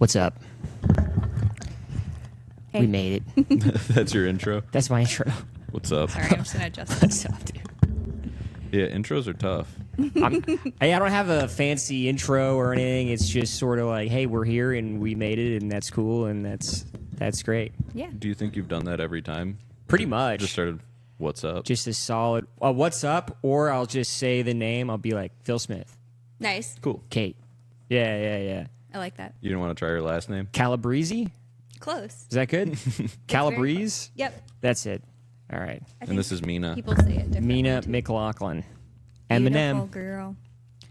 What's up? Hey. We made it. That's your intro? That's my intro. What's up? Sorry, I'm just gonna adjust What's up, dude? Yeah, intros are tough. Hey, I don't have a fancy intro or anything. It's just sort of like, hey, we're here and we made it, and that's cool, and that's great. Yeah. Do you think you've done that every time? Pretty much. Just started, what's up? Just a solid, what's up? Or I'll just say the name. I'll be like, Phil Smith. Nice. Cool. Kate. Yeah. I like that. You don't want to try your last name? Calabrese? Close. Is that good? Calabrese? Yep. That's it. All right. I And think this is Mina. people say it differently. Mina too. Mclaughlin. Beautiful Eminem. girl.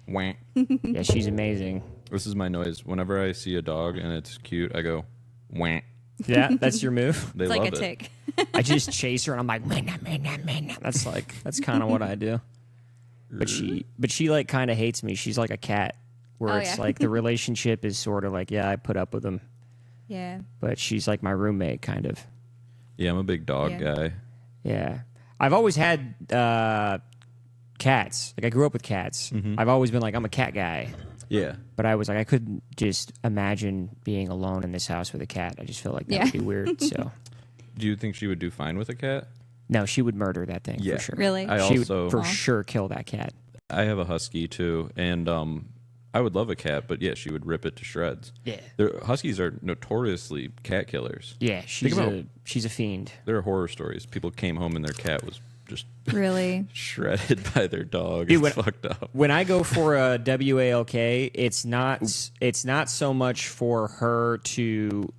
Wah. Yeah, she's amazing. This is my noise. Whenever I see a dog and it's cute, I go, wah. Yeah, that's your move. They It's love like a it. tick. I just chase her and I'm like, Mina. That's kind of what I do. But she like kind of hates me. She's like a cat, where Oh, it's yeah. like the relationship is sort of like, yeah, I put up with him, Yeah. but she's like my roommate, kind of. Yeah, I'm a big dog Yeah. guy. Yeah, I've always had cats. Like I grew up with cats. I've always been like, I'm a cat guy. Yeah. But I was like, I couldn't just imagine being alone in this house with a cat. I just felt like that Yeah. would be weird. So Do you think she would do fine with a cat? no, she would murder that thing Yeah. for sure. Really? I She also, would for Aw. sure kill that cat. I have a husky too, and I would love a cat, but yeah, she would rip it to shreds. Yeah. Huskies are notoriously cat killers. Yeah, she's about- a fiend. There are horror stories. People came home and their cat was just Really? shredded by their dog. Dude, It's fucked up. When I go for a WALK, it's not so much for her to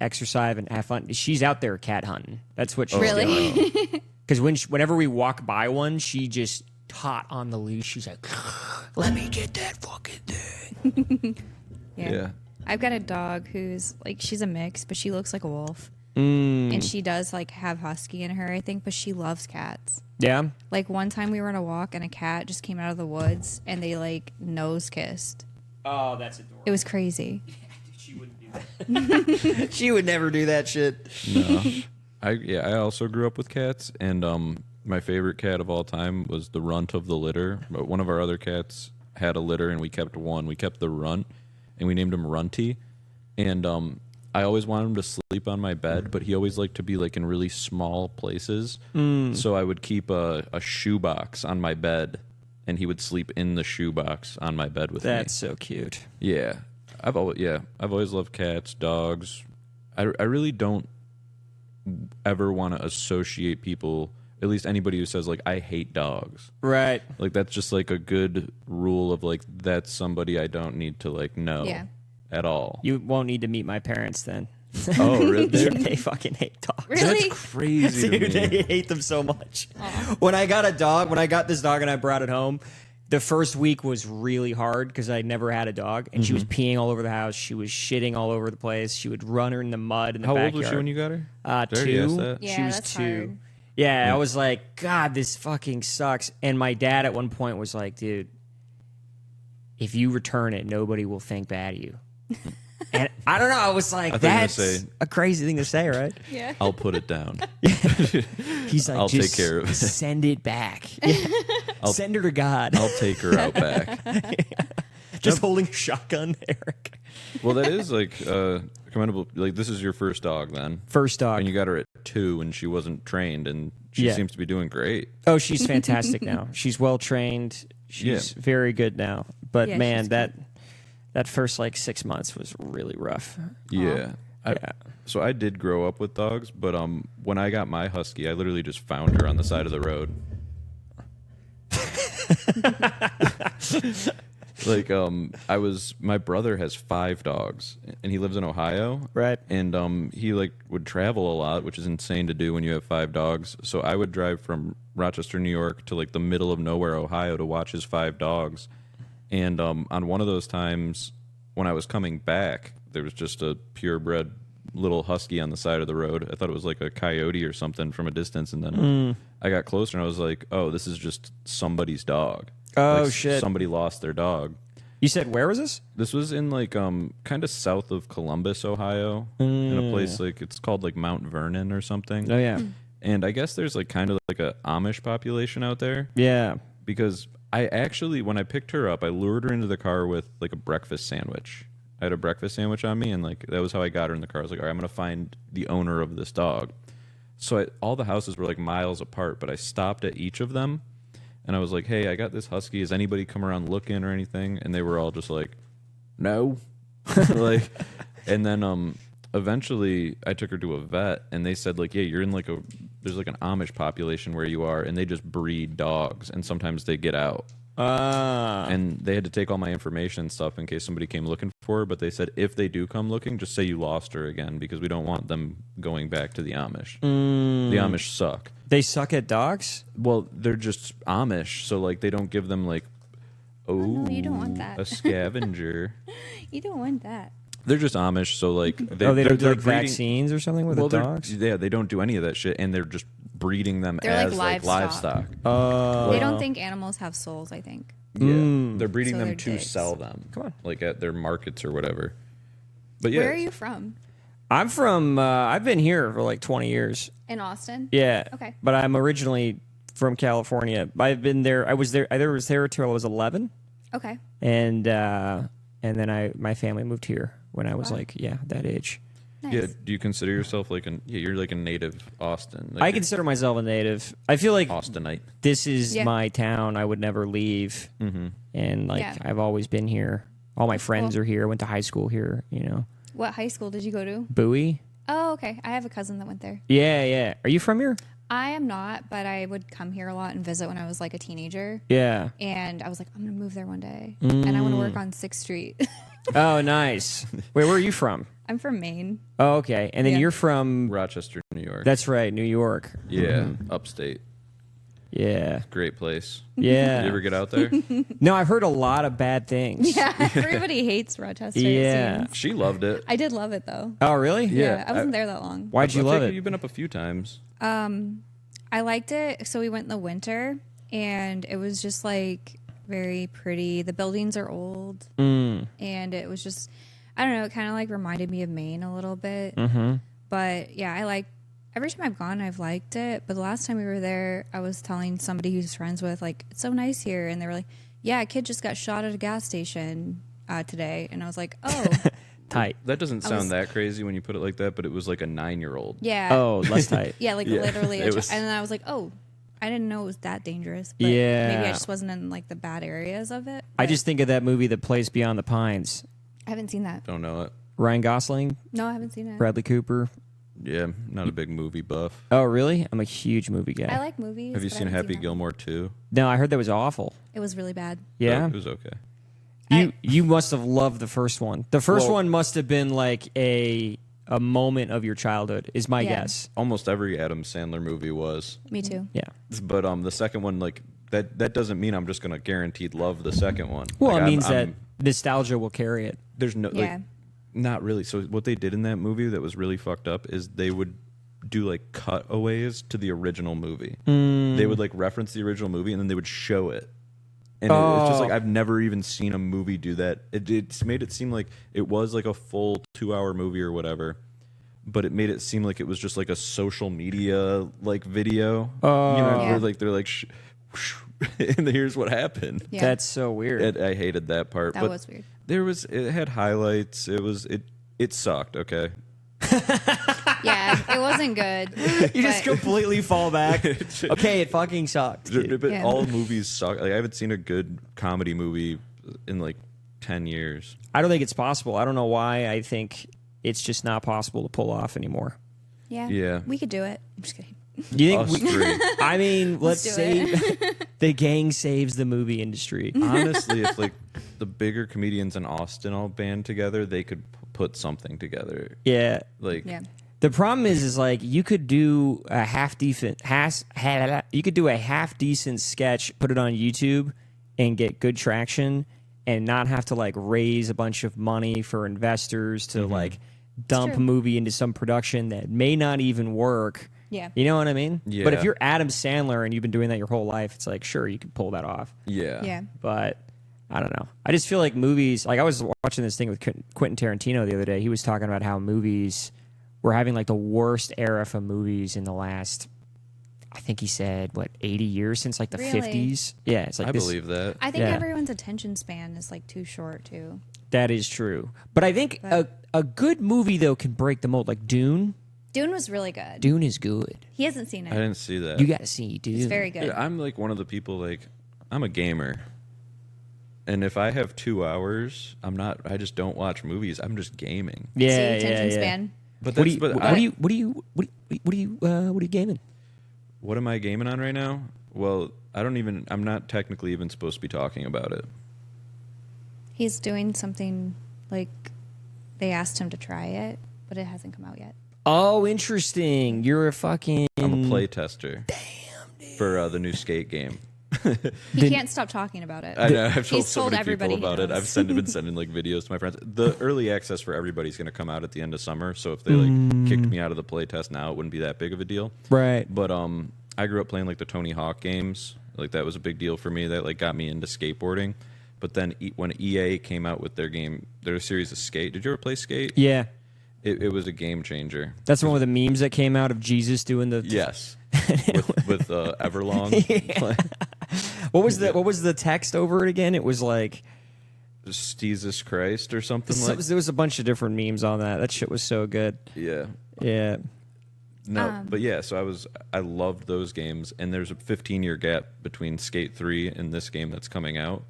exercise and have fun. She's out there cat hunting. That's what she's Really? doing. Because whenever we walk by one, she just hot on the leash. She's like, "Let me get that fucking thing." Yeah. I've got a dog who's like, she's a mix, but she looks like a wolf. Mm. And she does like have husky in her, I think, but she loves cats. Yeah. Like one time we were on a walk and a cat just came out of the woods and they like nose kissed. Oh, that's adorable. It was crazy. She wouldn't do that. She would never do that shit. No. I also grew up with cats, and my favorite cat of all time was the runt of the litter. But one of our other cats had a litter, and we kept one. We kept the runt, and we named him Runty. And I always wanted him to sleep on my bed, but he always liked to be like in really small places. So I would keep a shoebox on my bed, and he would sleep in the shoebox on my bed with me. That's so cute. Yeah, I've always loved cats, dogs. I really don't ever want to associate people, at least anybody who says like I hate dogs. Right. Like that's just like a good rule of like that's somebody I don't need to like know Yeah. at all. You won't need to meet my parents then. Oh, really? They fucking hate dogs. Really? That's crazy to Dude, me. they hate them so much. When I got this dog and I brought it home, the first week was really hard because I never had a dog, and she was peeing all over the house. She was shitting all over the place. She would run her in the mud in the How backyard. old was she when you got her? Did I already 2. ask that? Yeah, she was that's 2. hard. Yeah, I was like, God, this fucking sucks. And my dad at one point was like, dude, if you return it, nobody will think bad of you. And I don't know. I was like, I thought you were gonna that's say- a crazy thing to say, right? Yeah. I'll put it down. He's like, I'll just take care of it. Send it back. Yeah. Send her to God. I'll take her out back. Just holding a shotgun, Eric. Well, that is like commendable. Like this is your first dog then. First dog. And you got her at 2 and she wasn't trained, and she Yeah. seems to be doing great. Oh, she's fantastic now. She's well trained. She's very good now. But Yeah, man, she's that first like 6 months was really rough. Yeah. So I did grow up with dogs, but when I got my husky, I literally just found her on the side of the road. Like my brother has 5 dogs, and he lives in Ohio. Right. And he like would travel a lot, which is insane to do when you have 5 dogs. So I would drive from Rochester, New York to like the middle of nowhere, Ohio to watch his 5 dogs. And on one of those times when I was coming back, there was just a purebred little husky on the side of the road. I thought it was like a coyote or something from a distance, and then I got closer and I was like, oh, this is just somebody's dog. Oh, Like, shit. Somebody lost their dog. You said, where was this? This was in like kind of south of Columbus, Ohio, in a place like it's called like Mount Vernon or something. Oh, yeah. And I guess there's like kind of like a Amish population out there, Yeah. because I actually, when I picked her up, I lured her into the car with like a breakfast sandwich. I had a breakfast sandwich on me, and like that was how I got her in the car. I was like, all right, I'm gonna find the owner of this dog. So all the houses were like miles apart, but I stopped at each of them, and I was like, hey, I got this husky. Has anybody come around looking or anything? And they were all just like, no. Like, and then eventually I took her to a vet, and they said like, yeah, you're in like there's like an Amish population where you are, and they just breed dogs, and sometimes they get out. And they had to take all my information and stuff in case somebody came looking for her. But they said if they do come looking, just say you lost her again, because we don't want them going back to the Amish. The Amish suck. They suck at dogs? Well, they're just Amish, so like they don't give them like, no, you don't want that. a scavenger. You don't want that. They're just Amish, so like They don't do they're like breeding, vaccines or something with the dogs? Yeah, they don't do any of that shit, and they're just breeding them They're as like livestock. They don't think animals have souls, I think. Yeah, they're breeding So them they're to dicks. sell them. Come on. Like at their markets or whatever. But yeah, Where are you from? I'm from, I've been here for like 20 years. In Austin? Yeah. Okay. But I'm originally from California. I've been there, I was there until I was 11. Okay. And then my family moved here when I was like, that age. Nice. Yeah, do you consider yourself like you're like a native Austin? Like I consider myself a native. I feel like Austinite. this is Yeah. my town. I would never leave. And like, Yeah. I've always been here. All my friends cool. are here. I went to high school here, What high school did you go to? Bowie. Oh, okay. I have a cousin that went there. Yeah. Are you from here? I am not, but I would come here a lot and visit when I was like a teenager. Yeah. And I was like, I'm going to move there one day. And I want to work on 6th Street. Oh, nice. Wait, where are you from? I'm from Maine. Oh, okay. And then Yeah. you're from, Rochester, New York. that's right, New York. yeah, upstate. Yeah. Great place. Yeah. You ever get out there? No, I've heard a lot of bad things. Yeah. Everybody hates Rochester. Yeah. It seems. She loved it. I did love it though. Oh, really? Yeah. I wasn't there that long. Why'd you I love think it? You've been up a few times. I liked it. So we went in the winter and it was just like very pretty. The buildings are old. And it was just, I don't know, it kind of like reminded me of Maine a little bit. But yeah, every time I've gone, I've liked it. But the last time we were there, I was telling somebody who's friends with, like, it's so nice here. And they were like, yeah, a kid just got shot at a gas station today. And I was like, oh, Tight. That doesn't sound that crazy when you put it like that, but it was like a 9-year-old. yeah. Oh, less tight. Yeah, like Yeah. literally. It was- And then I was like, oh, I didn't know it was that dangerous. But Yeah. maybe I just wasn't in like the bad areas of it. I But just think of that movie, The Place Beyond the Pines. I haven't seen that. Don't know it. Ryan Gosling, No, I haven't seen it. Bradley Cooper. Yeah, not a big movie buff. Oh, really? I'm a huge movie guy. I like movies. Have you but I seen haven't Happy that. Gilmore 2? No, I heard that was awful. It was really bad. Yeah. It was okay. You must have loved the first one. The first Well- one must have been like a moment of your childhood, is my Yeah. guess. Almost every Adam Sandler movie was. Me too. Yeah. But the second one, like that doesn't mean I'm just gonna guaranteed love the second one. Well, Like, it means that nostalgia will carry it. there's no Yeah. like not really. So what they did in that movie that was really fucked up is they would do like cutaways to the original movie. They would like reference the original movie and then they would show it. And it's just like I've never even seen a movie do that. It's made it seem like it was like a full 2-hour movie or whatever, but it made it seem like it was just like a social media like video. Yeah. Where like they're like, and here's what happened. Yeah. That's so weird. I hated that part. That but was weird. it had highlights. It sucked. Okay. Yeah, it wasn't good. You just but- completely fall back. Okay, it fucking sucked. But Yeah. all movies suck. Like I haven't seen a good comedy movie in like 10 years. I don't think it's possible. I don't know why. I think it's just not possible to pull off anymore. Yeah. Yeah. We could do it. I'm just kidding. You think? Us three. I mean, let's do say the gang saves the movie industry. Honestly, if like the bigger comedians in Austin all band together, they could put something together. Yeah. Like Yeah. The problem is like you could do a half decent sketch, put it on YouTube, and get good traction, and not have to like raise a bunch of money for investors to like dump a true. movie into some production that may not even work. Yeah. You know what I mean? Yeah. But if you're Adam Sandler and you've been doing that your whole life, it's like sure you can pull that off. yeah. Yeah. But I don't know. I just feel like movies. Like I was watching this thing with Quentin Tarantino the other day. He was talking about how movies were having like the worst era for movies in the last I think he said, 80 years since like the Really? 50s. Yeah, it's like I this. believe that. I think Yeah. everyone's attention span is like too short too. That is true. But I think a good movie, though, can break the mold. Like Dune. Dune was really good. Dune is good. He hasn't seen I it. didn't see that. You got to see Dune. It's very good. Yeah, I'm like one of the people, like, I'm a gamer. And if I have 2 hours, I just don't watch movies. I'm just gaming. Yeah, See, yeah, attention yeah. span. But What that's, are you gaming? what am I gaming on right now? Well, I'm not technically even supposed to be talking about it. He's doing something like they asked him to try it, but it hasn't come out yet. Oh, interesting. You're a fucking. I'm a play tester. Damn, dude. For the new skate game. He can't stop talking about it. I know. I've told He's so told many people everybody he about it. knows. I've been sending like videos to my friends. The early access for everybody's going to come out at the end of summer. So if they like kicked me out of the play test now, it wouldn't be that big of a deal. Right. But I grew up playing like the Tony Hawk games. Like that was a big deal for me. That like got me into skateboarding. But then when EA came out with their game, their series of Skate. Did you ever play Skate? Yeah. It was a game changer. That's one of the memes that came out of Jesus doing the. Yes. with Everlong. What was the text over it again? It was like. Jesus Christ or something like. There was a bunch of different memes on that. That shit was so good. Yeah. Yeah. No, but yeah, so I loved those games, and there's a 15-year gap between Skate 3 and this game that's coming out.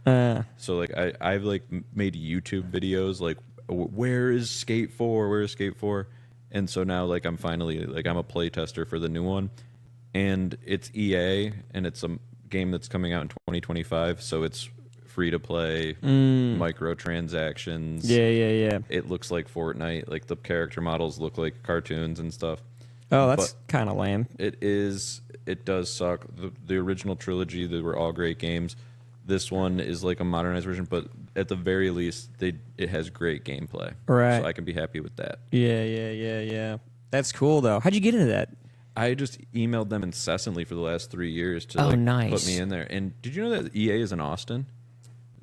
So like I've like made YouTube videos like where is Skate 4? Where is Skate 4? And so now like I'm finally like I'm a play tester for the new one, and it's EA, and it's a game that's coming out in 2025, so it's free to play, microtransactions. Yeah. It looks like Fortnite, like the character models look like cartoons and stuff. Oh, that's kind of lame. It is. It does suck. The original trilogy, they were all great games. This one is like a modernized version, but at the very least, it has great gameplay. Right. So I can be happy with that. Yeah. That's cool, though. How'd you get into that? I just emailed them incessantly for the last 3 years to nice. put me in there. And did you know that EA is in Austin?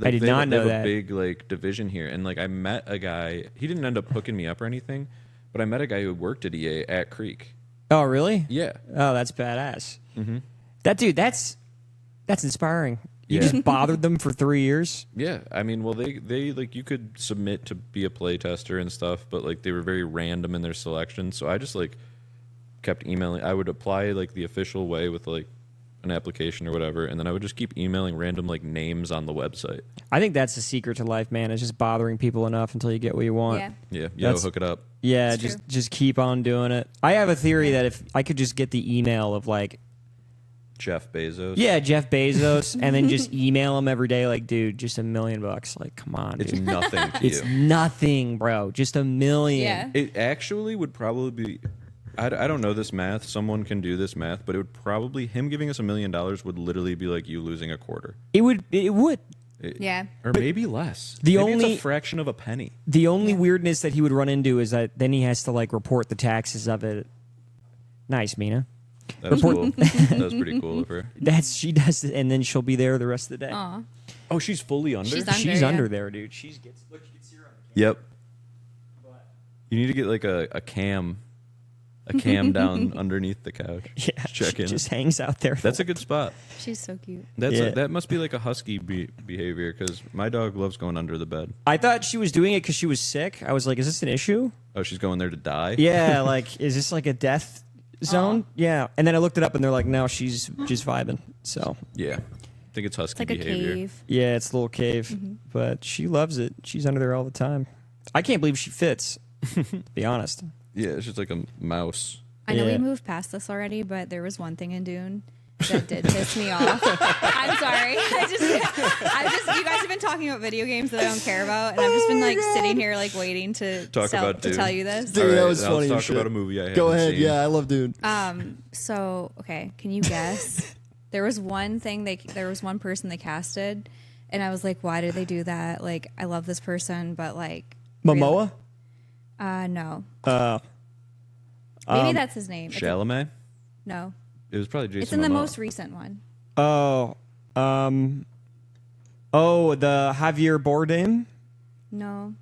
I did not know they have that. a big like division here, and like I met a guy. He didn't end up hooking me up or anything, but I met a guy who worked at EA at Creek. Oh, really? Yeah. Oh, that's badass. Mm-hmm. That dude, that's inspiring. You Yeah. just bothered them for 3 years. Yeah, I mean, well, they like you could submit to be a play tester and stuff, but like they were very random in their selection. So I just like kept emailing. I would apply like the official way with like an application or whatever, and then I would just keep emailing random like names on the website. I think that's the secret to life, man. Is just bothering people enough until you get what you want. Yeah. Yeah, hook it up. Yeah, That's just keep on doing it. I have a theory that if I could just get the email of like, Jeff Bezos. yeah, Jeff Bezos, and then just email him every day, like, dude, just $1 million. Like, come on, It's dude. nothing to It's you. nothing, bro. Just $1 million. Yeah. It actually would probably be. I don't know this math. Someone can do this math, but it would probably him giving us $1 million would literally be like you losing a quarter. It would. Yeah. Or maybe less. The Maybe only- it's a fraction of a penny. The only weirdness that he would run into is that then he has to like report the taxes of it. Nice, Mina. That's cool. That's pretty cool of her. She does it, and then she'll be there the rest of the day. Aw. Oh, she's fully under. She's under, She's yeah. under there, dude. She gets here on the Yep. You need to get like a cam down underneath the couch. Yeah, Check she in. just hangs out there. That's a good spot. She's so cute. That must be like a husky behavior because my dog loves going under the bed. I thought she was doing it because she was sick. I was like, is this an issue? Oh, she's going there to die? Yeah, like, is this like a death zone? Yeah. And then I looked it up, and they're like, no, she's vibing. So, Yeah. I think it's husky It's like a behavior. cave. yeah, it's a little cave, but she loves it. She's under there all the time. I can't believe she fits, to be honest. Yeah, it's just like a mouse. I know Yeah. we moved past this already, but there was one thing in Dune that did piss me off. I'm sorry. You guys have been talking about video games that I don't care about, and I've just been like sitting here like waiting to Talk about Dune. tell you this. Dude, All that right, was now funny Let's as talk about shit. a movie I haven't Go ahead. seen. Yeah, I love Dune. So okay, can you guess? There was one person they casted, and I was like, why did they do that? Like, I love this person, but like Momoa? no. Uh, Maybe that's his name. Chalamet? No. It was probably Jason It's in the Momoa. most recent one. the Javier Bardem? No.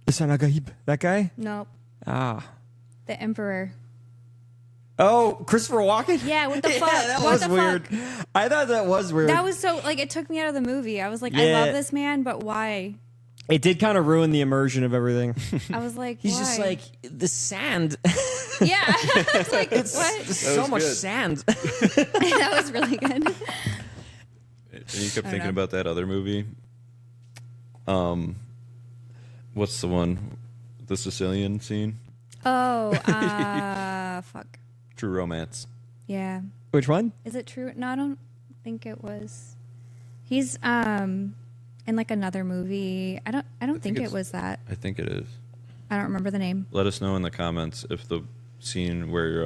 The Sanagaib. That guy? Nope. Ah. The Emperor. Oh, Christopher Walken? Yeah, what the fuck? Yeah, that What was the weird. fuck? I thought that was weird. That was so, like, it took me out of the movie. I was like, I Yeah. love this man, but why? It did kind of ruin the immersion of everything. I was like, He's why? just like, the sand. Yeah. I was like, what? So much good. sand. That was really good. And you kept thinking know. about that other movie. What's the one? The Sicilian scene? Oh, fuck. True Romance. Yeah. Which one? Is it true? No, I don't think it was. He's in like another movie. I don't think it it's- was that. I think it is. I don't remember the name. Let us know in the comments if the scene where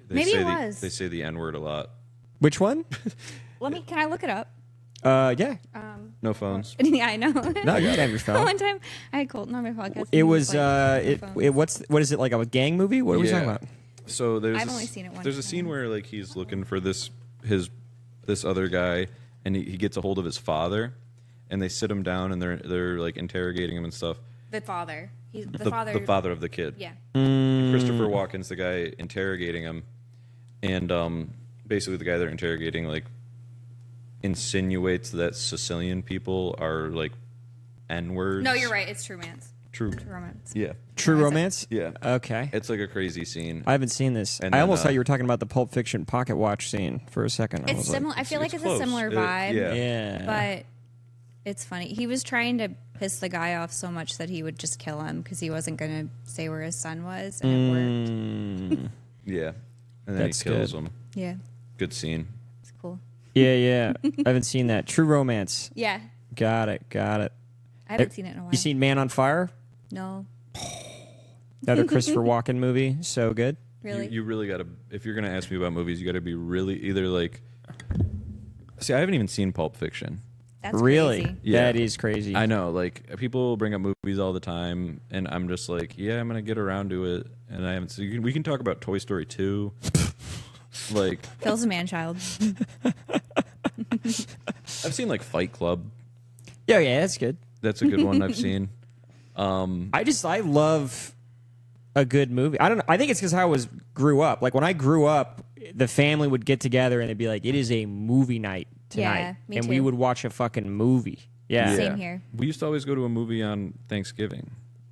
they Maybe say it was. they say the N-word a lot. Which one? Can I look it up? Yeah. No phones. Yeah, I know. No, you can have your phone. One time I had Colton on my podcast. and It he was like, "No phones." what is it, like a gang movie? What are we talking about? So there's I've only seen it once. There's a scene where like he's looking for this other guy, and he gets a hold of his father, and they sit him down and they're like interrogating him and stuff. The father. He's the, The father. father of the kid. Yeah. And Christopher Walken's the guy interrogating him, and basically the guy they're interrogating like insinuates that Sicilian people are like N-words. No, you're right. It's True Romance. True. True Romance. Yeah. True Romance? Yeah. Okay. It's like a crazy scene. I haven't seen this. And I then, almost thought you were talking about the Pulp Fiction pocket watch scene for a second. I It's was like, similar. I feel like it's a close. similar vibe. Yeah. yeah. But it's funny. He was trying to piss the guy off so much that he would just kill him because he wasn't going to say where his son was, and it worked. Yeah. And then That's he kills good. him. Yeah, Good scene. it's cool. Yeah. I haven't seen that. True Romance. Yeah, Got it. I haven't seen it in a while. You seen Man on Fire? No, Another Christopher Walken movie. So good. really. You really got to, if you're going to ask me about movies, you got to be really either like, see, I haven't even seen Pulp Fiction. That's Really? crazy. Yeah. That is crazy. I know, like people bring up movies all the time, and I'm just like, yeah, I'm gonna get around to it, and I haven't. So we can talk about Toy Story 2. Like, Kills a man child. I've seen like Fight Club. Yeah, that's good. That's a good one I've seen. I love a good movie. I don't know. I think it's because I grew up. Like when I grew up, the family would get together and they'd be like, "It is a movie night tonight," Yeah, me and we too. would watch a fucking movie. Yeah. Same here. We used to always go to a movie on Thanksgiving.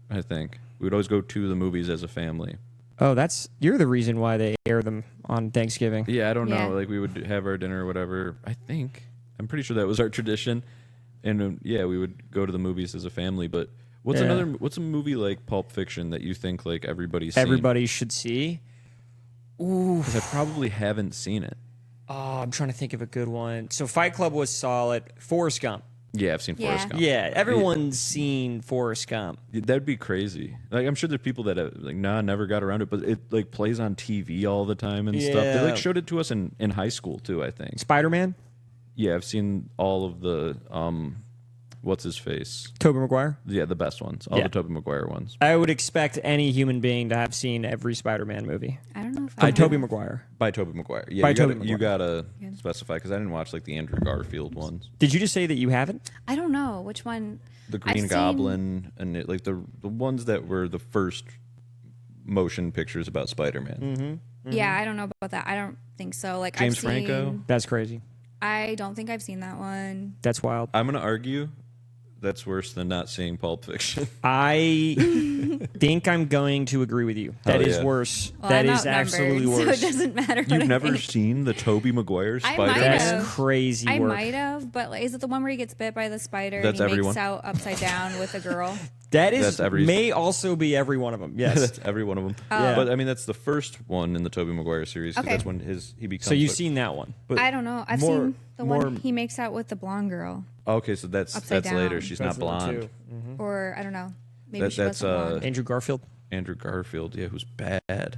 I think we would always go to the movies as a family. Oh, you're the reason why they air them on Thanksgiving. Yeah, I don't Yeah. know. Like we would have our dinner or whatever. I'm pretty sure that was our tradition. And yeah, we would go to the movies as a family. But what's Yeah. what's a movie like Pulp Fiction that you think like everybody's seen? Everybody should see. Ooh. 'Cause I probably haven't seen it. Oh, I'm trying to think of a good one. So Fight Club was solid. Forrest Gump. Yeah, I've seen Yeah. Forrest Gump. Yeah, everyone's seen Forrest Gump. That'd be crazy. Like I'm sure there's people that have, like never got around it, but it like plays on TV all the time and stuff. They Yeah. like showed it to us in high school too, I think. Spider-Man, Yeah, I've seen all of the what's his face? Tobey Maguire. Yeah, the best ones. All Yeah. the Tobey Maguire ones. I would expect any human being to have seen every Spider-Man movie. I don't know if By I Tobey Maguire. By Tobey Maguire. Yeah, By you Tobey gotta, you Maguire. gotta Yeah. specify because I didn't watch like the Andrew Garfield ones. Did you just say that you haven't? I don't know which one. The I've Green seen- Goblin and like the ones that were the first motion pictures about Spider-Man. Yeah, I don't know about that. I don't think so. Like James I've seen, Franco? That's crazy. I don't think I've seen that one. That's wild. I'm gonna argue that's worse than not seeing Pulp Fiction. I think I'm going to agree with you. That Hell is yeah. worse. Well, That I'm is outnumbered, absolutely so worse. it doesn't matter. What You've I never think. seen the Tobey Maguire I Spider-Man? might That's have. crazy I work. might have, but like, is it the one where he gets bit by the spider That's and he everyone. makes out upside down with a girl? That is That's every- may also be every one of them. Yes. That's every one of them. Yeah. But I mean, that's the first one in the Tobey Maguire series. 'Cause Okay. That's when he becomes. So you've like- seen that one. but I don't know. I've more- seen the more- one he makes out with the blonde girl, Okay, so that's Upside later. down. She's That's not the one, blonde. too. or I don't know. Maybe That- she that's, wasn't blonde. Andrew Garfield. Andrew Garfield, yeah, who's bad.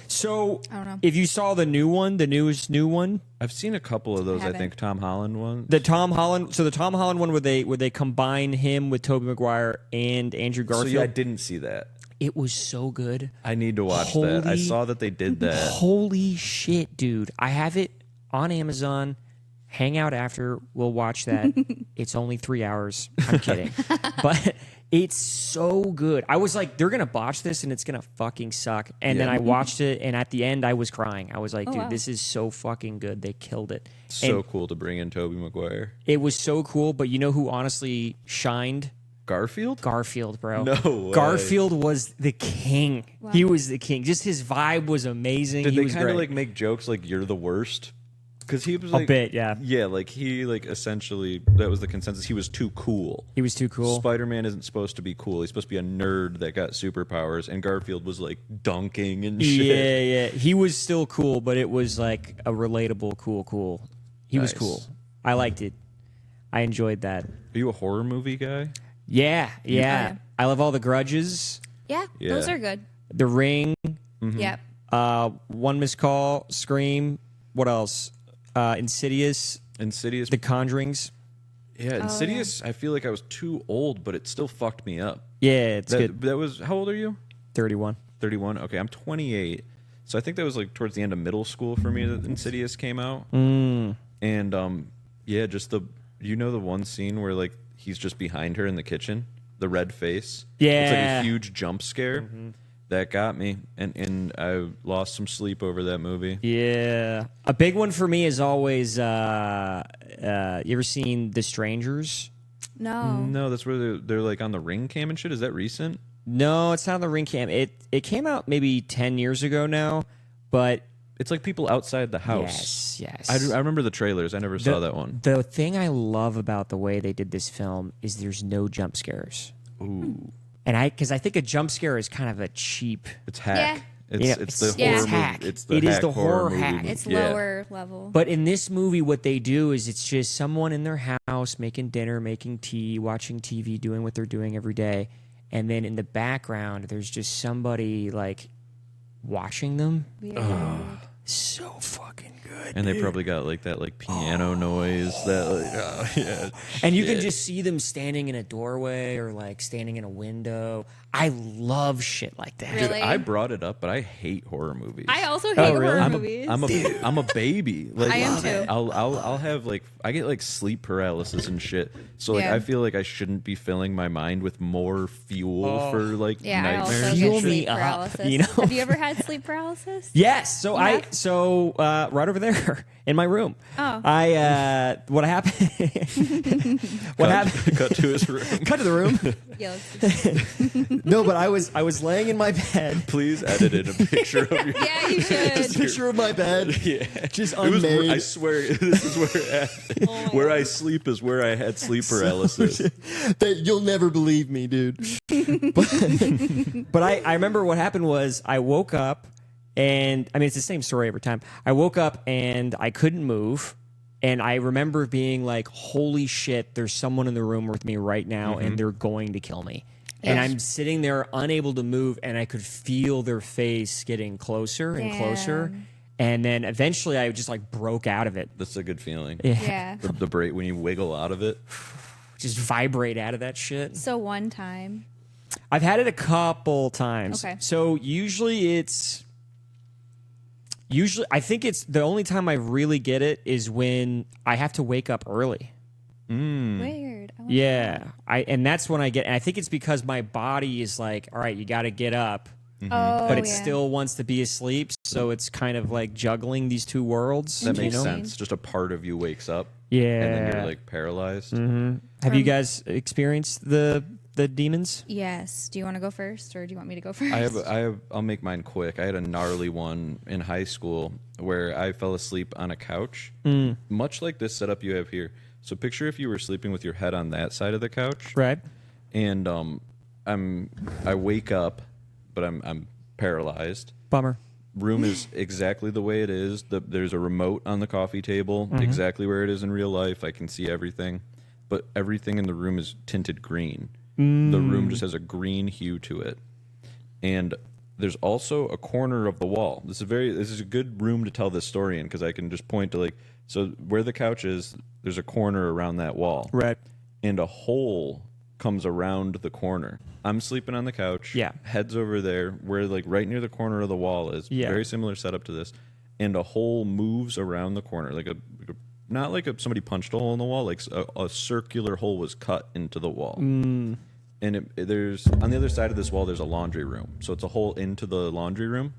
So I don't know. if you saw the new one, the newest new one, I've seen a couple of those. I haven't. think Tom Holland one. the Tom Holland. So the Tom Holland one, would they combine him with Tobey Maguire and Andrew So Garfield? yeah, I didn't see that. It was so good. I need to watch that. I Holy- saw that they did that. Holy shit, dude! I have it on Amazon. Hang out after. We'll watch that. It's only 3 hours. I'm kidding, but It's so good. I was like, they're gonna botch this and it's gonna fucking suck. And then I watched it, and at the end, I was crying. I was like, dude, this is so fucking good. They killed it. So cool to bring in Tobey Maguire. It was so cool, but you know who honestly shined? Garfield, bro. No way. Garfield was the king. Wow. He was the king. Just his vibe was amazing. Did he they kind of like make jokes like you're the worst? Because he was like, a bit, yeah. Yeah, like he like essentially that was the consensus. He was too cool. He was too cool. Spider-Man isn't supposed to be cool. He's supposed to be a nerd that got superpowers, and Garfield was like dunking and shit. Yeah. He was still cool, but it was like a relatable cool. He was cool. I liked it. I enjoyed that. Are you a horror movie guy? Yeah. I love all the Grudges. Yeah, those are good. The Ring. Mm-hmm. Yep. One Missed Call. Scream. What else? Insidious. The Conjurings. Yeah, Insidious. I feel like I was too old, but it still fucked me up. Yeah, it's good. That was, how old are you? 31. 31. Okay, I'm 28. So I think that was like towards the end of middle school for me that Insidious came out. Mm. And yeah, just the one scene where like he's just behind her in the kitchen, the red face. Yeah, it's like a huge jump scare. Mm-hmm. That got me, and I lost some sleep over that movie. Yeah, a big one for me is always. You ever seen The Strangers? No, that's where they're like on the Ring cam and shit. Is that recent? No, it's not on the Ring cam. It came out maybe 10 years ago now, but it's like people outside the house. Yes. I remember the trailers. I never saw that one. The thing I love about the way they did this film is there's no jump scares. Ooh. And because I think a jump scare is kind of a cheap. It's hack. Yeah. It's the horror hack. movie. It's it is the horror hack. It's lower level. But in this movie, what they do is it's just someone in their house making dinner, making tea, watching TV, doing what they're doing every day, and then in the background, there's just somebody like watching them. So fucking good. And they probably got like that like piano noise that like yeah. And you can just see them standing in a doorway or like standing in a window. I love shit like that. Really? Dude, I brought it up, but I hate horror movies. I also hate horror movies. I'm a baby. Like, I am too. I'll have like I get like sleep paralysis and shit. So like I feel like I shouldn't be filling my mind with more fuel for like I also nightmares. get Fuel sleep me up, paralysis. you know? Have you ever had sleep paralysis? Yes. So right over there in my room. Oh. What happened? What happened? Cut to his room. Cut to the room. Yeah, No, but I was laying in my bed. Please edit in a picture of your. yeah, you should. Just a picture of my bed. Yeah, just it was, unmade. I swear, this is where I sleep is where I had sleep paralysis. That you'll never believe me, dude. But I remember what happened was I woke up, and I mean it's the same story every time. I woke up and I couldn't move. And I remember being like, holy shit, there's someone in the room with me right now, and they're going to kill me. And I'm sitting there unable to move, and I could feel their face getting closer and closer. And then eventually I just like broke out of it. That's a good feeling. Yeah. The break when you wiggle out of it. Just vibrate out of that shit. So one time. I've had it a couple times. Okay. So usually I think it's the only time I really get it is when I have to wake up early. Weird. Yeah. And that's when I get, and I think it's because my body is like, all right, you got to get up. Oh, But it still wants to be asleep. So it's kind of like juggling these two worlds. That makes sense. Just a part of you wakes up. Yeah. And then you're like paralyzed. Have you guys experienced the demons? Yes. Do you want to go first, or do you want me to go first? I'll make mine quick. I had a gnarly one in high school where I fell asleep on a couch, much like this setup you have here. So picture if you were sleeping with your head on that side of the couch, Right. and I wake up, but I'm paralyzed. Bummer. Room is exactly the way it is. There's a remote on the coffee table, exactly where it is in real life. I can see everything, but everything in the room is tinted green. The room just has a green hue to it, and there's also a corner of the wall. This is a good room to tell this story in because I can just point to like so where the couch is. There's a corner around that wall, Right. and a hole comes around the corner. I'm sleeping on the couch. Yeah. Head's over there, where like right near the corner of the wall is. Yeah. Very similar setup to this, and a hole moves around the corner like not like somebody punched a hole in the wall, like a circular hole was cut into the wall. and there's on the other side of this wall there's a laundry room, so it's a hole into the laundry room,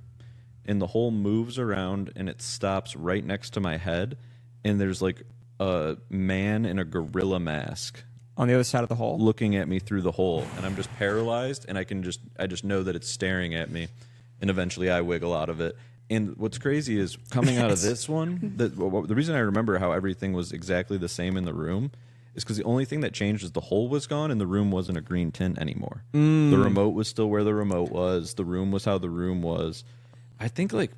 and the hole moves around and it stops right next to my head, and there's like a man in a gorilla mask On the other side of the hole. looking at me through the hole, and I'm just paralyzed, and I just know that it's staring at me, and eventually I wiggle out of it. And what's crazy is coming out of this one, the reason I remember how everything was exactly the same in the room is because the only thing that changed is the hole was gone and the room wasn't a green tint anymore. The remote was still where the remote was. The room was how the room was. I think like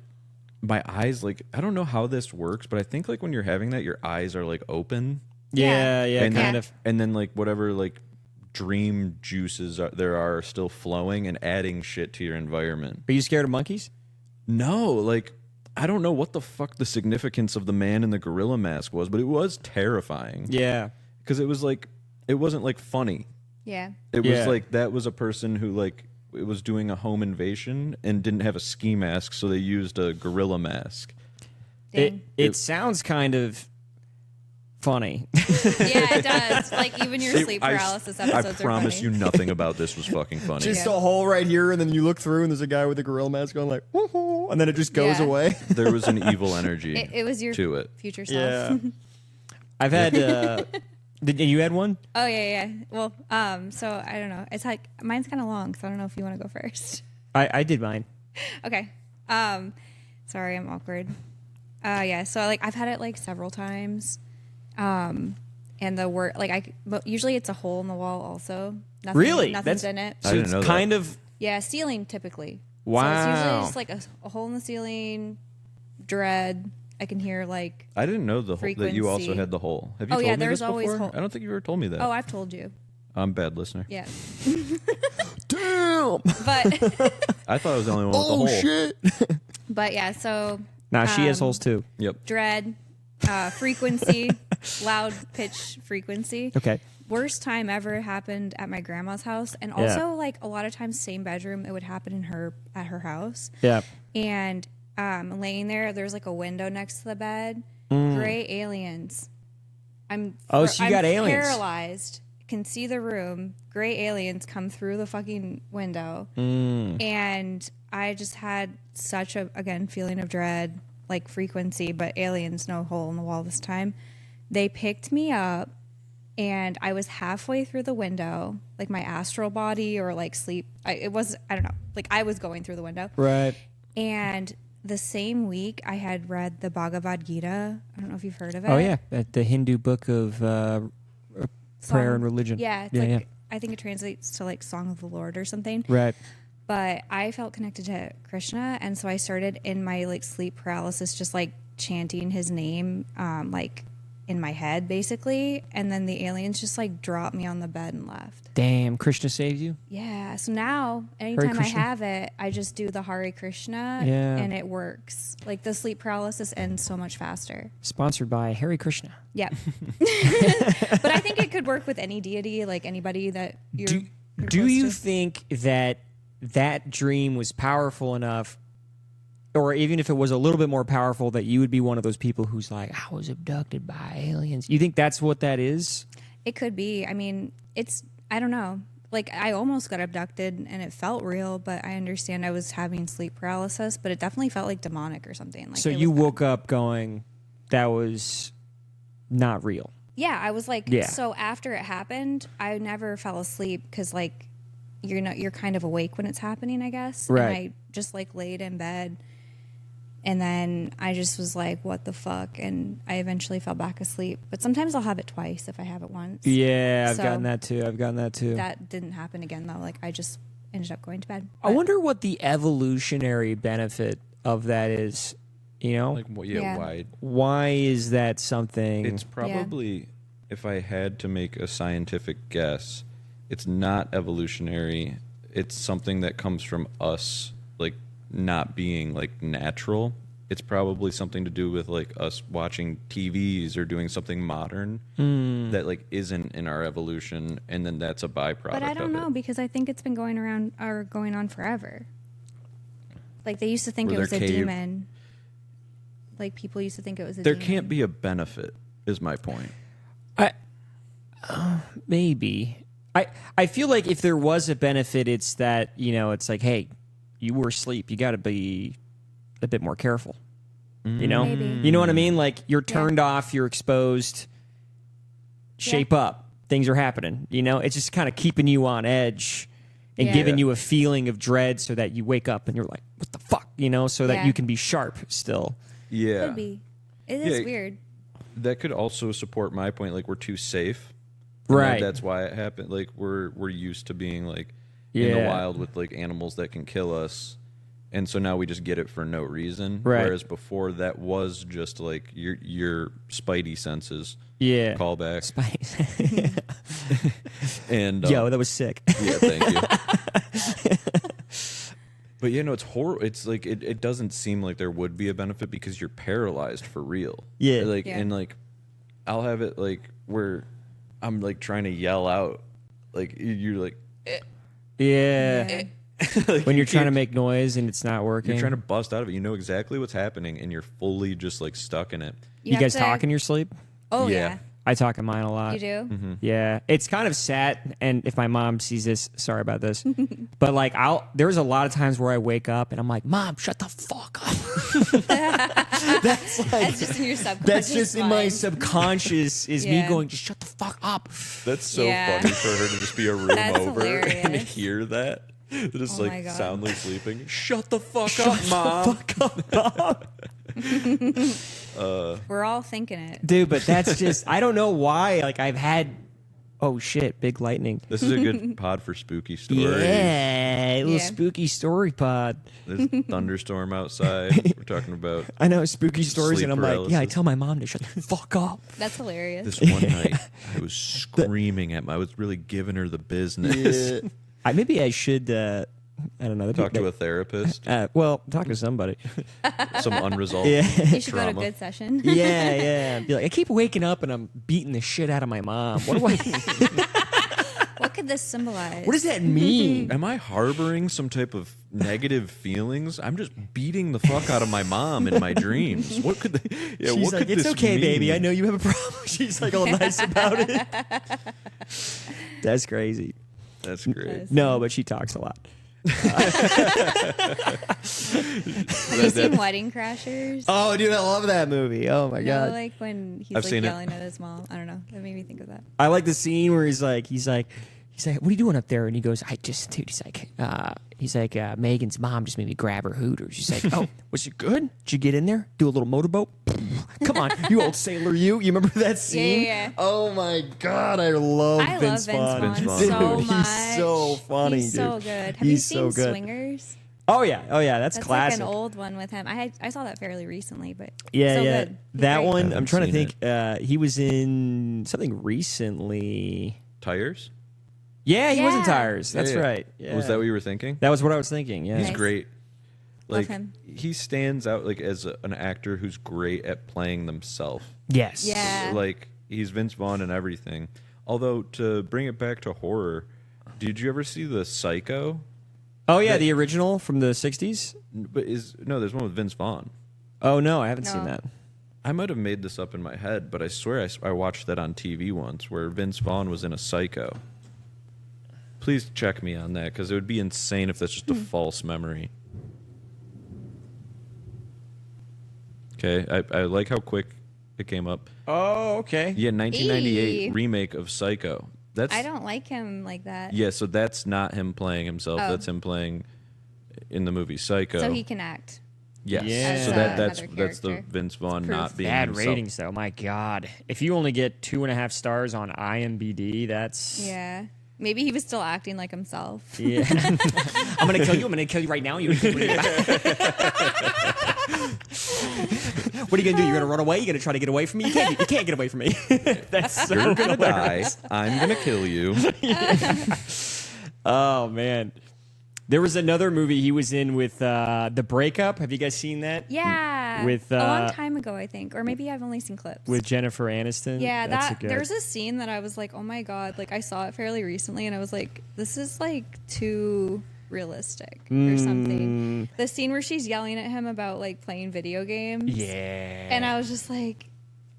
my eyes, like I don't know how this works, but I think like when you're having that, your eyes are like open. Yeah, and kind of. And then like whatever like dream juices there are still flowing and adding shit to your environment. Are you scared of monkeys? No, like I don't know what the fuck the significance of the man in the gorilla mask was, but it was terrifying. Yeah. Because it was like it wasn't like funny. Yeah. It Yeah. was like that was a person who like it was doing a home invasion and didn't have a ski mask, so they used a gorilla mask. Dang. It sounds kind of funny. Yeah, it does. Like even your sleep paralysis I episodes promise are you funny. nothing about this was fucking funny. Just a hole right here, and then you look through, and there's a guy with a gorilla mask going like, woohoo, and then it just goes Yeah. away. There was an evil energy It was your to it. future self. Yeah. I've had. Did you had one? Oh yeah. Well, so I don't know. It's like mine's kind of long, so I don't know if you want to go first. I did mine. Okay. Sorry, I'm awkward. Yeah. So like I've had it like several times. And the word like but usually it's a hole in the wall also. Nothing, Really? Nothing's That's- in it. I didn't it's know that. kind of. Yeah, ceiling typically. Wow. So it's usually just like a hole in the ceiling, dread. I can hear like. I didn't know that you also Frequency. had the hole. Have you Oh, told yeah, me there's this always before? hole. I don't think you ever told me that. Oh, I've told you. I'm a bad listener. Yeah. Damn. But I thought I was the only one with the hole. Shit. but yeah, so Nah, she has holes too. Yep. dread, frequency, loud pitch frequency. Okay. Worst time ever happened at my grandma's house, and Yeah. also like a lot of times same bedroom. It would happen at her house. Yeah. And laying there's like a window next to the bed. Gray aliens. Oh, so you got aliens. Paralyzed. Can see the room. Gray aliens come through the fucking window. And I just had such a feeling of dread, like frequency, but aliens, no hole in the wall this time. They picked me up, and I was halfway through the window, like my astral body or like sleep. I don't know. Like I was going through the window. Right. And the same week, I had read the Bhagavad Gita. I don't know if you've heard of it. Oh yeah, the Hindu book of prayer and religion. Yeah, it's like I think it translates to like Song of the Lord or something. Right. But I felt connected to Krishna, and so I started in my like sleep paralysis, just like chanting his name, like in my head, basically. And then the aliens just like dropped me on the bed and left. Damn, Krishna saved you. Yeah. So now, anytime I Krishna. have it, I just do the Hare Krishna, Yeah. and it works. Like the sleep paralysis ends so much faster. Sponsored by Hare Krishna. Yeah. But I think it could work with any deity, like anybody that you're. you're Do close you to. think that dream was powerful enough, or even if it was a little bit more powerful, that you would be one of those people who's like, I was abducted by aliens? You think that's what that is? It could be. I mean, I don't know. Like, I almost got abducted and it felt real, but I understand I was having sleep paralysis, but it definitely felt like demonic or something. Like So it you was bad. woke up going, that was not real. Yeah, I was like, Yeah. so after it happened, I never fell asleep because, like, you're kind of awake when it's happening, I guess. Right. And I just, like, laid in bed. And then I just was like, what the fuck? And I eventually fell back asleep. But sometimes I'll have it twice if I have it once. Yeah, I've So- gotten that too. That didn't happen again, though. Like, I just ended up going to bed. I wonder what the evolutionary benefit of that is. You know, Like, Yeah. why? why is that something? It's probably, if I had to make a scientific guess, it's not evolutionary. It's something that comes from us, like, not being, like, natural. It's probably something to do with, like, us watching TVs or doing something modern that, like, isn't in our evolution, and then that's a byproduct But I don't of know it. because I think it's been going on forever. Like they used to think Were it was there a cave- demon. Like people used to think it was a There demon. can't be a benefit, is my point. I maybe. I feel like if there was a benefit, it's that, it's like, hey, you were asleep. You got to be a bit more careful. You know? Maybe. You know what I mean? Like, you're turned off, you're exposed, shape up. Things are happening. It's just kind of keeping you on edge and giving you a feeling of dread so that you wake up and you're like, what the fuck? So that you can be sharp still. Yeah. Could be. It is weird. That could also support my point. Like, we're too safe. Right. That's why it happened. Like, we're used to being, like, in the wild with, like, animals that can kill us. And so now we just get it for no reason. Right. Whereas before, that was just, like, your spidey senses. Yeah. Callback. Spice. And Yo, that was sick. Yeah, thank you. But it's horrible. It's like it doesn't seem like there would be a benefit because you're paralyzed for real. Yeah. And like I'll have it like where I'm like trying to yell out, like you're like, Yeah. like When you're trying to make noise and it's not working. you're trying to bust out of it. You know exactly what's happening, and you're fully just like stuck in it. You guys talk in your sleep? Oh, Yeah. yeah. I talk in mine a lot. You do? Mm-hmm. Yeah, it's kind of sad, and if my mom sees this, sorry about this, but like there's a lot of times where I wake up and I'm like, Mom, shut the fuck up. That's like That's just in your subconscious that's just in my mind. subconscious is me going, just shut the fuck up. That's so Yeah. funny for her to just be a room That's over and hilarious. hear that. Just Oh my like God. soundly sleeping. Shut the fuck up, Mom. We're all thinking it. Dude, but that's just I don't know why. Like I've had oh shit, big lightning. This is a good pod for spooky stories. Yeah, a little Yeah. spooky story pod. There's a thunderstorm outside. We're talking about I know spooky stories, Sleep and I'm like, yeah, I paralysis. tell my mom to shut the fuck up. That's hilarious. this one night. I was screaming at I was really giving her the business. Maybe I should. I don't know. Talk to a therapist. Well, talk to somebody. Some unresolved Yeah. You should go to trauma. a good session. Yeah. Be like, I keep waking up and I'm beating the shit out of my mom. What do I? What could this symbolize? What does that mean? Am I harboring some type of negative feelings? I'm just beating the fuck out of my mom in my dreams. What could they, yeah, She's what like, could it's this okay, mean? baby. I know you have a problem. She's like all nice about it. That's crazy. That's great. No, but she talks a lot. Have you seen Wedding Crashers? Oh, dude, I love that movie. Oh my god. Like when he's I've like seen it. yelling at his mom. I don't know. That made me think of that. I like the scene where he's like, what are you doing up there? And he goes, dude, he's like, Megan's mom just made me grab her hooters. She's like, oh, was it good? Did you get in there? Do a little motorboat? Come on, you old sailor, you. You remember that scene? Yeah. Oh my God, I love Vince Vaughn. Vince Vaughn so Dude, much. he's so funny, He's so dude. good. Have He's you so seen good. Swingers? Oh yeah, that's That's classic. like an old one with him. I saw that fairly recently, but Yeah, so yeah. good. He's That great. one, I'm Haven't trying to seen think. He was in something recently. Tires? Yeah, he was in Yeah. Tires. That's Yeah, yeah. right. Yeah. Was that what you were thinking? That was what I was thinking. Yeah. He's Nice. great. Love Like him. he stands out like as an actor who's great at playing themselves. Yes. Yeah. Like he's Vince Vaughn and everything. Although to bring it back to horror, did you ever see the Psycho? Oh yeah, the original from the '60s. But there's one with Vince Vaughn. Oh no, I haven't seen No. that. I might have made this up in my head, but I swear I watched that on TV once where Vince Vaughn was in a Psycho. Please check me on that because it would be insane if that's just a false memory. Okay, I like how quick it came up. Oh, okay. Yeah, 1998 Eee. remake of Psycho. That's I don't like him like that. Yeah, so that's not him playing himself. Oh. That's him playing in the movie Psycho. So he can act. Yes. Yeah. So As that's another that's the character. Vince Vaughn Proof. not being Bad himself. ratings though. My God, if you only get 2.5 stars on IMDb, that's Yeah. Maybe he was still acting like himself. Yeah. I'm gonna kill you. I'm gonna kill you right now. What are you gonna do? You're gonna run away? You're gonna try to get away from me? You can't get away from me. That's so You're gonna die. hilarious. I'm gonna kill you. Oh man, there was another movie he was in with The Breakup. Have you guys seen that? Yeah. With, a long time ago, I think. Or maybe I've only seen clips. With Jennifer Aniston. yeah, That's that a good. there's a scene that I was like, oh my God. Like I saw it fairly recently and I was like, this is like too realistic or something. The scene where she's yelling at him about like playing video games. Yeah. And I was just like,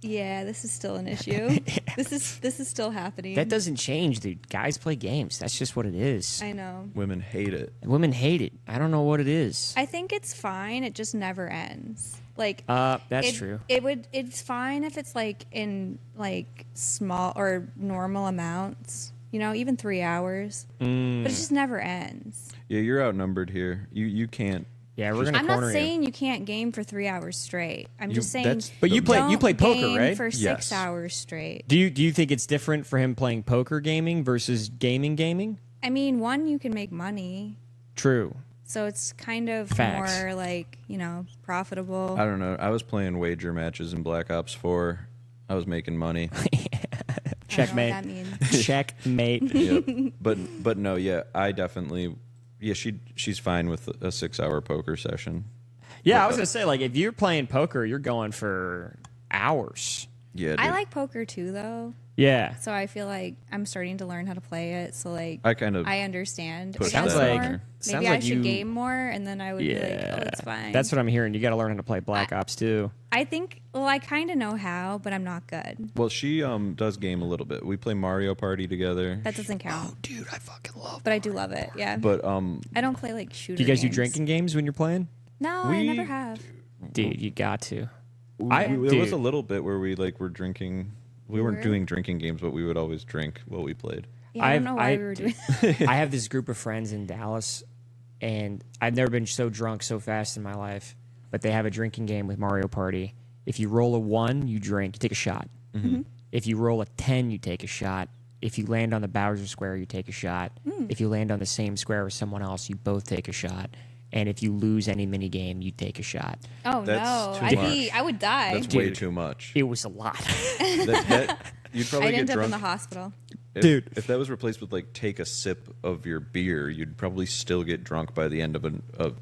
Yeah, this is still an issue. This is still happening. That doesn't change, dude. Guys play games. That's just what it is. I know. Women hate it. Women hate it. I don't know what it is. I think it's fine. It just never ends. Like that's true. It's fine if it's like in like small or normal amounts. You know, even 3 hours. But it just never ends. Yeah, you're outnumbered here. You can't. Yeah, we're gonna I'm corner not saying you can't game for 3 hours straight. I'm just saying. But you play don't poker, game right? For Yes. 6 hours straight. Do you think it's different for him playing poker gaming versus gaming? I mean, one, you can make money. True. So it's kind of Facts. more like, you know, profitable. I don't know. I was playing wager matches in Black Ops 4. I was making money. Checkmate. I don't know what that means. Checkmate. Yep. But no, yeah, I definitely. Yeah, she's fine with a 6-hour poker session. Yeah, I was gonna say, like, if you're playing poker, you're going for hours. Yeah, dude. I like poker too, though. Yeah. So I feel like I'm starting to learn how to play it. So like I kind of I understand. push Sounds that like- on her. sounds Maybe I like should you- game more, and then I would be like, oh, it's fine. That's what I'm hearing. You got to learn how to play Black Ops too. I think. Well, I kind of know how, but I'm not good. Well, she does game a little bit. We play Mario Party together. That doesn't count. Dude, I fucking love. But I do love it. Yeah. But I don't play like shooter. Do you guys do games. drinking games when you're playing? No, I We- never have. Dude, you got to. there was dude. a little bit where we were drinking. We weren't doing drinking games, but we would always drink while we played. Yeah, I don't know why we were doing. I have this group of friends in Dallas, and I've never been so drunk so fast in my life. But they have a drinking game with Mario Party. If you roll a 1, you drink. You take a shot. Mm-hmm. If you roll a 10, you take a shot. If you land on the Bowser square, you take a shot. If you land on the same square as someone else, you both take a shot. And if you lose any mini game, you take a shot. Oh That's no, too I would die. That's way too much. It was a lot. You'd probably I'd get end up drunk. in the hospital. Dude. If that was replaced with like take a sip of your beer, you'd probably still get drunk by the end of a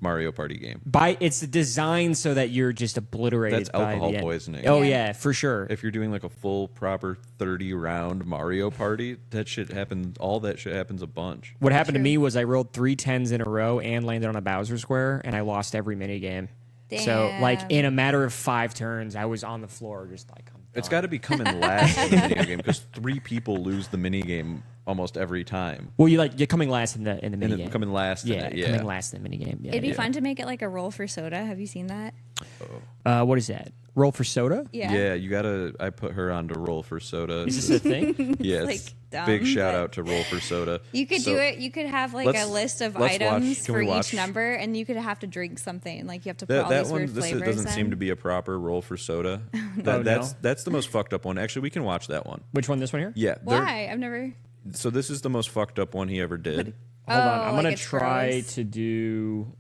Mario Party game. It's designed so that you're just obliterated. That's by alcohol the end. poisoning. Oh Yeah. yeah, for sure. If you're doing like a full proper 30-round Mario Party, that shit happens. All that shit happens a bunch. What happened to True. me was I rolled 3 10s in a row and landed on a Bowser square, and I lost every mini game. So, like, Damn. in a matter of 5 turns, I was on the floor just like, I'm It's done. got to be coming last in the video game because 3 people lose the mini game almost every time. Well, you're coming last in the mini And game. coming last in yeah, it, yeah. coming last in the mini game. Yeah, It'd be yeah. fun to make it like a roll for soda. Have you seen that? What is that? Roll for soda? Yeah, you gotta. I put her on to Roll for Soda. Is this a thing? Yes. like dumb, Big shout but- out to Roll for Soda. You could So- do it. You could have like a let's- list of let's watch. items Can for we each watch? number, and you could have to drink something. Like you have to put That, all that these one, weird this flavors doesn't in. seem to be a proper Roll for Soda. no? That's the most fucked up one. Actually, we can watch that one. Which one? This one here? Yeah. they're- Why? I've never. So this is the most fucked up one he ever did. Hold on. I'm like going to it's try gross. to do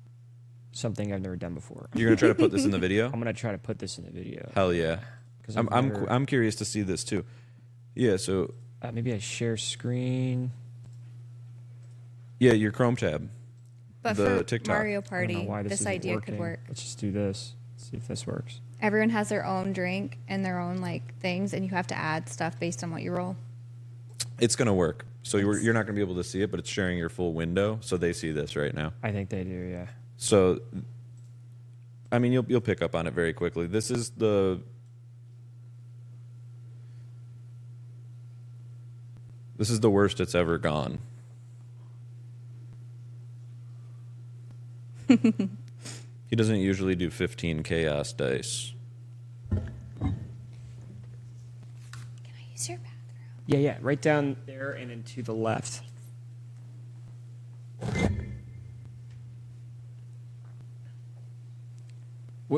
something I've never done before. You're gonna try to put this in the video? I'm going to try to put this in the video. Hell yeah. 'Cause I'm I've never- I'm curious to see this too. Yeah. So Maybe I share screen. yeah, your Chrome tab. But The for TikTok. Mario I don't Party, know why this isn't idea working. could work. Let's just do this. See if this works. Everyone has their own drink and their own like things, and you have to add stuff based on what you roll. It's gonna work. So you're not gonna be able to see it, but it's sharing your full window, so they see this right now. I think they do, yeah. So, I mean, you'll pick up on it very quickly. This is the worst it's ever gone. He doesn't usually do 15 chaos dice. Can I use your bathroom? Yeah, right down there and then to the left.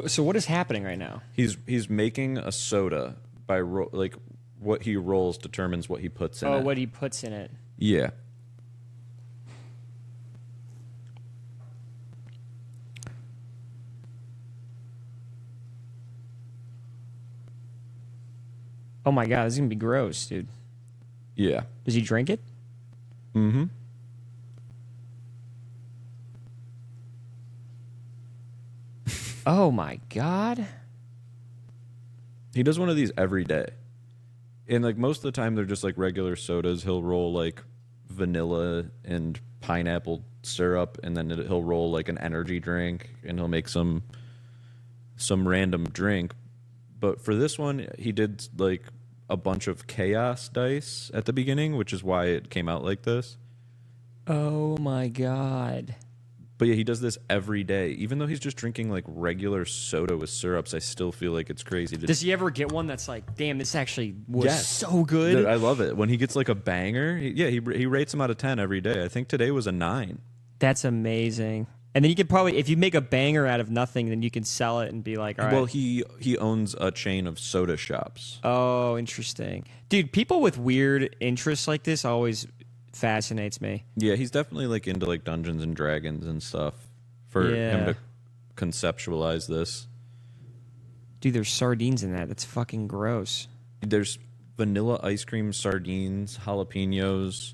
So what is happening right now? He's making a soda by like what he rolls determines what he puts in it. What he puts in it. Yeah. Oh my god, this is gonna be gross, dude. Yeah. Does he drink it? Mm-hmm. Oh my god. He does one of these every day. And like most of the time they're just like regular sodas. He'll roll like vanilla and pineapple syrup, and then he'll roll like an energy drink, and he'll make some random drink. But for this one, he did like a bunch of chaos dice at the beginning, which is why it came out like this. Oh my god. But yeah, he does this every day. Even though he's just drinking like regular soda with syrups, I still feel like it's crazy. Does he ever get one that's like, damn, this actually was so Dude, good? I love it. When he gets like a banger, he rates them out of 10 every day. I think today was a 9. That's amazing. And then you could probably, if you make a banger out of nothing, then you can sell it and be like, all right. Well, he owns a chain of soda shops. Oh, interesting. Dude, people with weird interests like this always fascinates me. Yeah, he's definitely like into like Dungeons and Dragons and stuff for him to conceptualize this. Dude, there's sardines in that. That's fucking gross. There's vanilla ice cream, sardines, jalapenos.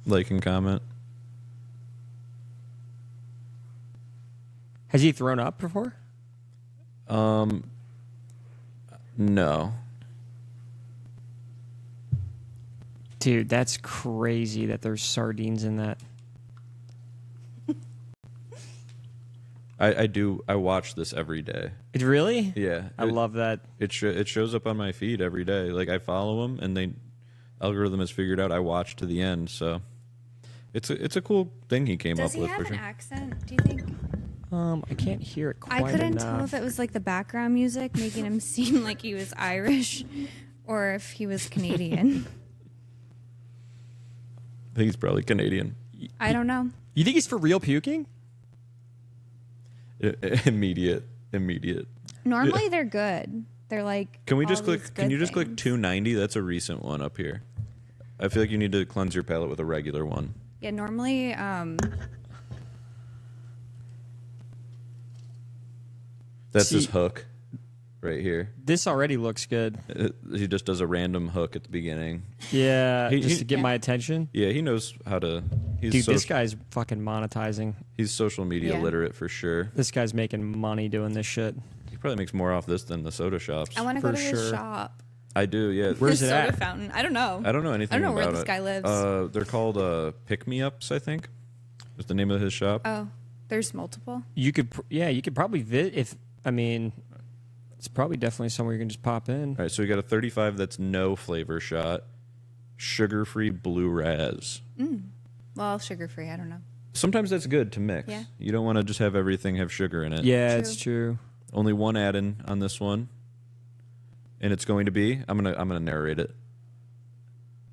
Like and comment. Has he thrown up before? No. Dude, that's crazy that there's sardines in that. I watch this every day. It really? Yeah. I love that. It shows up on my feed every day. Like I follow them and algorithm has figured out I watch to the end, so it's a cool thing he came Does up he with have for an sure. accent, do you think? I can't hear it quite I couldn't enough. tell if it was like the background music making him seem like he was Irish or if he was Canadian. I think he's probably Canadian. I don't know. You think he's for real puking? Immediate. Normally they're good. They're like Can we all just click? these Can good you just click things. 290? That's a recent one up here. I feel like you need to cleanse your palate with a regular one. Yeah, normally That's his See- hook, right here. This already looks good. He just does a random hook at the beginning. Yeah, He- just he- to get my attention. Yeah, he knows how to. He's Dude, this guy's fucking monetizing. He's social media Yeah. literate for sure. This guy's making money doing this shit. He probably makes more off this than the soda shops. I want to go For to his sure. shop. I do, yeah. Where's His it soda at? fountain. I don't know. I don't know anything I don't know where about this it. guy lives. They're called pick-me-ups, I think. Is the name of his shop. Oh, there's multiple. You could, you could probably it's probably definitely somewhere you can just pop in. All right, so we got a 35 that's no flavor shot, sugar-free blue raz. Well, sugar free. I don't know. Sometimes that's good to mix. Yeah. You don't want to just have everything have sugar in it. Yeah, True. it's true. Only one add-in on this one, and it's going to be. I'm gonna narrate it.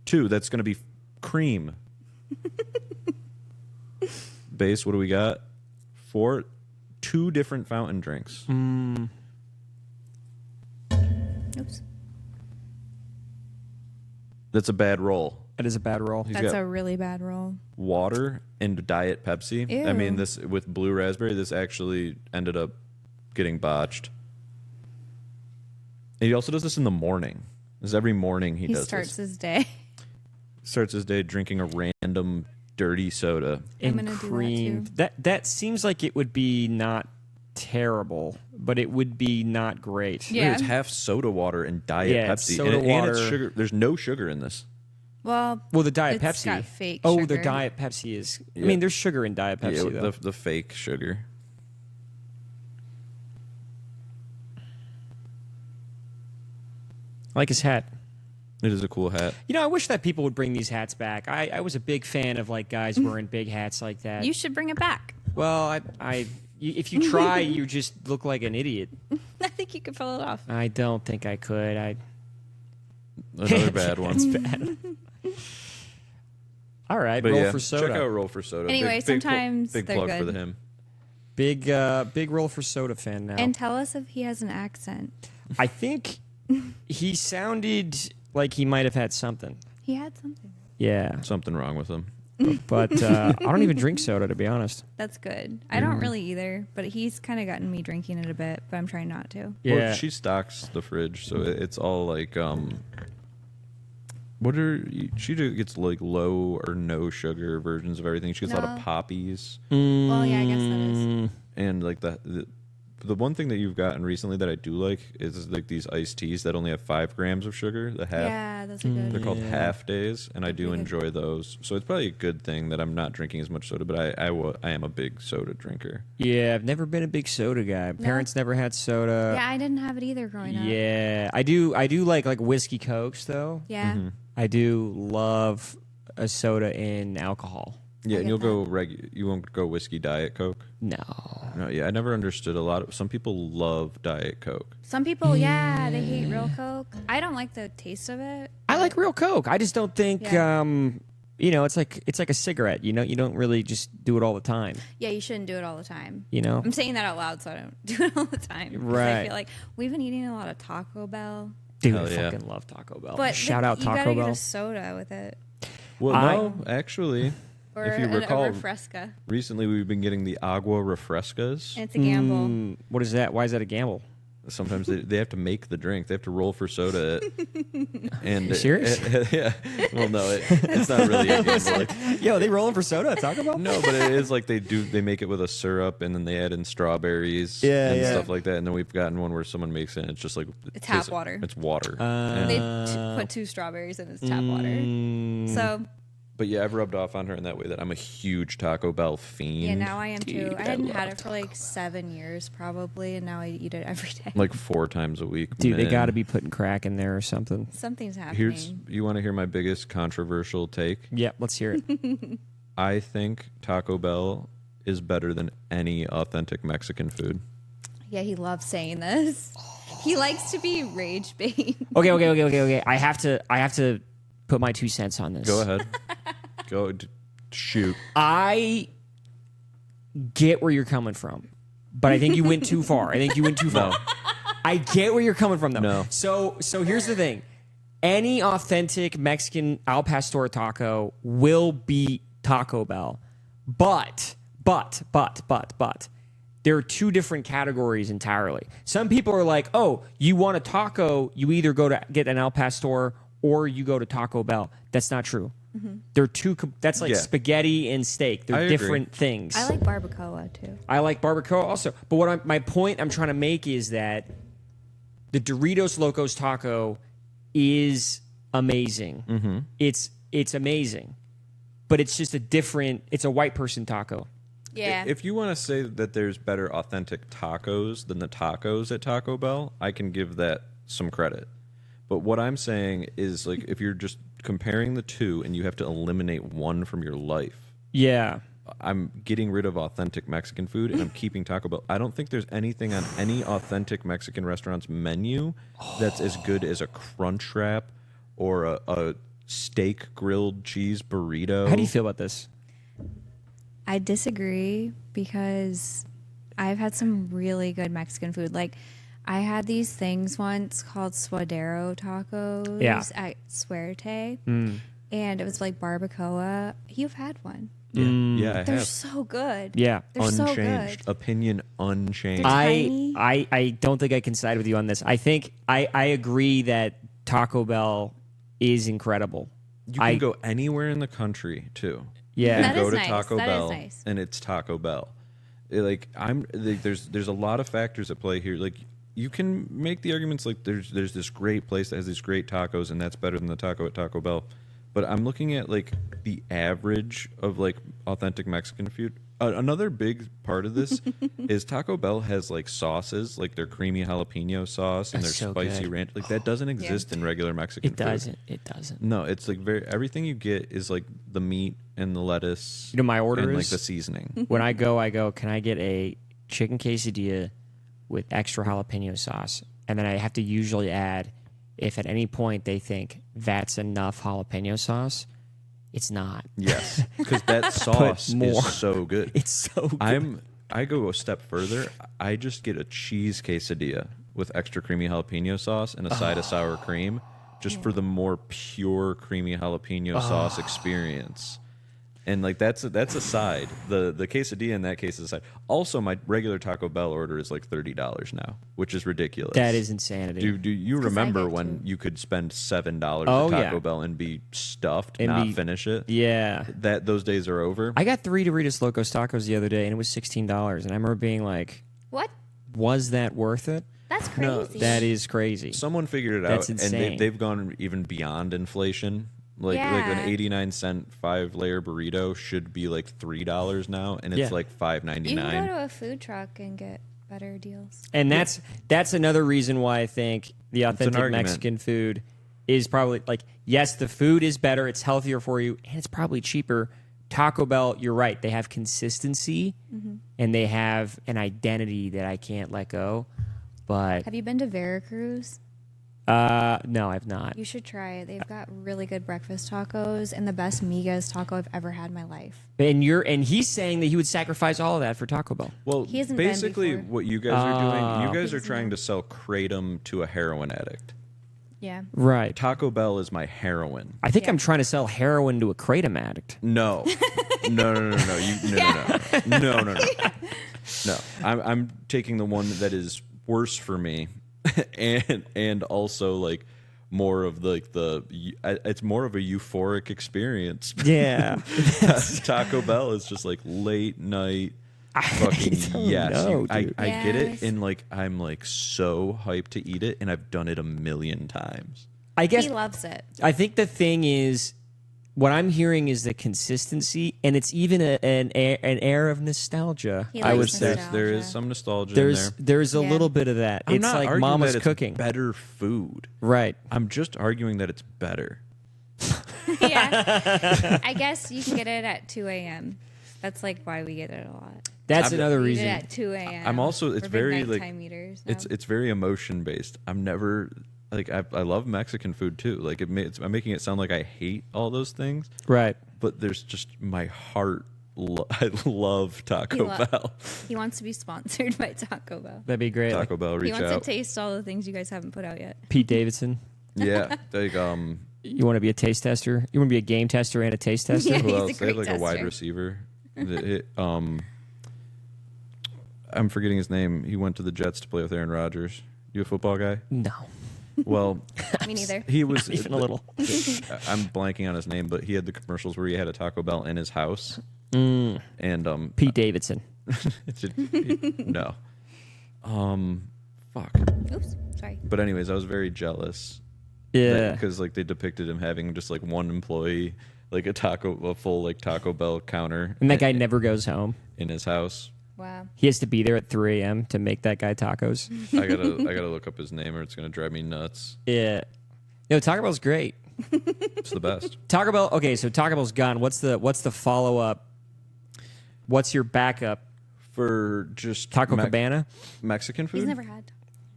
2. That's going to be cream. Base. What do we got? 4. 2 different fountain drinks. Oops. That's a bad roll. That is a bad roll. He's That's got a really bad roll. water and Diet Pepsi. I mean, Ew. this with blue raspberry. This actually ended up getting botched. And he also does this in the morning. This is every morning he He does starts this. his day. Starts his day drinking a random dirty soda. And I'm gonna do that, cream. too. That seems like it would be not terrible, but it would be not great. Yeah. It's half soda water and Diet Yeah, it's Pepsi. soda and it's water. sugar. There's no sugar in this. Well, Well, the Diet It's Pepsi. got fake oh, sugar. the Diet Pepsi is. I Yeah. mean, there's sugar in Diet Pepsi Yeah, though. the fake sugar. I like his hat. It is a cool hat. You know, I wish that people would bring these hats back. I was a big fan of like guys wearing big hats like that. you should bring it back. Well, if you try, you just look like an idiot. I think you could pull it off. I don't think I could. Another bad one. It's bad. All right, But roll yeah, for soda. check out Roll for Soda. Anyway, sometimes big they're plug good. for him. Big roll for soda fan now. And tell us if he has an accent. I think he sounded like he might have had something. He had something. Yeah, Something wrong with him. but I don't even drink soda to be honest. That's good. I don't really either, but he's kind of gotten me drinking it a bit, but I'm trying not to. Yeah, Well, she stocks the fridge, so it's all like She gets like low or no sugar versions of everything. She gets a lot of poppies. Well, yeah, I guess that is. And like the one thing that you've gotten recently that I do like is like these iced teas that only have 5 grams of sugar. The half. Yeah, those are good. They're called half days, and I do pretty enjoy those. So it's probably a good thing that I'm not drinking as much soda, but I am a big soda drinker. Yeah, I've never been a big soda guy. Parents never had soda. Yeah, I didn't have it either growing up. Yeah, I do like whiskey Cokes though. Yeah. I do love a soda in alcohol. Yeah, and get you'll go you won't go whiskey Diet Coke. No. No, yeah, I never understood some people love Diet Coke. Some people, yeah, they hate real Coke. I don't like the taste of it. I like real Coke. I just don't think it's like a cigarette, you don't really just do it all the time. Yeah, you shouldn't do it all the time. I'm saying that out loud so I don't do it all the time. 'Cause Right. I feel like we've been eating a lot of Taco Bell. Dude, Hell I yeah. fucking love Taco Bell. But Shout out you Taco gotta Bell. get a soda with it. Well, no, actually, Or if you a recall, Refresca. recently we've been getting the Agua Refrescas. And it's a gamble. What is that? Why is that a gamble? Sometimes they have to make the drink. They have to roll for soda. And Serious? yeah. Well, no, it's not really a gamble. Yo, they rolling for soda at Taco Bell? No, but it is like they make it with a syrup and then they add in strawberries and stuff like that. And then we've gotten one where someone makes it and it's just like It's tap water. It's water. They put 2 strawberries in its tap water. So, But yeah, I've rubbed off on her in that way that I'm a huge Taco Bell fiend. yeah, now I am Dude, too. I I hadn't love had it for like 7 years probably, and now I eat it every day. Like 4 times a week. Dude, they man. got to be putting crack in there or something. Something's happening. You want to hear my biggest controversial take? Yeah, let's hear it. I think Taco Bell is better than any authentic Mexican food. Yeah, he loves saying this. He likes to be rage bait. Okay. I have to put my 2 cents on this. Go ahead. Shoot. I get where you're coming from, but I think you went too far. I get where you're coming from, though. No. So here's the thing. Any authentic Mexican al pastor taco will beat Taco Bell. But, there are 2 different categories entirely. Some people are like, oh, you want a taco, you either go to get an al pastor or you go to Taco Bell. That's not true. They're 2. That's like spaghetti and steak. They're different things. I like barbacoa too. I like barbacoa also. But my point I'm trying to make is that the Doritos Locos Taco is amazing. It's amazing. But it's just it's a white person taco. Yeah. If you want to say that there's better authentic tacos than the tacos at Taco Bell, I can give that some credit. But what I'm saying is, like, if you're just comparing the 2 and you have to eliminate one from your life, Yeah. I'm getting rid of authentic Mexican food and I'm keeping Taco Bell. I don't think there's anything on any authentic Mexican restaurant's menu that's as good as a crunch wrap or a steak grilled cheese burrito. How do you feel about this? I disagree because I've had some really good Mexican food. Like, I had these things once called suadero tacos at Suerte, and it was like barbacoa. You've had one. Yeah, I They're have. so good. Yeah. They're so Unchanged. good. Opinion unchanged. They're tiny. I don't think I can side with you on this. I think I agree that Taco Bell is incredible. You can go anywhere in the country too. Yeah. You That can go is to nice. Taco That is Bell, nice. and it's Taco Bell. There's a lot of factors at play here. Like, you can make the arguments like there's this great place that has these great tacos, and that's better than the taco at Taco Bell. But I'm looking at like the average of like authentic Mexican food. Another big part of this is Taco Bell has like sauces, like their creamy jalapeno sauce and their That's so spicy good. ranch. Like that doesn't exist in regular Mexican It food. doesn't. It doesn't. No, it's like everything you get is like the meat and the lettuce. You know, my order and like is- the seasoning. When I go, can I get a chicken quesadilla with extra jalapeno sauce? And then I have to usually add, if at any point they think that's enough jalapeno sauce, it's not. Yes, because that sauce more. is so good. It's so good. I go a step further. I just get a cheese quesadilla with extra creamy jalapeno sauce and a side of sour cream, just for the more pure creamy jalapeno sauce experience. And like that's a side. The quesadilla in that case is a side. Also, my regular Taco Bell order is like $30 now, which is ridiculous. That is insanity. Do you 'Cause I remember get when to. you could spend $7 Oh, at Taco yeah. Bell and be stuffed, And not be- finish it? Yeah. Those days are over. I got 3 Doritos Locos Tacos the other day, and it was $16. And I remember being like, What? was that worth it? That's crazy. No, That is crazy. Someone figured it That's out, and insane. they've gone even beyond inflation. Like an Yeah. 89-cent 5-layer burrito should be like $3 now, and it's Yeah. like You $5.99. can go to a food truck and get better deals. And that's another reason why I think the authentic argument. Mexican food is probably like, yes, the food is better, it's healthier for you, and it's probably cheaper. Taco Bell, you're right, they have consistency and they have an identity that I can't let go. But Have you been to Veracruz? no, I've not. You should try it. They've got really good breakfast tacos and the best migas taco I've ever had in my life. And he's saying that he would sacrifice all of that for Taco Bell. Well, He hasn't been basically, before. what you guys are doing, you guys are He's trying not. to sell kratom to a heroin addict. Yeah. Right. Taco Bell is my heroin. I think Yeah. I'm trying to sell heroin to a kratom addict. No, no. No. I'm taking the one that is worse for me, and also like more of it's more of a euphoric experience. Yeah. Taco Bell is just like late night. Fucking don't yes, know, I dude. get it, Yes. and like I'm like so hyped to eat it, and I've done it a million times. I guess He loves it. I think the thing is, what I'm hearing is the consistency, and it's even an air of nostalgia. He I likes would say nostalgia. There is some nostalgia there's in there. a Yeah. little bit of that. I'm It's not like arguing mama's that it's cooking, better food. right? I'm just arguing that it's better. Yeah. I guess you can get it at 2 a.m. That's like why we get it a lot. That's another We eat reason. it at 2 a.m. I'm also it's We're big very like nighttime eaters now. it's very emotion based. I'm never like I love Mexican food too. Like I'm making it sound like I hate all those things, Right. but there's just my heart. I love Taco Bell. He wants to be sponsored by Taco Bell. That'd be great. Taco Bell, He reach wants out. to taste all the things you guys haven't put out yet. Pete Davidson. Yeah, like You want to be a taste tester? You want to be a game tester and a taste tester? Yeah. who He's a else? They have great like a wide tester. receiver. I'm forgetting his name. He went to the Jets to play with Aaron Rodgers. You a football guy? No, Well, Me neither. he was even a little. I'm blanking on his name, but he had the commercials where he had a Taco Bell in his house, Mm. and Pete Davidson. no, fuck. Oops. Sorry. But anyways, I was very jealous. Yeah. because like they depicted him having just like one employee, like a full like Taco Bell counter, And that guy never goes home. in his house. Wow. He has to be there at 3 a.m. to make that guy tacos. I gotta look up his name or it's gonna drive me nuts. Yeah. No, Taco Bell's great. It's the best. Taco Bell. Okay, so Taco Bell's gone. What's the follow up? What's your backup? For just Taco Cabana? Mexican food. He's never had.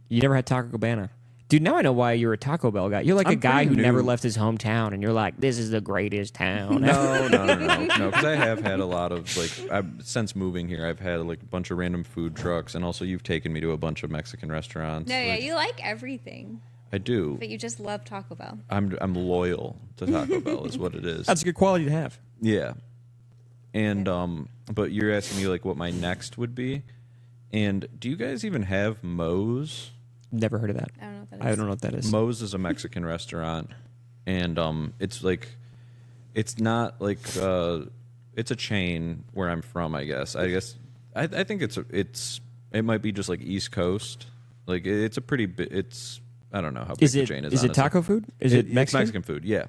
You never had Taco Cabana. Dude, now I know why you're a Taco Bell guy. You're like a I'm guy who pretty never new. left his hometown, and you're like, this is the greatest town. No, because I have had a lot of like since moving here, I've had like a bunch of random food trucks, and also you've taken me to a bunch of Mexican restaurants. No, yeah, Like, you like everything, I do. but you just love Taco Bell. I'm loyal to Taco Bell, is what it is. That's a good quality to have. Yeah. And but you're asking me like what my next would be. And do you guys even have Moe's? Never heard of that. I don't know what that is. I don't know what that is. Moe's is a Mexican restaurant, and it's like it's not like it's a chain where I'm from. I guess I think it might be just like East Coast. Like it's a pretty it's I don't know how big Is the it chain is. is it honestly. taco food? Is it It's Mexican? Mexican food, yeah.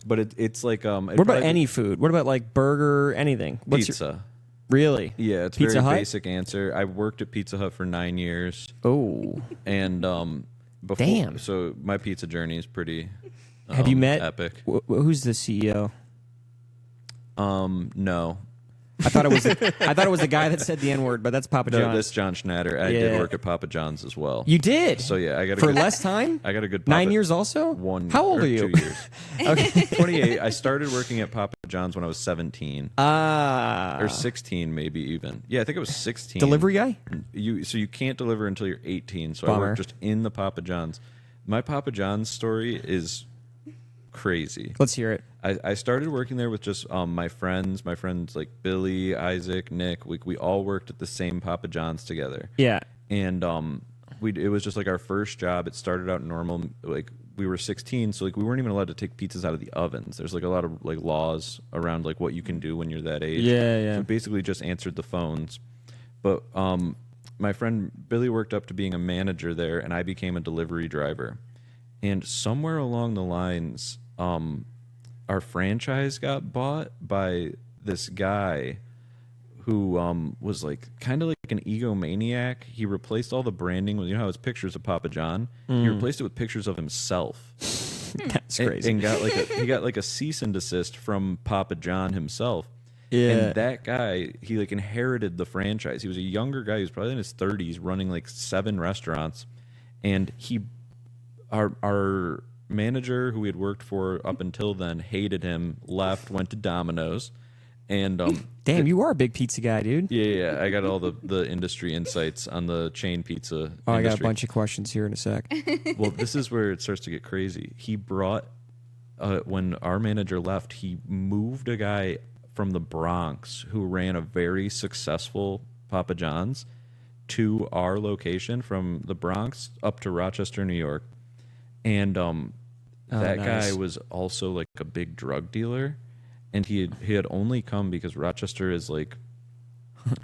But it's like What about any food? What about like burger? Anything? What's pizza? Your, really? Yeah, it's a Pizza very Hut? basic answer. I worked at Pizza Hut for 9 years, Oh, and before, Damn. So my pizza journey is pretty. have you met? Epic? Who's the CEO? No, I thought it was. I thought it was the guy that said the N word, but that's Papa no, John's. that's John Schneider. I Yeah. did work at Papa John's as well. You did. So yeah, I got a for good, less time. I got a good 9 years also. How old or are you? 2 years. Okay. 28. I started working at Papa John's when I was 17 Ah, or 16, maybe even. Yeah, I think it was 16. delivery guy. You can't deliver until you're 18. So I Bummer. worked just in the Papa John's. My Papa John's story is crazy. Let's hear it. I started working there with just my friends like Billy, Isaac, Nick. We all worked at the same Papa John's together. Yeah. And it was just like our first job. It started out normal. Like we were 16, so like we weren't even allowed to take pizzas out of the ovens. There's like a lot of like laws around like what you can do when you're that age. Yeah. So basically just answered the phones. But my friend Billy worked up to being a manager there, and I became a delivery driver. And somewhere along the lines, our franchise got bought by this guy who was like kind of like an egomaniac. He replaced all the branding with, you know how it's pictures of Papa John? He replaced it with pictures of himself. That's crazy. And he got like a cease and desist from Papa John himself. Yeah. And that guy, he like inherited the franchise. He was a younger guy. He was probably in his 30s, running like 7 restaurants. And our manager, who we had worked for up until then, hated him, left, went to Domino's. And Damn, you are a big pizza guy, dude. yeah, I got all the industry insights on the chain pizza Oh, I got a industry. bunch of questions here in a sec. Well, this is where it starts to get crazy. He brought, when our manager left, he moved a guy from the Bronx who ran a very successful Papa John's to our location from the Bronx up to Rochester, New York. And that nice. guy was also like a big drug dealer. And he had only come because Rochester is like,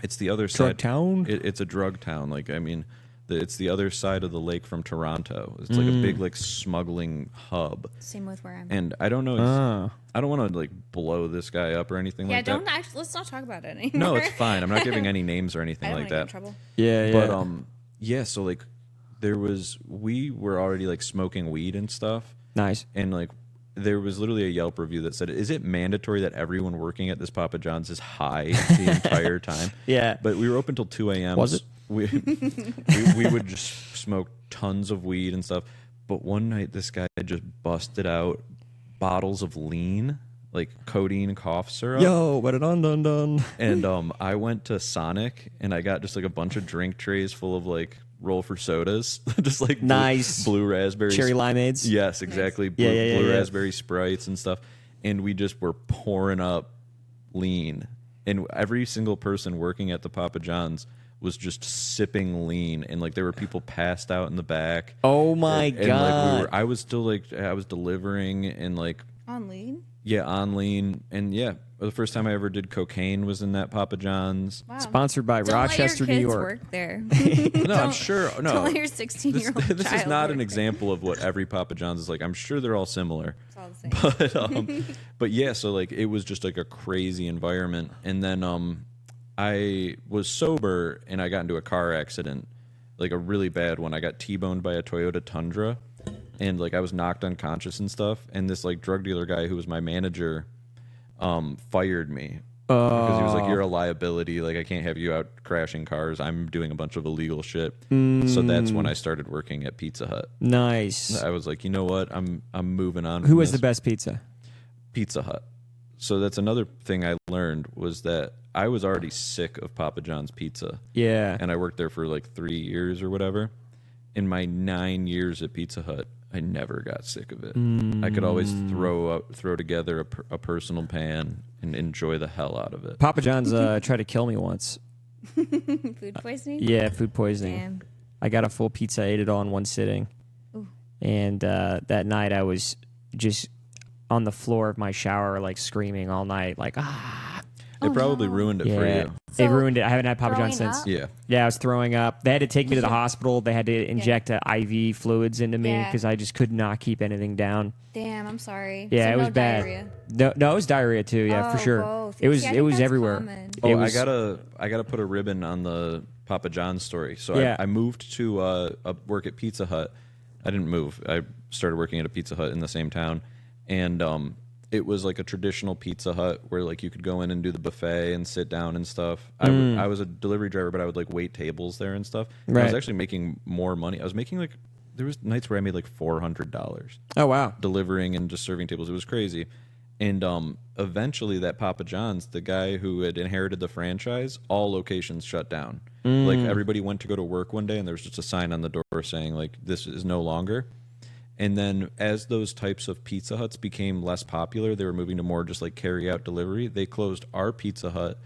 it's the other Drug side. town? It's a drug town. Like, I mean, it's the other side of the lake from Toronto. It's like a big like smuggling hub. Same with where I'm. And I don't know. I don't want to like blow this guy up or anything Yeah, like don't that. actually. Let's not talk about it anymore. No, it's fine. I'm not giving any names or anything I don't like want to get in that. trouble. Yeah, But yeah. So like, we were already like smoking weed and stuff, nice. and like there was literally a Yelp review that said, "Is it mandatory that everyone working at this Papa John's is high the entire time?" Yeah. But we were open till 2 a.m. Was it? We would just smoke tons of weed and stuff. But one night, this guy just busted out bottles of lean, like codeine cough syrup. Yo, what a dun. And I went to Sonic and I got just like a bunch of drink trays full of like roll for sodas, just like Nice. blue raspberry Cherry limeades? Yes, exactly. Yeah, Blue yeah. raspberry sprites and stuff. And we just were pouring up lean. And every single person working at the Papa John's was just sipping lean, and like there were people passed out in the back. Oh my And, god. like I was still like I was delivering and like On lean? yeah, on lean. And yeah, the first time I ever did cocaine was in that Papa John's. Wow. Sponsored by Don't Rochester, let your New kids York. work there. No, I'm sure. No, Don't let your 16-year-old this child is not work an there. example of what every Papa John's is like. I'm sure they're all similar. It's all the same. But yeah, so like it was just like a crazy environment. And then I was sober and I got into a car accident, like a really bad one. I got T-boned by a Toyota Tundra, and like I was knocked unconscious and stuff. And this like drug dealer guy who was my manager fired me because he was like, "You're a liability. Like I can't have you out crashing cars. I'm doing a bunch of illegal shit." So that's when I started working at Pizza Hut. Nice. I was like, you know what? I'm moving on. Who from has the this. best pizza? Pizza Hut. So that's another thing I learned was that I was already sick of Papa John's pizza. Yeah. And I worked there for like 3 years or whatever. In my 9 years at Pizza Hut, I never got sick of it. I could always throw together a personal pan and enjoy the hell out of it. Papa John's tried to kill me once. Food poisoning? Yeah, food poisoning. Damn. I got a full pizza, ate it all in one sitting. Ooh. And that night I was just on the floor of my shower, like screaming all night, like, ah. It probably ruined it for Yeah. you. It So, ruined it. I haven't had Papa John's throwing since. up? Yeah. Yeah, I was throwing up. They had to take me to the hospital. They had to inject IV fluids into me Yeah. because I just could not keep anything down. Damn, I'm sorry. Yeah, So it was no bad. diarrhea. No, it was diarrhea too. Yeah, for Oh, sure. both. It was See, I it think was that's everywhere. common. Oh, It was, I gotta put a ribbon on the Papa John's story. So Yeah. I moved to work at Pizza Hut. I didn't move. I started working at a Pizza Hut in the same town, and it was like a traditional Pizza Hut where like you could go in and do the buffet and sit down and stuff. I was a delivery driver, but I would like wait tables there and stuff. And I was Right. actually making more money. I was making like there was nights where I made like $400 Oh wow. delivering and just serving tables. It was crazy. And eventually that Papa John's, the guy who had inherited the franchise, all locations shut down. Like everybody went to go to work one day and there was just a sign on the door saying like this is no longer. And then as those types of Pizza Huts became less popular, they were moving to more just like carry out delivery. They closed our Pizza Hut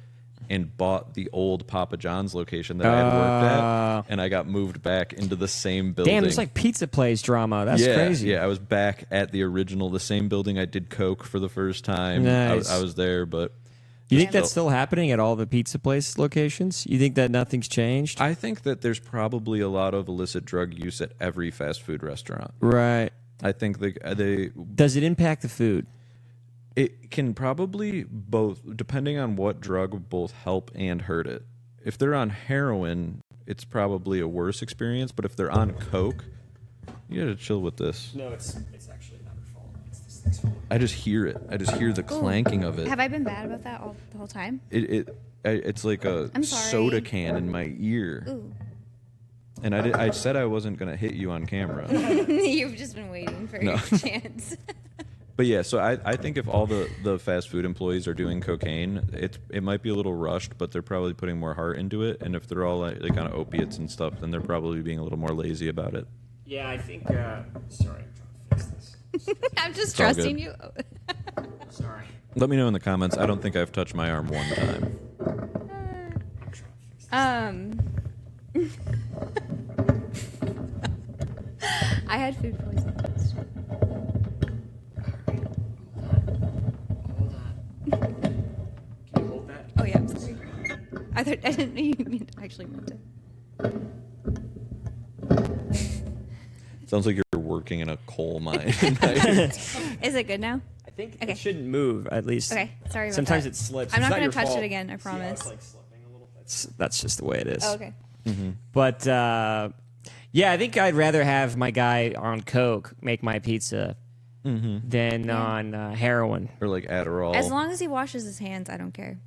and bought the old Papa John's location that I had worked at, and I got moved back into the same building. Damn, it's like Pizza Place drama. That's crazy. Yeah, I was back at the same building I did Coke for the first time. Nice. I was there, but... You think that's still happening at all the Pizza Place locations? You think that nothing's changed? I think that there's probably a lot of illicit drug use at every fast food restaurant. Right. I think they Does it impact the food? It can probably both, depending on what drug, both help and hurt it. If they're on heroin, it's probably a worse experience, but if they're on Coke, you gotta chill with this. No, it's actually not her fault. It's this thing's fault. I just hear it. I just hear the clanking of it. Have I been bad about that the whole time? It's like a I'm sorry. soda can in my ear. Ooh. And I said I wasn't going to hit you on camera. You've just been waiting for your chance. But yeah, so I think if all the fast food employees are doing cocaine, it might be a little rushed, but they're probably putting more heart into it. And if they're all like on opiates and stuff, then they're probably being a little more lazy about it. Yeah, I think... sorry, I'm trying to fix this. I'm just all trusting good. you. Sorry. Let me know in the comments. I don't think I've touched my arm one time. I had food poisoning. Hold on. Can you hold that? Oh yeah, I'm sorry. I didn't know you actually meant it. Sounds like you're working in a coal mine. Is it good now? I think Okay. it shouldn't move, at least. Okay, sorry about Sometimes that. it slips. I'm It's not your gonna touch fault. it again, I See how promise. it's like slipping a little? That's just the way it is. Oh, okay. But yeah, I think I'd rather have my guy on coke make my pizza than on heroin. Or like Adderall. As long as he washes his hands, I don't care.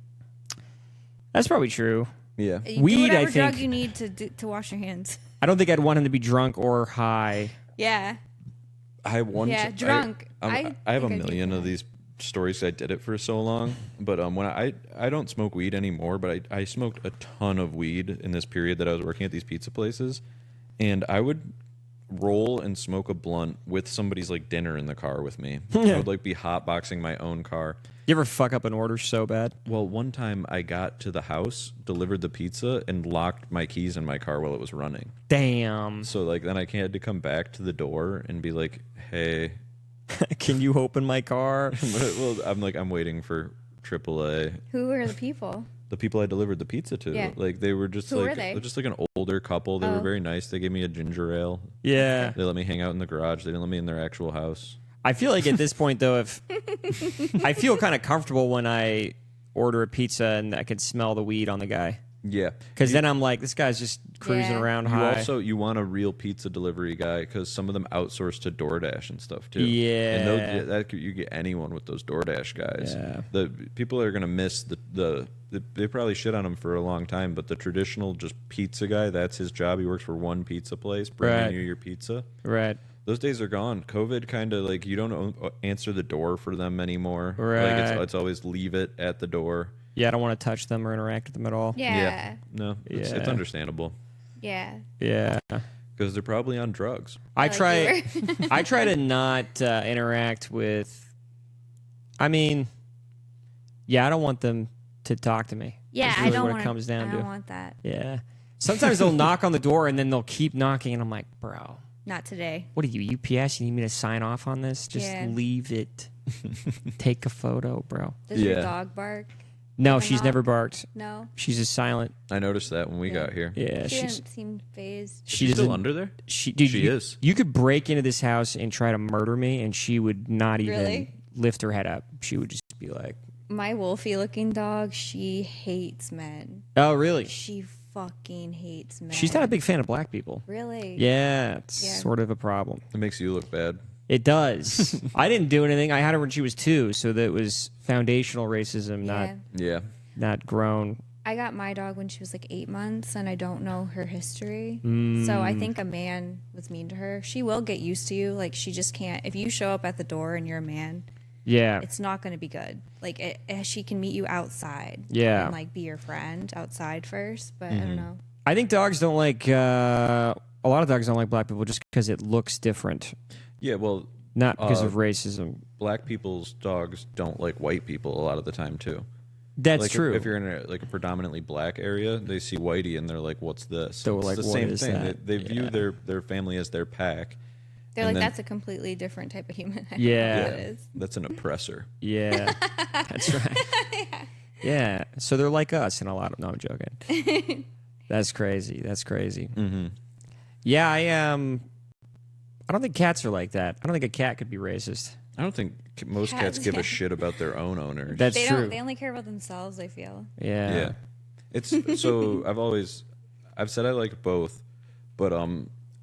That's probably true. Yeah. You Weed, do whatever I drug think- you need to wash your hands. I don't think I'd want him to be drunk or high. Yeah. Yeah, drunk. I have a think I'd do million of that. these stories. I did it for so long, but when I don't smoke weed anymore, but I smoked a ton of weed in this period that I was working at these pizza places, and I would roll and smoke a blunt with somebody's like dinner in the car with me. I would like be hotboxing my own car. You ever fuck up an order so bad? Well, one time I got to the house, delivered the pizza, and locked my keys in my car while it was running. Damn. So like then I had to come back to the door and be like, "Hey, Can you open my car? well, I'm waiting for AAA. Who were the people? The people I delivered the pizza to, Yeah. like they were just Who like were they? just like an older couple. They were very nice. They gave me a ginger ale. Yeah. They let me hang out in the garage. They didn't let me in their actual house. I feel like at this point, though, if I feel kind of comfortable when I order a pizza and I can smell the weed on the guy. Yeah, Because then I'm like, this guy's just cruising Yeah. around you high. you want a real pizza delivery guy because some of them outsource to DoorDash and stuff too. Yeah. and you get anyone with those DoorDash guys. Yeah. The people are gonna miss they probably shit on him for a long time, but the traditional just pizza guy, that's his job. He works for one pizza place, bringing Right. you your pizza. Right. Those days are gone. COVID kind of like you don't answer the door for them anymore. Right. Like it's always leave it at the door. Yeah, I don't want to touch them or interact with them at all. Yeah. No, it's Yeah. understandable Yeah. Yeah. because they're probably on drugs. I Like try. you were. I try to not interact with. I mean, yeah, I don't want them to talk to me. Yeah, That's I really don't what want it comes down I to. don't want that. Yeah. Sometimes they'll knock on the door and then they'll keep knocking, and I'm like, bro, Not today. what are you, UPS? You need me to sign off on this? Just Yeah. leave it. Take a photo, bro. Does your Yeah. dog bark? No, Or she's not? never barked. No. She's just silent. I noticed that when we Yeah. got here. Yeah, She she's didn't seem phased. she She's still doesn't- under there. Dude, She you, is. You could break into this house and try to murder me, and she would not even Really? lift her head up. She would just be like, My wolfy looking dog, she hates men. "Oh, really?" She fucking hates men. She's not a big fan of black people. Really? Yeah, it's Yeah. sort of a problem. It makes you look bad. It does. I didn't do anything. I had her when she was 2, so that was foundational racism, Yeah. Yeah. not grown. I got my dog when she was like 8 months, and I don't know her history. So Mm. I think a man was mean to her. She will get used to you. Like, she just can't. If you show up at the door and you're a man, Yeah, it's not going to be good. Like, she can meet you outside. Yeah. And, like, be your friend outside first. But I Mm-hmm. don't know. I think dogs don't like. A lot of dogs don't like black people just because it looks different. Yeah, well, not because of racism. black people's dogs don't like white people a lot of the time too. That's Like true. If you're in a predominantly black area, they see whitey and they're like, "What's this?" So It's like, the what same is thing. that? They view their family as their pack. They're And like, then- that's a completely different type of human. I don't Yeah. know what Yeah, it is. that's an oppressor. Yeah, that's right. Yeah, so they're like us in a lot of. No, I'm joking. That's crazy. That's crazy. Mm-hmm. Yeah, I don't think cats are like that. I don't think a cat could be racist. I don't think most cats give yeah. a shit about their own owners. That's They true. don't. They only care about themselves. I feel. Yeah. Yeah, it's so I've said I like both, but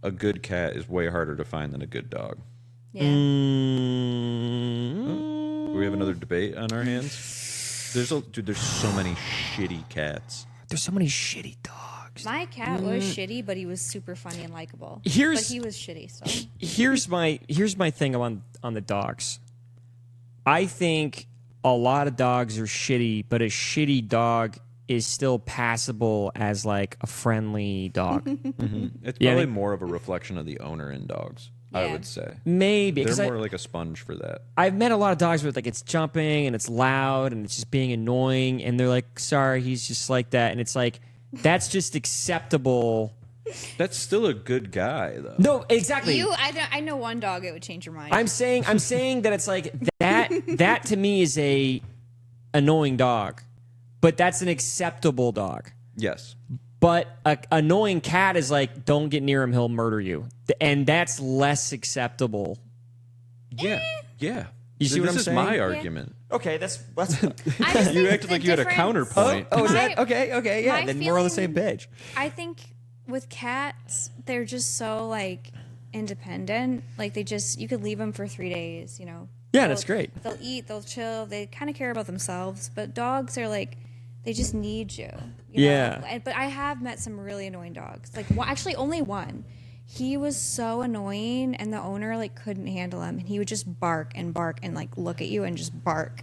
a good cat is way harder to find than a good dog. Yeah. Mm. We have another debate on our hands. There's so many shitty cats. There's so many shitty dogs. My cat was shitty, but he was super funny and likable. Here's- but he was shitty. So Here's my thing on the dogs. I think a lot of dogs are shitty, but a shitty dog is still passable as like a friendly dog. It's Yeah, I probably think- more of a reflection of the owner in dogs. I Yeah. would say Maybe because they're more like a sponge for that. I've met a lot of dogs where like it's jumping and it's loud and it's just being annoying, and they're like, "Sorry, he's just like that," and it's like that's just acceptable. That's still a good guy, though. No, exactly. I know one dog it would change your mind. I'm saying that it's like that to me is a annoying dog, but that's an acceptable dog. Yes. But a annoying cat is like, don't get near him, he'll murder you, and that's less acceptable. Yeah. Yeah. You see what I'm This is saying? my Yeah. argument. Okay, that's I just You think acted the like you had a difference- counterpoint. oh, is My- that okay? Yeah, my then we're on the same feeling- page. I think with cats, they're just so like independent. Like you could leave them for 3 days. You know. Yeah, that's great. They'll eat. They'll chill. They kind of care about themselves. But dogs are like, they just need you. You know? Yeah. But I have met some really annoying dogs. Like, actually, only one. He was so annoying, and the owner like couldn't handle him, and he would just bark and like look at you and just bark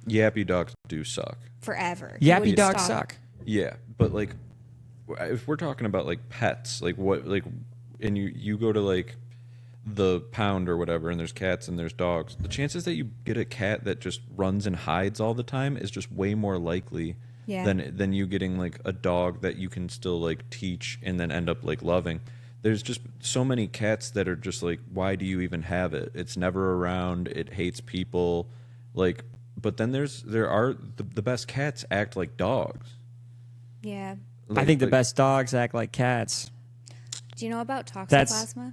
Yappy dogs do suck. forever. He Yappy wouldn't dogs stop. suck. Yeah, but like, if we're talking about like pets, like what, like, and you go to like the pound or whatever, and there's cats and there's dogs, the chances that you get a cat that just runs and hides all the time is just way more likely Yeah. than you getting like a dog that you can still like teach and then end up like loving. There's just so many cats that are just like, why do you even have it? It's never around. It hates people. Like, but then there are the best cats act like dogs. Yeah. I think the best dogs act like cats. Do you know about That's- toxoplasma?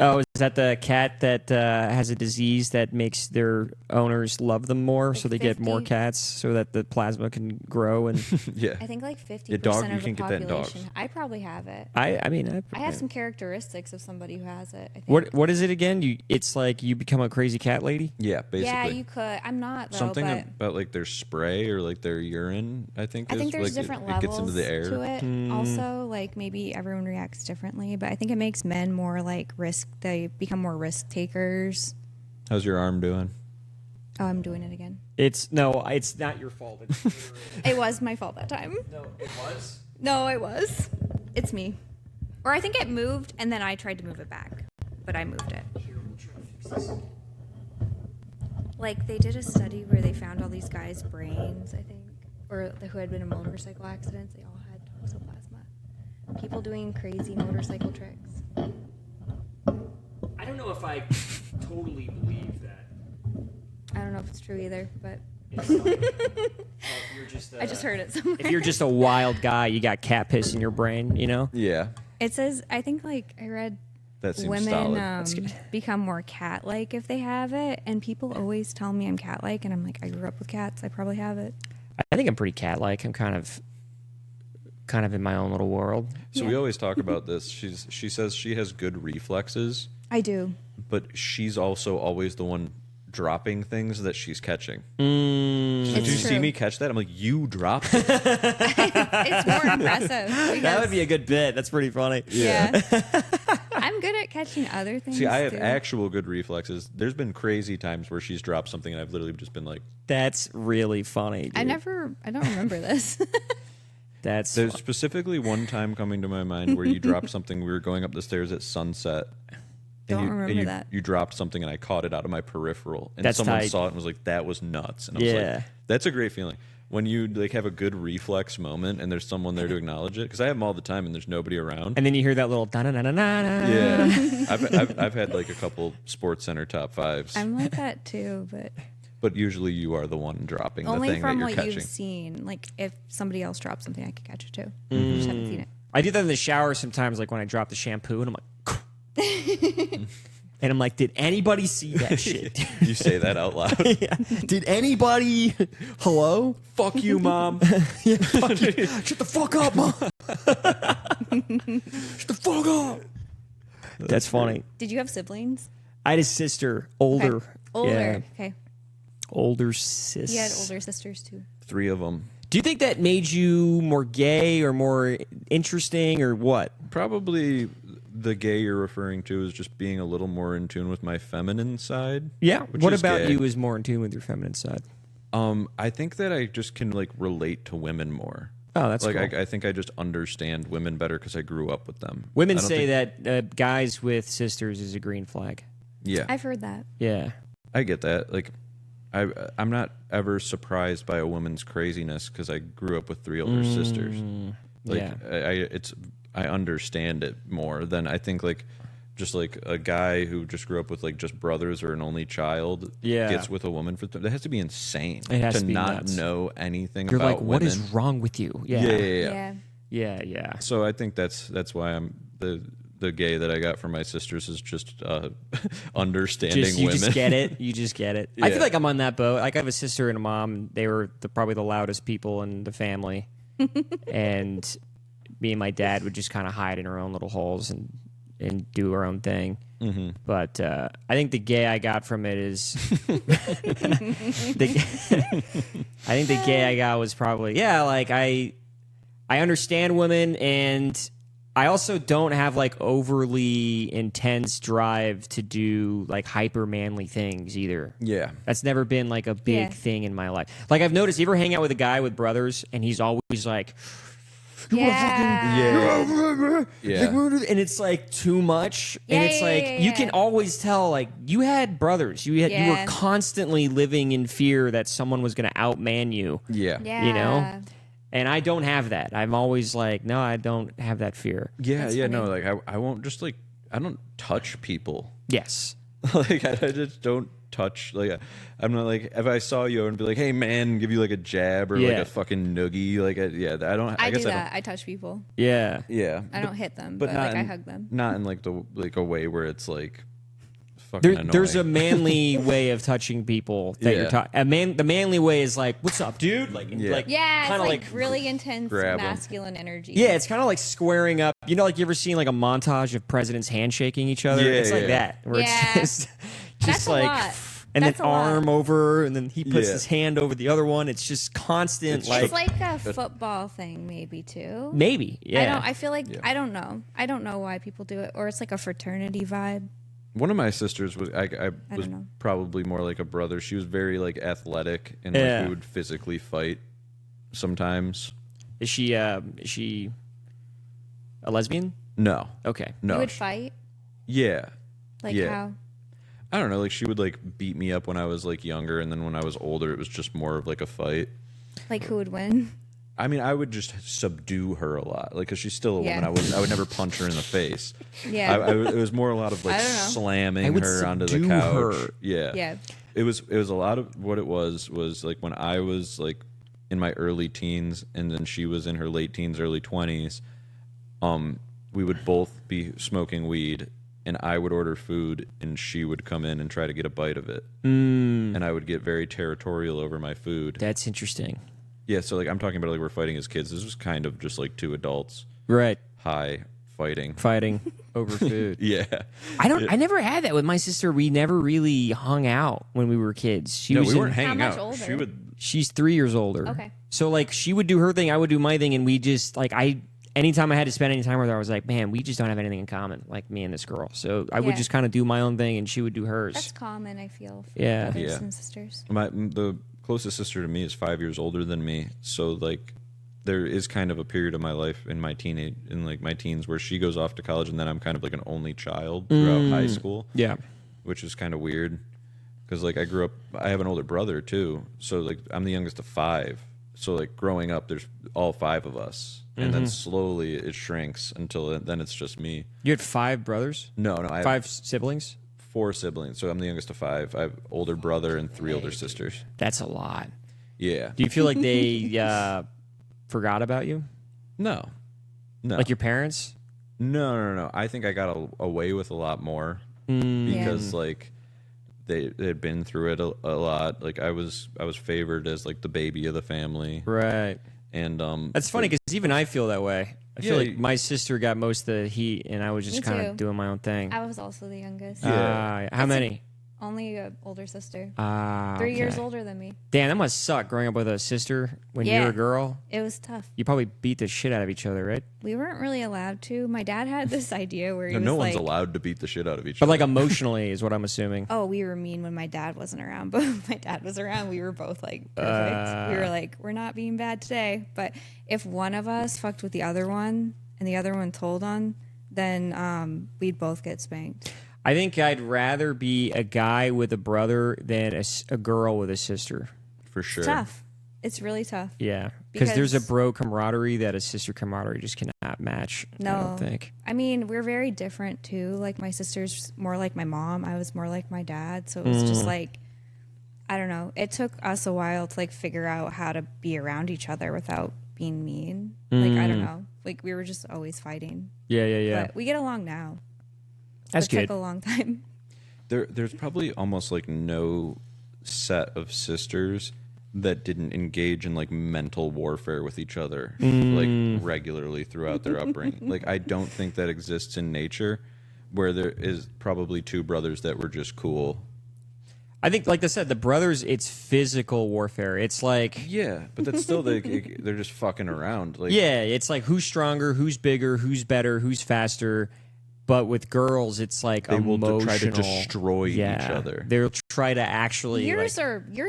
Oh, is that the cat that has a disease that makes their owners love them more, so they get more 50? cats, so that the plasma can grow? And Yeah. I think like 50% Yeah, dog, you of the can't get that in dogs. population. I probably have it. I mean, I have some characteristics of somebody who has it. I think. What is it again? It's like you become a crazy cat lady. Yeah, basically. Yeah, you could. I'm not though, Something but about like their spray or like their urine. I think there's like, different it levels gets into the air. to it. Also, like maybe everyone reacts differently, but I think it makes men more like risk. They become more risk takers. How's your arm doing? Oh, I'm doing it again. It's not your fault. It's literally- It was my fault that time. no, it was. No, it was. It's me. Or I think it moved, and then I tried to move it back, but I moved it. Like they did a study where they found all these guys' brains, I think, or who had been in motorcycle accidents. They all had toxoplasma. People doing crazy motorcycle tricks. I don't know if I totally believe that. I don't know if it's true either, but If you're just I just heard it somewhere. if you're just a wild guy, you got cat piss in your brain, you know? Yeah, It says, I think like I read that seems women solid. become more cat-like if they have it, and people always tell me I'm cat-like, and I'm like, I grew up with cats, I probably have it. I think I'm pretty cat-like. I'm kind of in my own little world. So we always talk about this. She says she has good reflexes, I do. but she's also always the one dropping things that she's catching. It's Did you see true. me catch that? I'm like, you dropped it. It's more impressive. That because- would be a good bit. That's pretty funny. Yeah. I'm good at catching other things. See, I have too. actual good reflexes. There's been crazy times where she's dropped something and I've literally just been like, That's really funny. Dude. I don't remember this. That's there's specifically one time coming to my mind where you dropped something. We were going up the stairs at sunset Don't you, remember and you, that. You dropped something, and I caught it out of my peripheral, and That's someone tight. saw it and was like, "That was nuts." And I was like, "That's a great feeling when you like have a good reflex moment, and there's someone there to acknowledge it." Because I have them all the time, and there's nobody around. And then you hear that little da na na na na. Yeah, I've had like a couple Sports Center top fives, I'm like that too, but usually you are the one dropping the only thing that from you're what catching. you've seen. Like if somebody else drops something, I could catch it too. Mm-hmm. Just haven't seen it. I do that in the shower sometimes, like when I drop the shampoo, and I'm like, and I'm like, did anybody see that shit? You say that out loud. Yeah. Did anybody? Hello? Fuck you, mom. Yeah, fuck you. Shut the fuck up, mom. Shut the fuck up. That's funny. Did you have siblings? I had a sister, older. Okay. Older. Yeah, Okay. older sis. He had older sisters too. 3 of them. Do you think that made you more gay or more interesting or what? Probably the gay you're referring to is just being a little more in tune with my feminine side. Yeah. which What is about gay. you is more in tune with your feminine side? I think that I just can like relate to women more. Oh, that's like cool. I think I just understand women better because I grew up with them. Women I don't say think- that guys with sisters is a green flag. Yeah, I've heard that. Yeah. I get that. Like, I'm not ever surprised by a woman's craziness because I grew up with 3 older sisters. Like, yeah. I understand it more than I think. Like, just like a guy who just grew up with like just brothers or an only child gets with a woman for that has to be insane. It has to be not nuts. know anything You're about like, what is women. wrong with you? Yeah, yeah, yeah. Yeah, yeah. So I think that's why I'm the gay that I got from my sisters is just understanding You women. just get it. You just get it. I Yeah. feel like I'm on that boat. Like I have a sister and a mom. And they were probably the loudest people in the family, and me and my dad would just kind of hide in our own little holes and do our own thing. Mm-hmm. But I think the gay I got from it is, I think the gay I got was probably like I understand women, and I also don't have like overly intense drive to do like hyper manly things either. Yeah. That's never been like a big Yeah. thing in my life. Like I've noticed, you ever hang out with a guy with brothers and he's always like, Yeah. Yeah. and it's like too much. And Yeah, it's yeah, like, yeah, you yeah. can always tell, like, you had brothers. You were Yeah. constantly living in fear that someone was going to outman you. Yeah. Yeah. You know? And I don't have that. I'm always like, no, I don't have that fear. Yeah, That's yeah, funny. no, like I won't just like I don't touch people. Yes. Like I just don't touch. Like I'm not like if I saw you and be like, hey man, give you like a jab or like Yeah. a fucking noogie. Like I don't. I guess do I that. I touch people. Yeah. don't. Yeah, I don't hit them, but but not like I in- hug them. Not in like the like a way where it's like fucking annoying. There's a manly way of touching people that you're Yeah. talking. The manly way is like, "What's up, dude?" Like, Yeah. like Yeah, it's kinda like really intense grab 'em. masculine energy. yeah, it's kind of like squaring up. You know, like you ever seen like a montage of presidents handshaking each other? Yeah, It's like yeah. that, where Yeah. it's just That's a like, lot. and That's then a lot. arm over, and then he puts Yeah. his hand over the other one. It's just constant, It's like, It's like a football thing, maybe too. maybe, yeah. I feel like Yeah. I don't know. I don't know why people do it, or it's like a fraternity vibe. One of my sisters was I was don't know. probably more like a brother. She was very like athletic and Yeah. like we would physically fight sometimes. Is she a lesbian? No, Okay. no, You would fight, yeah. like Yeah. how? I don't know. Like she would like beat me up when I was like younger, and then when I was older, it was just more of like a fight. Like who would win? I mean, I would just subdue her a lot, like because she's still a Yeah. woman. I would never punch her in the face. Yeah. It was more a lot of like I don't know. I slamming would her onto the subdue couch. her. Yeah, Yeah. It was a lot of what it was like when I was like in my early teens, and then she was in her late teens, early 20s. We would both be smoking weed, and I would order food, and she would come in and try to get a bite of it, and I would get very territorial over my food. That's interesting. Yeah, so like I'm talking about like we're fighting as kids. This was kind of just like 2 adults Right. high fighting. Fighting over food. Yeah, I never had that with my sister. We never really hung out when we were kids. She no, was we in- weren't hanging much out. older? She would. She's 3 years older. Okay. So like she would do her thing, I would do my thing, and we just like anytime I had to spend any time with her, I was like, man, we just don't have anything in common, like me and this girl. So I would Yeah. just kind of do my own thing, and she would do hers. That's common, I feel. For Yeah. brothers Yeah. and sisters. The closest sister to me is 5 years older than me, so like there is kind of a period of my life in my my teens where she goes off to college, and then I'm kind of like an only child throughout high school. Yeah. Which is kind of weird because like I have an older brother too, so like I'm the youngest of 5. So like growing up, there's all 5 of us, and then slowly it shrinks until then it's just me. You had 5 brothers? No, I have 5 siblings? 4 siblings. So I'm the youngest of 5. I have older brother and 3 older sisters. That's a lot. Yeah. Do you feel like they forgot about you? No. Like your parents? No. I think I got away with a lot more because like they had been through it a lot. Like I was favored as like the baby of the family. Right. And that's funny because even I feel that way. I feel like my sister got most of the heat, and I was just Me kind too. of doing my own thing. I was also the youngest. How many? Only an older sister. 3 3 years older than me. Damn, that must suck growing up with a sister when you Yeah. were a girl. It was tough. You probably beat the shit out of each other, right? We weren't really allowed to. My dad had this idea where he was no like, one's allowed to beat the shit out of each But other. like emotionally is what I'm assuming. oh, we were mean when my dad wasn't around, but when my dad was around, we were both like perfect. We were like, we're not being bad today. But if one of us fucked with the other one and the other one told on, then we'd both get spanked. I think I'd rather be a guy with a brother than a girl with a sister. For sure. It's tough. It's really tough. Yeah, because there's a Because- bro camaraderie that a sister camaraderie just cannot match. No. I don't think. I mean, we're very different too. Like my sister's more like my mom. I was more like my dad. So it was just like, I don't know. It took us a while to like figure out how to be around each other without being mean. Like, I don't know. Like we were just always fighting. Yeah. But we get along now. That's It good. took a long time. There's probably almost like no set of sisters that didn't engage in like mental warfare with each other like regularly throughout their upbringing. Like I don't think that exists in nature, where there is probably 2 brothers that were just cool. I think, like I said, the brothers, it's physical warfare. It's like, Yeah, but that's still they're just fucking around. Like yeah, it's like who's stronger, who's bigger, who's better, who's faster. But with girls, it's like they will emotional. try to destroy each Yeah, other. they'll try to actually. Your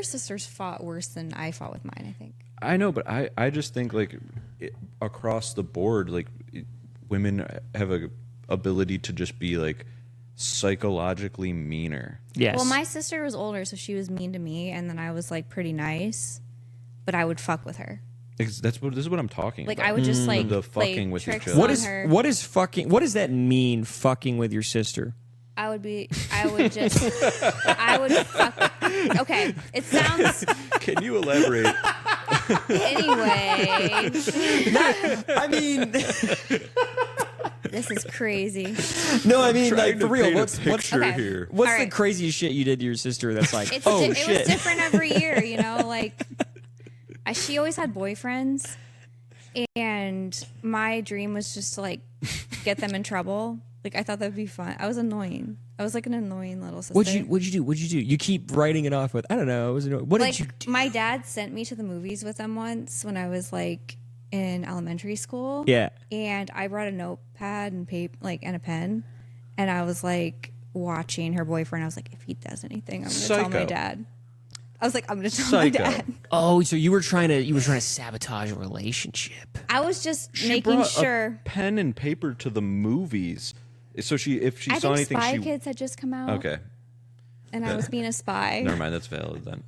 sisters fought worse than I fought with mine, I think. I know, but I just think like across the board, like women have a ability to just be like psychologically meaner. Yes. Well, my sister was older, so she was mean to me, and then I was like pretty nice, but I would fuck with her. This is what I'm talking Like about. I would just like The play fucking with tricks each other. on her. What does that mean? Fucking with your sister? I would fuck. Okay, it sounds Can you elaborate? anyway. I mean, This is crazy. no, I mean, Trying like to for real. paint a What's picture Okay. here? what's All the right. craziest shit you did to your sister? That's like, It shit. was different every year, you know. Like she always had boyfriends, and my dream was just to like get them in trouble. Like I thought that'd be fun. I was annoying. I was like an annoying little sister. What'd you do? You keep writing it off with, I don't know. It was annoying. What Like did you do? my dad sent me to the movies with them once when I was like in elementary school. Yeah. And I brought a notepad and paper, and a pen, and I was like watching her boyfriend. I was like, if he does anything, I'm gonna tell my Psycho. dad. I was like, I'm gonna tell Psycho. my dad. Oh, so you were trying to sabotage a relationship. I was just She making brought sure. a pen and paper to the movies. So if she I saw think anything, Spy Kids had just come out. Okay. And I was being a spy. Never mind, that's valid then.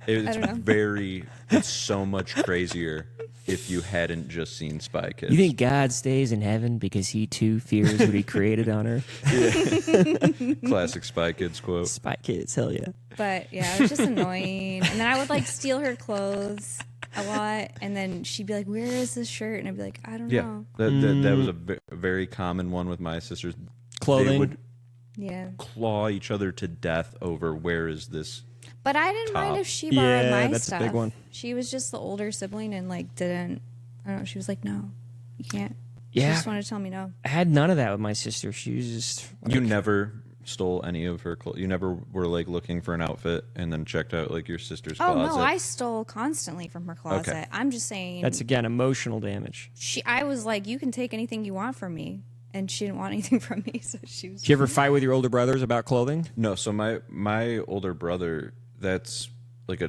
It's don't know. it's so much crazier if you hadn't just seen Spy Kids. You think God stays in heaven because he too fears what he created on earth? Classic Spy Kids quote. Spy Kids, hell yeah. But yeah, it was just annoying. And then I would like steal her clothes a lot. And then she'd be like, where is this shirt? And I'd be like, I don't Yeah, know. that was a very common one with my sisters. Clothing. They would Yeah. claw each other to death over where is this. But I didn't mind Top. if she borrowed Yeah, my that's a stuff. big one. She was just the older sibling and like didn't. I don't know. She was like, no, you can't. Yeah. She just wanted to tell me no. I had none of that with my sister. She was just You never stole any of her clothes. You never were like looking for an outfit and then checked out like your sister's Oh closet. no, I stole constantly from her closet. Okay. I'm just saying. that's again emotional damage. I was like, you can take anything you want from me, and she didn't want anything from me, so she was. Did you ever fight with your older brothers about clothing? No, so my older brother, that's like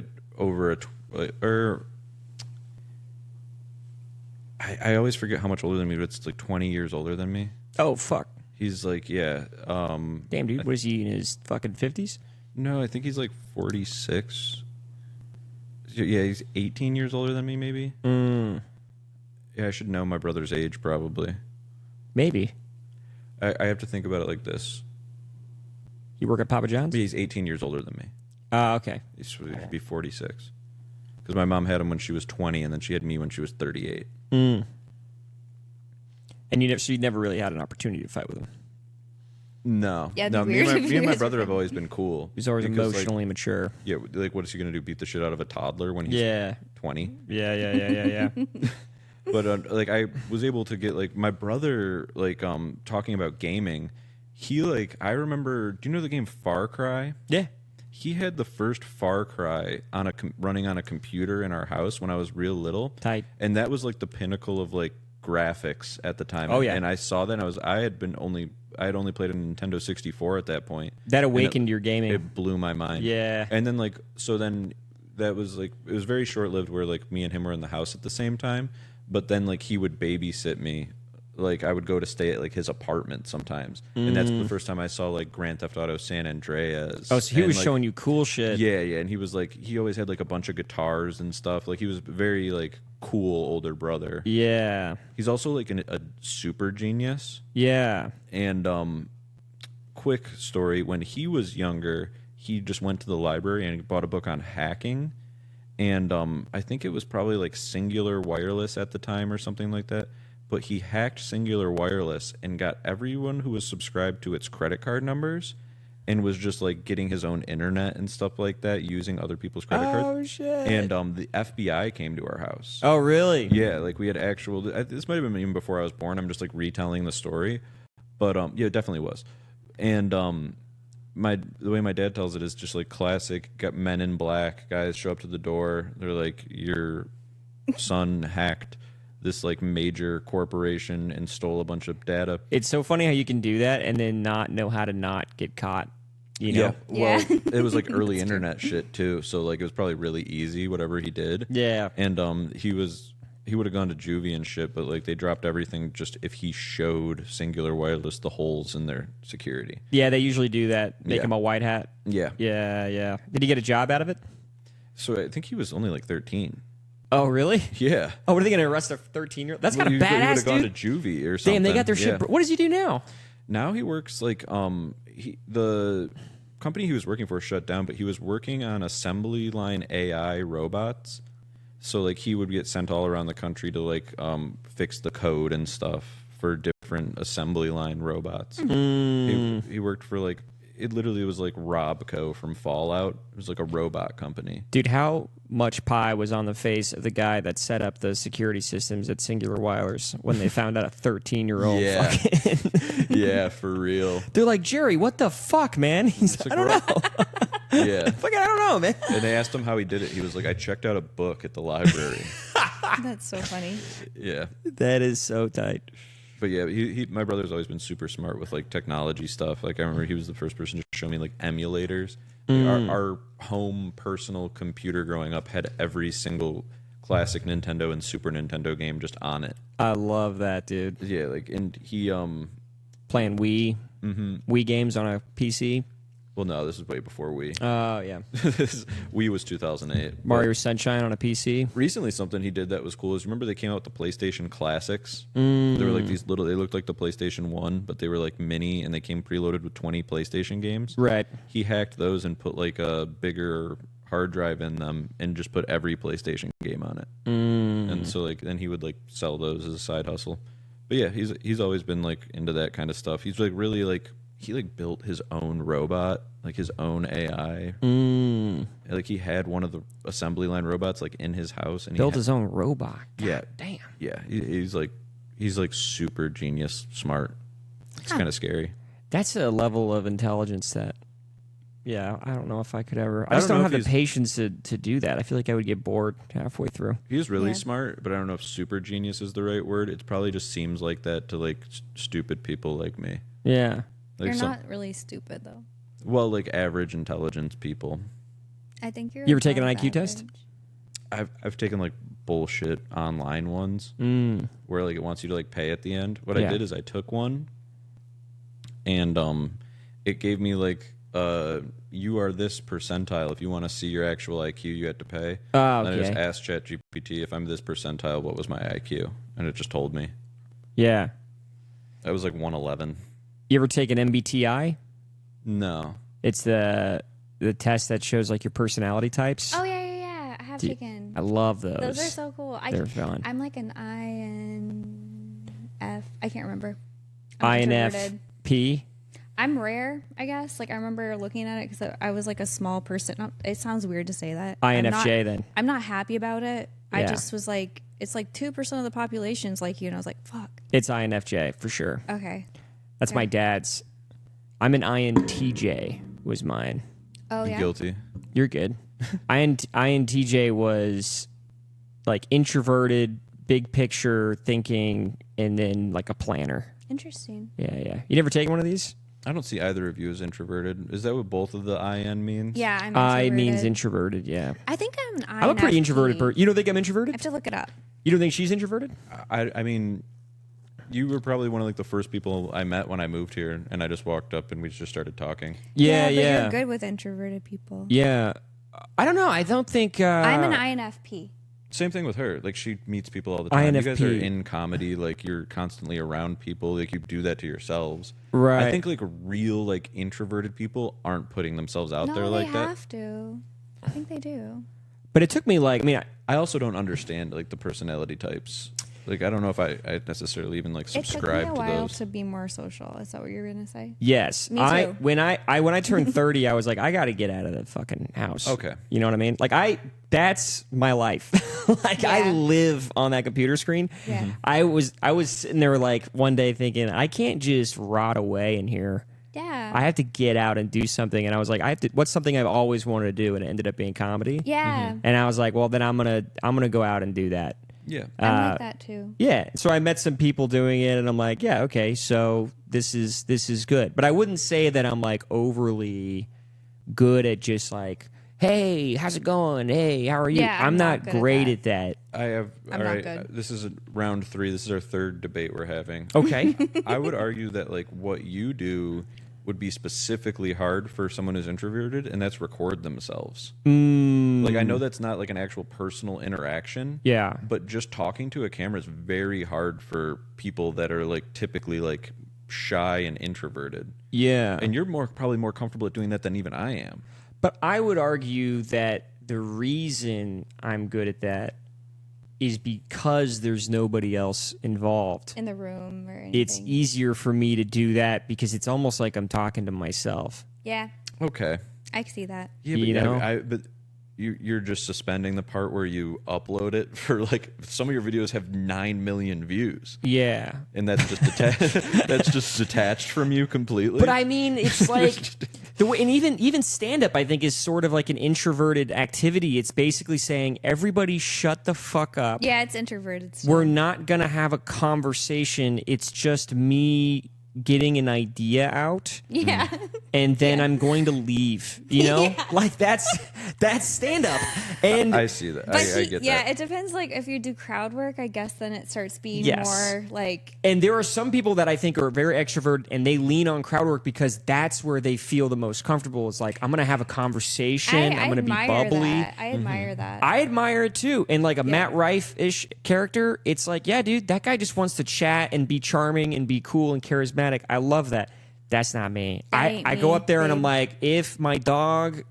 I always forget how much older than me, but it's like 20 years older than me. Oh, fuck. He's like, yeah. Damn, dude. What is he, in his fucking 50s? No, I think he's like 46. Yeah, he's 18 years older than me, maybe. Yeah, I should know my brother's age, probably. Maybe. I have to think about it like this. You work at Papa John's? He's 18 years older than me. Okay. He'd be 46. Because my mom had him when she was 20, and then she had me when she was 38. And you never really had an opportunity to fight with him. No. Yeah, No, it'd be me and, weird my, if me and you my guys brother were have always been cool. He's always Because, emotionally mature. Yeah, like, what is he going to do, beat the shit out of a toddler when he's Yeah. 20? Yeah. But, like, I was able to get, like, my brother, like, talking about gaming, he, like, I remember, do you know the game Far Cry? Yeah. He had the first Far Cry on running on a computer in our house when I was real little. Tight. And that was, like, the pinnacle of, like, graphics at the time. Oh, yeah. And I saw that, and I had only played a Nintendo 64 at that point. That awakened your gaming. It blew my mind. Yeah. And then, like, so then that was, like, it was very short-lived where, like, me and him were in the house at the same time. But then, like, he would babysit me. Like, I would go to stay at, like, his apartment sometimes. And that's the first time I saw, like, Grand Theft Auto San Andreas. Oh, so he was like, showing you cool shit. Yeah. And he was, like, he always had, like, a bunch of guitars and stuff. Like, he was very, like, cool older brother. Yeah. He's also, like, a super genius. Yeah. And, quick story, when he was younger, he just went to the library and bought a book on hacking. And I think it was probably like Singular Wireless at the time or something like that. But he hacked Singular Wireless and got everyone who was subscribed to its credit card numbers and was just like getting his own internet and stuff like that using other people's credit cards. Oh, shit. And the FBI came to our house. Oh, really? Yeah, like we had actual. This might have been even before I was born. I'm just like retelling the story. But yeah, it definitely was. And the way my dad tells it is just like classic. Got Men in Black guys show up to the door. They're like, your son hacked this like major corporation and stole a bunch of data. It's so funny how you can do that and then not know how to not get caught. You know? Well, Yeah. it was like early internet shit too, so like it was probably really easy whatever he did. Yeah. And he would have gone to juvie and shit, but like they dropped everything just if he showed Singular Wireless the holes in their security. Yeah, they usually do that. Make Yeah. him a white hat. Yeah. Yeah. Did he get a job out of it? So I think he was only like 13. Oh, really? Yeah. Oh, what are they going to arrest a 13-year-old? That's kind of He would badass, have gone dude. to juvie or something. Damn, they got their Yeah. shit. What does he do now? Now he works like the company he was working for shut down, but he was working on assembly line AI robots. So like he would get sent all around the country to like fix the code and stuff for different assembly line robots. He worked for like it literally was like Robco from Fallout. It was like a robot company. Dude, how much pie was on the face of the guy that set up the security systems at Singular Wireless when they found out a 13-year-old Yeah. fucking... Yeah, for real. They're like, Jerry, what the fuck, man? He's like, I don't know. Yeah. Fucking, I don't know, man. And they asked him how he did it. He was like, I checked out a book at the library. That's so funny. Yeah. That is so tight. But yeah, my brother's always been super smart with like technology stuff. Like I remember he was the first person to show me like emulators. Our home personal computer growing up had every single classic Nintendo and Super Nintendo game just on it. I love that, dude. Yeah, like and he Playing Wii, Wii games on a PC. well no, this is way before Wii. Oh, yeah. Wii was 2008. Mario But Sunshine on a PC. recently something he did that was cool is remember they came out with the PlayStation Classics? They were like these little they looked like the PlayStation 1, but they were like mini and they came preloaded with 20 PlayStation games. Right. He hacked those and put like a bigger hard drive in them and just put every PlayStation game on it. And so like then he would like sell those as a side hustle. But yeah, he's always been like into that kind of stuff. He's like really like he like built his own robot, like his own AI. Like he had one of the assembly line robots like in his house and Built he his own robot. God Yeah. damn. yeah, he's like super genius smart. It's kind of scary. That's a level of intelligence that, yeah, I don't know if I could ever. I I just don't don't know have if the patience to do that. I feel like I would get bored halfway through. He's really Yeah. smart, but I don't know if super genius is the right word. It probably just seems like that to like stupid people like me. Yeah. Like You're some, not really stupid though. well, like average intelligence people. I think you're. You ever taken an above IQ test? average. I've taken like bullshit online ones where like it wants you to like pay at the end. What I did is I took one and it gave me like you are this percentile. If you want to see your actual IQ, you had to pay. Oh, And I just okay. asked ChatGPT if I'm this percentile, what was my IQ, and it just told me. Yeah. I was like 111. You ever take an MBTI? No. It's the test that shows like your personality types. Oh yeah. I have taken. I love those. Those are so cool. They're fun. I'm like an INF. I can't remember. I'm introverted. INFP. I'm rare, I guess. Like I remember looking at it because I was like a small person. It sounds weird to say that. INFJ then. I'm not happy about it. I Yeah. just was like, it's like 2% of the population's like you, and I was like, fuck. It's INFJ for sure. Okay. That's my dad's. I'm an INTJ was mine. Oh yeah. Guilty. You're good. INTJ was like introverted, big picture thinking, and then like a planner. Interesting. Yeah. You never taken one of these? I don't see either of you as introverted. Is that what both of the IN means? Yeah, I'm I introverted. means introverted, yeah. I think I'm an I'm a pretty INFP. introverted person. You don't think I'm I introverted? have to look it up. You don't think she's introverted? I mean, you were probably one of like the first people I met when I moved here, and I just walked up and we just started talking. Yeah. But you're good with introverted people. Yeah. I don't know. I don't think... I'm an INFP. Same thing with her. Like, she meets people all the time. You guys are INFP. in comedy. Like, you're constantly around people. Like, you do that to yourselves. Right. I think, like, real, like, introverted people aren't putting themselves out there like they that. have to. I think they do. But it took me like... I mean, I also don't understand, like, the personality types. Like, I don't know if I necessarily even, like, It took me subscribe a to while those. to be more social. Is that what you're gonna say? yes. Me too. When I turned 30, I was like, I got to get out of the fucking house. Okay. You know what I mean? Like, that's my life. Like, I Yeah. live on that computer screen. Yeah. I was sitting there like one day thinking, I can't just rot away in here. Yeah. I have to get out and do something. And I was like, what's something I've always wanted to do? And it ended up being comedy. yeah. And I was like, well, then I'm gonna go out and do that. Yeah. I'm like that too. Yeah. So I met some people doing it, and I'm like, yeah, okay, so this is good. But I wouldn't say that I'm like overly good at just like, hey, how's it going? Hey, how are you? Yeah, I'm not good at great that. at that. I have. I'm all not right. good. This is round 3. This is our third debate we're having. Okay. I would argue that like what you do would be specifically hard for someone who's introverted, and that's record themselves. Like I know that's not like an actual personal interaction. Yeah. But just talking to a camera is very hard for people that are like typically like shy and introverted. Yeah. And you're probably more comfortable at doing that than even I am. But I would argue that the reason I'm good at that is because there's nobody else involved. In the room or anything. It's easier for me to do that because it's almost like I'm talking to myself. Yeah. Okay. I can see that. Yeah, You know? but you're just suspending the part where you upload it for like some of your videos have 9 million views, Yeah. and that's just that's just detached from you completely. But I mean, it's like the way, and even stand up, I think, is sort of like an introverted activity. It's basically saying everybody shut the fuck up. Yeah, it's introverted stuff. We're not gonna have a conversation. It's just me getting an idea out, Yeah. and then I'm going to leave. You know, like that's stand up. And I see that. But I get that. it depends. Like if you do crowd work, I guess then it starts being Yes. more like And there are some people that I think are very extroverted and they lean on crowd work because that's where they feel the most comfortable. It's like, I'm going to have a conversation. I'm going to be admire bubbly. That. I admire that. I admire it too. And like a Matt Rife-ish character, it's like, yeah, dude, that guy just wants to chat and be charming and be cool and charismatic. I love that. That's not me. That ain't I go me, up there and I'm babe. like, if my dog...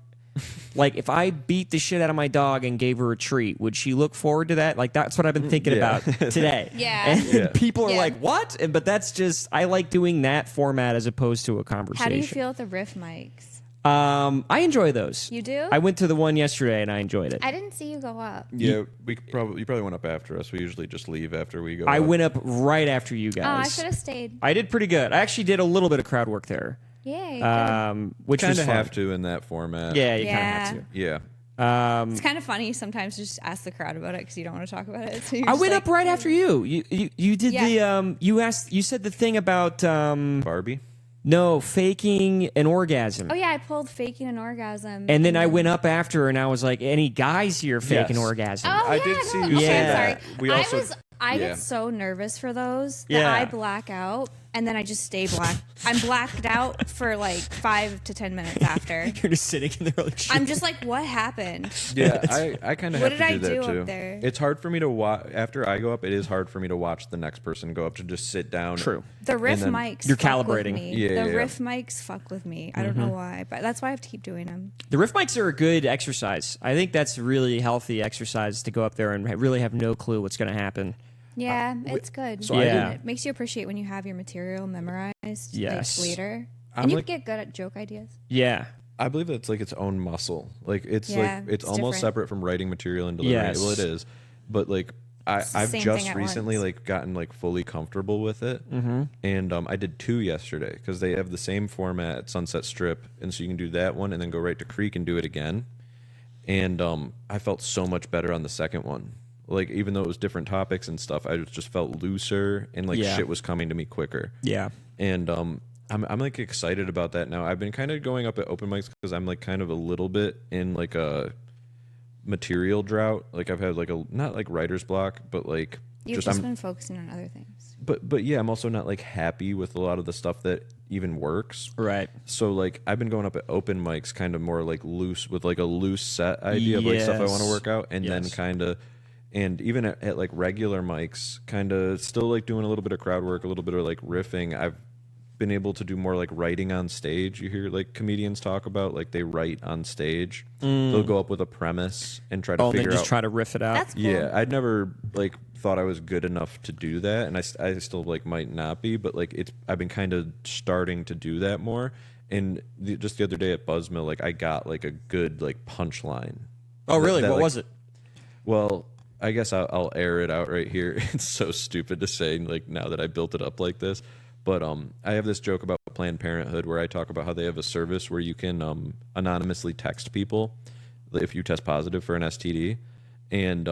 Like, if I beat the shit out of my dog and gave her a treat, would she look forward to that? Like, that's what I've been thinking Yeah. about today. Yeah. And Yeah. people are Yeah. like, what? But that's just, I like doing that format as opposed to a conversation. How do you feel with the riff mics? I enjoy those. You do? I went to the one yesterday and I enjoyed it. I didn't see you go up. Yeah, you probably went up after us. We usually just leave after we go. I up. went up right after you Oh, I guys. should have stayed. I did pretty good. I actually did a little bit of crowd work there, Yay. which Kind was of fun. have to in that format. Yeah, you kind of Yeah. have to. Yeah. it's kind of funny sometimes to just ask the crowd about it because you don't want to talk about it. So you're I just went like, up right after you. You did Yeah. you said the thing about Barbie. No, faking an orgasm. Oh yeah, I pulled faking an orgasm. And then I went up after and I was like, any guys here faking Yes. orgasm? Oh, I yeah, did see no, you okay, say I'm that. sorry. We also, I yeah. get so nervous for those that Yeah. I black out, and then I just stay black. I'm blacked out for like 5 to 10 minutes after. You're just sitting in there like shit. I'm just like, what happened? Yeah, I kind of What have did to I do that do up too. there? It's hard for me to watch after I go up. It is hard for me to watch the next person go up to just sit down. True. The riff then mics. You're fuck with calibrating. me. Yeah, the yeah. riff mics fuck with me. I don't know why, but that's why I have to keep doing them. The riff mics are a good exercise. I think that's really healthy exercise to go up there and really have no clue what's going to happen. Yeah, it's good. so I Yeah. It makes you appreciate when you have your material memorized Yes. like, later. I'm And you like- get good at joke ideas. Yeah. I believe it's like its own muscle. Like it's Yeah, like it's it's almost different. separate from writing material and delivering Yes. it. Well, it is, but like I've same just thing at recently once. like gotten like fully comfortable with it, and I did 2 yesterday because they have the same format at Sunset Strip, and so you can do that one and then go right to Creek and do it again. And I felt so much better on the second one. Like even though it was different topics and stuff, I just felt looser and like Yeah. shit was coming to me quicker. Yeah. And I'm like excited about that now. I've been kind of going up at open mics because I'm like kind of a little bit in like a material drought. Like I've had like a not like writer's block, but like You've just just I'm been focusing on other things. but yeah, I'm also not like happy with a lot of the stuff that even works. Right. So like I've been going up at open mics kind of more like loose with like a loose set idea of like stuff I want to Yes. work out, and then Yes. kind of and even at like regular mics, kind of still like doing a little bit of crowd work, a little bit of like riffing. I've been able to do more like writing on stage. You hear like comedians talk about like they write on stage. They'll go up with a premise and try to Oh, and then figure just out. try to riff it out. That's cool. Yeah, I'd never like thought I was good enough to do that, and I still like might not be, but like I've been kind of starting to do that more. And just the other day at Buzzmill, like I got like a good like punchline. Oh, really? That, What like- was it? Well, I guess I'll air it out right here. It's so stupid to say like now that I built it up like this, but I have this joke about Planned Parenthood where I talk about how they have a service where you can anonymously text people if you test positive for an STD. And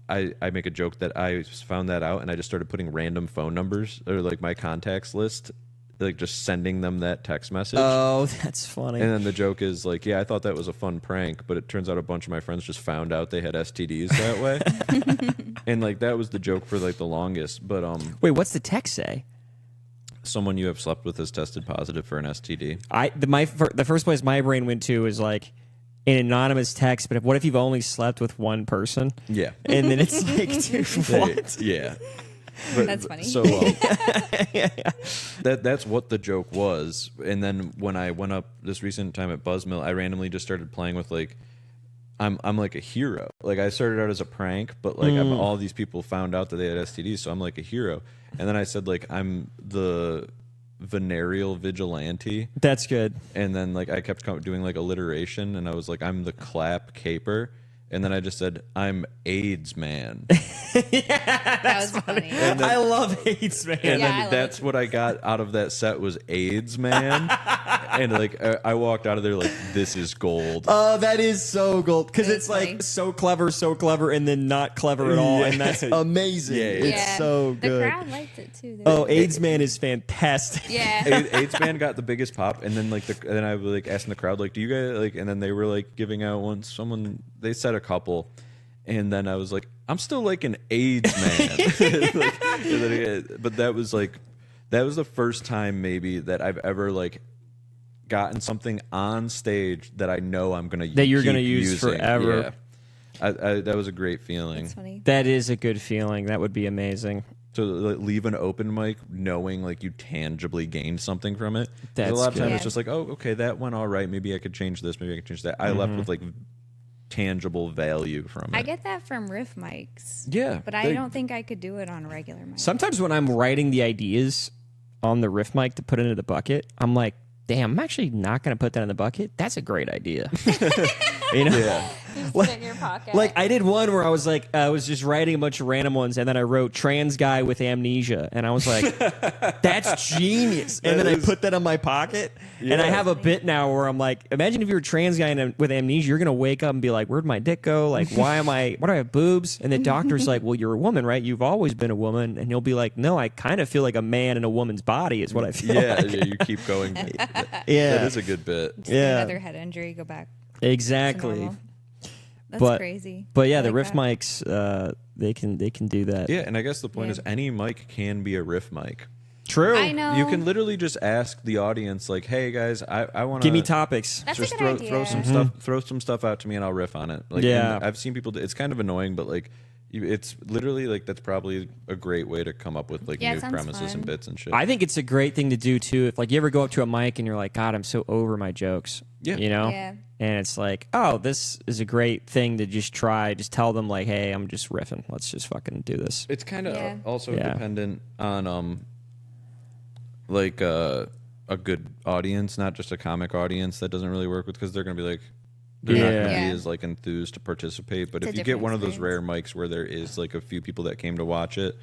I make a joke that I found that out and I just started putting random phone numbers or like my contacts list, like just sending them that text message. Oh, that's funny. And then the joke is like, yeah, I thought that was a fun prank, but it turns out a bunch of my friends just found out they had STDs that way. And like that was the joke for like the longest. But Wait, what's the text say? someone you have slept with has tested positive for an STD. The first place my brain went to is like an anonymous text, but what if you've only slept with one person? Yeah. And then it's like, dude, what? Yeah. But, That's funny. So that's what the joke was. And then when I went up this recent time at Buzzmill, I randomly just started playing with like I'm like a hero. Like I started out as a prank, but like all these people found out that they had STDs, so I'm like a hero. And then I said like I'm the venereal vigilante. That's good. And then like I kept doing like alliteration, and I was like I'm the clap caper. And then I just said, I'm AIDS man. That was funny. I love AIDS, man. And Yeah, I then love that's what I got out of that set was AIDS man. And like I walked out of there like, this is gold. Oh, that is so gold because That it's is like funny. so clever, and then not clever at all, Yeah. and that's amazing. Yeah, yeah. It's so The good. crowd liked it too. They Oh, were- AIDS man is fantastic. yeah. AIDS man got the biggest pop, and then like then I was like asking the crowd like, do you guys like? And then they were like giving out one. Someone they said a couple, and then I was like, I'm still like an AIDS man. Like, and then but that was the first time maybe that I've ever like gotten something on stage that I know I'm gonna That you're keep gonna use using. forever. Yeah. That was a great feeling. That's funny. That is a good feeling. That would be amazing. To like, leave an open mic knowing like you tangibly gained something from it. 'Cause That's a lot of times good. it's just like, oh, okay, that went all right. Maybe I could change this. Maybe I could change that. I left with like tangible value from it. I get that from riff mics. Yeah, But I don't think I could do it on a regular mic. Sometimes when I'm writing the ideas on the riff mic to put into the bucket, I'm like, damn, I'm actually not going to put that in the bucket. That's a great idea. You know? Yeah. Just put it in your pocket. Like I did one where I was like, I was just writing a bunch of random ones, and then I wrote trans guy with amnesia, and I was like, that's genius. And then I put that on my pocket, and I have a bit now where I'm like, imagine if you're a trans guy with amnesia, you're gonna wake up and be like, where'd my dick go? Like, why do I have boobs? And the doctor's like, well, you're a woman, right? You've always been a woman, and you'll be like, no, I kind of feel like a man in a woman's body is what I feel. Yeah, like. yeah, you keep going. Yeah, that is a good bit. Just another head injury, go back. Exactly. That's crazy. But yeah, I the like riff that. mics, they can do that. Yeah, and I guess the point Yeah. is any mic can be a riff mic. True. I know. You can literally just ask the audience, like, "Hey guys, I want to Give me topics. That's just a good idea. throw some throw some stuff out to me, and I'll riff on it." Like, Yeah. and I've seen people. It's kind of annoying, but like, it's literally like that's probably a great way to come up with like Yeah, it new sounds premises fun. and bits and shit. I think it's a great thing to do too. If like you ever go up to a mic and you're like, God, I'm so over my jokes. Yeah. You know? Yeah. And it's like, oh, this is a great thing to just try. Just tell them like, hey, I'm just riffing. Let's just fucking do this. It's kind of Yeah. also Yeah. dependent on like a good audience, not just a comic audience that doesn't really work with, because they're gonna be like they're not gonna Yeah. be as like enthused to participate. But It's a if you get different one of those rare experience. mics where there is like a few people that came to watch it,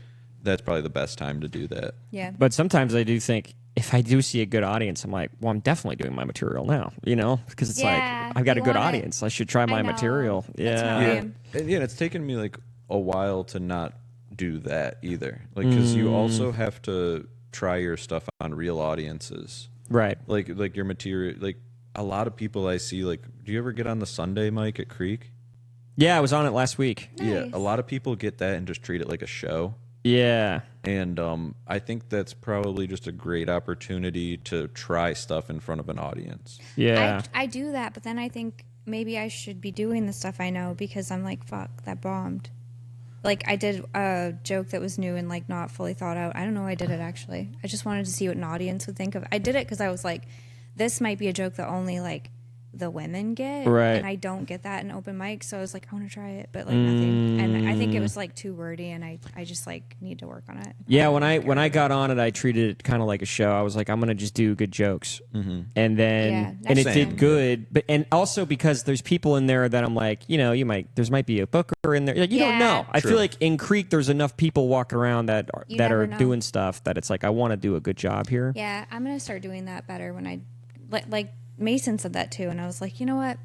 that's probably the best time to do that. Yeah. But sometimes I do think if I do see a good audience, I'm like, well, I'm definitely doing my material now, you know? Because it's Yeah, like, I've got a you good want it. audience. I should try my know. material. That's how I Yeah. am. And yeah, it's taken me like a while to not do that either. Like, because you also have to try your stuff on real audiences. Right. Like your material. Like a lot of people I see. Like, do you ever get on the Sunday mic at Creek? Yeah, I was on it last week. Yeah, Nice. a lot of people get that and just treat it like a show. Yeah. And I think that's probably just a great opportunity to try stuff in front of an audience. Yeah. I do that, but then I think maybe I should be doing the stuff I know, because I'm like, fuck, that bombed. Like, I did a joke that was new and like not fully thought out. I don't know why I did it, actually. I just wanted to see what an audience would think of. I did it because I was like, this might be a joke that only like the women get, Right. and I don't get that in open mic, so I was like, I want to try it, but like nothing. And I think it was like too wordy, and I just like need to work on it. Yeah, when I got on it, I treated it kind of like a show. I was like, I'm gonna just do good jokes, and then Yeah, and it that's did Same. good. But and also because there's people in there that I'm like, you know, there might be a booker in there. Like, you don't Yeah. know. I True. feel like in Creek there's enough people walking around that You are never know. doing stuff that it's like I want to do a good job here. Yeah, I'm gonna start doing that better when I like Mason said that too, and I was like, you know what?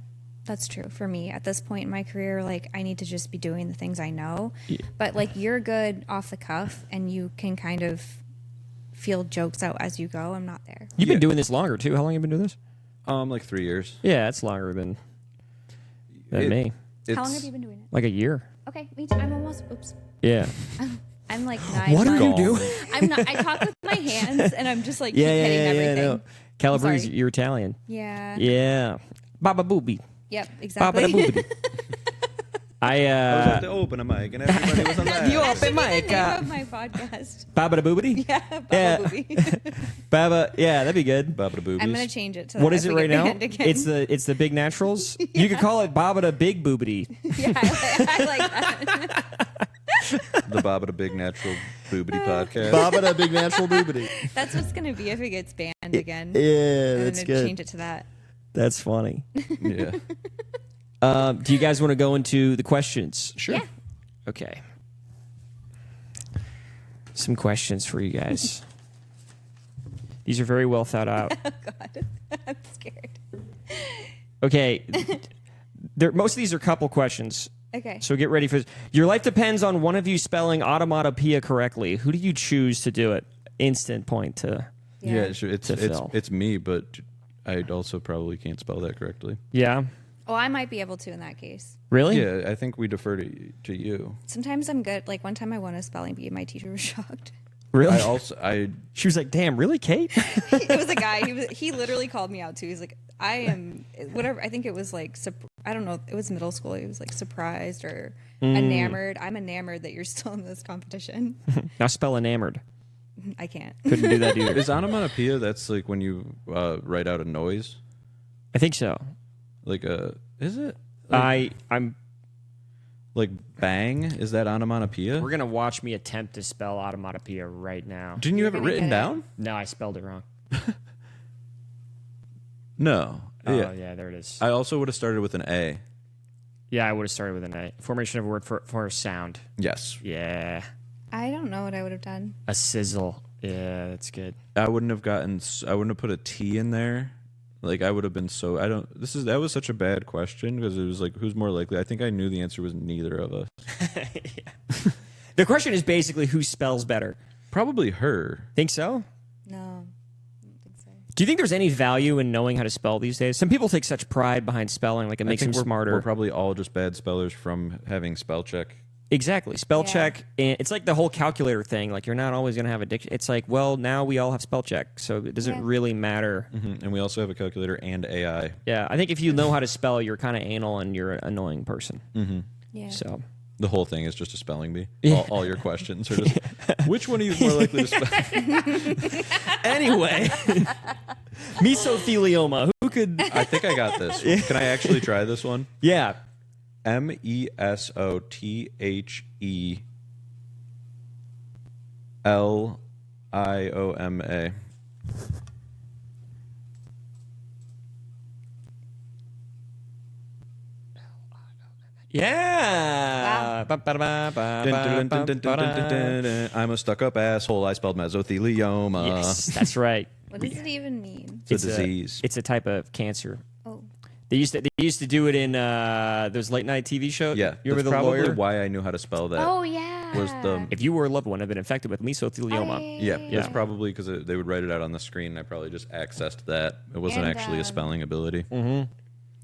That's true for me at this point in my career. Like, I need to just be doing the things I know. But like, you're good off the cuff, and you can kind of feel jokes out as you go. I'm not there. You've been Yeah. doing this longer too. How long have you been doing this? Like 3 years. Yeah, it's longer than It- me. How long It's- have you been doing it? Like a year. Okay, me too. I'm almost. Oops. Yeah. I'm like 9 What are you months. doing? I'm not. I talk with my hands, and I'm just like keep Yeah, yeah, hitting yeah, yeah. everything. No. Calabrese, sorry. you're Italian. Yeah. Yeah. Baba booby. Yep. Baba Exactly. da boobity. I I was at the open mic and everybody was alive. You That should open be mic. the name of my podcast. Baba da boobity? Yeah. Baba Yeah. Booby. Baba, yeah, that'd be good. Baba da boobies. I'm gonna change it to What that is if it we right get now? banned again. It's the Big Naturals. You could call it Baba da Big Boobity. Yeah, I like that. The Baba da Big Natural Boobity podcast. Baba da Big Natural Boobity. That's what's gonna be if it gets banned again. Yeah, I'm that's gonna good. change it to that. That's funny. Yeah. Do you guys want to go into the questions? Sure. Yeah. Okay. Some questions for you guys. These are very well thought out. God, I'm scared. Okay. Most of these are couple questions. Okay. So get ready for this. Your life depends on one of you spelling automatopoeia correctly. Who do you choose to do it? Instant point to. Yeah, sure. To Phil. It's me, but I also probably can't spell that correctly. Yeah. Oh, I might be able to in that case. Really? Yeah, I think we defer to you. Sometimes I'm good. Like one time I won a spelling bee, and my teacher was shocked. Really? I She was like, "Damn, really, Kate?" It was a guy. He literally called me out too. He's like, I am whatever. I think it was like I don't know. It was middle school. He was like surprised or enamored. I'm enamored that you're still in this competition. Now spell enamored. I can't. Couldn't do that either. is onomatopoeia. That's like when you write out a noise. I think so. Like is it? Like, I'm. like bang. Is that onomatopoeia? We're gonna watch me attempt to spell automatopoeia right now. Didn't you You're have it gonna written get it. down? No, I spelled it wrong. No. Oh Yeah. yeah, there it is. I also would have started with an A. Yeah, I would have started with an A. Formation of a word for sound. Yes. Yeah. I don't know what I would have done. A sizzle. Yeah, that's good. I wouldn't have put a T in there. Like I would have been so. That was such a bad question because it was like, who's more likely? I think I knew the answer was neither of us. Yeah. The question is basically who spells better. Probably her. Think so? No, I don't think so. Do you think there's any value in knowing how to spell these days? Some people take such pride behind spelling, like it makes them smarter. We're probably all just bad spellers from having spell check. Exactly. Spell Yeah. check. And it's like the whole calculator thing. Like you're not always going to have a diction. It's like, well, now we all have spell check, so it doesn't really matter. Mm-hmm. And we also have a calculator and AI. Yeah, I think if you know how to spell, you're kind of anal and you're an annoying person. Mm-hmm. Yeah. So The whole thing is just a spelling bee. Yeah. All your questions are just, which one of you is more likely to spell? anyway, mesothelioma. Who could? I think I got this. Can I actually try this one? Yeah. MESOTHELIOMA. Yeah. I'm a stuck-up asshole. I spelled mesothelioma. Yes, that's right. What does it even mean? It's a disease. It's a type of cancer. Oh, They used to do it in those late night TV shows. Yeah, you remember that's the probably lawyer? why I knew how to spell that. oh yeah. Was the If you or a loved one have been infected with mesothelioma, Yeah, Yeah. that's probably because they would write it out on the screen. And I probably just accessed that. It wasn't And, actually a spelling ability.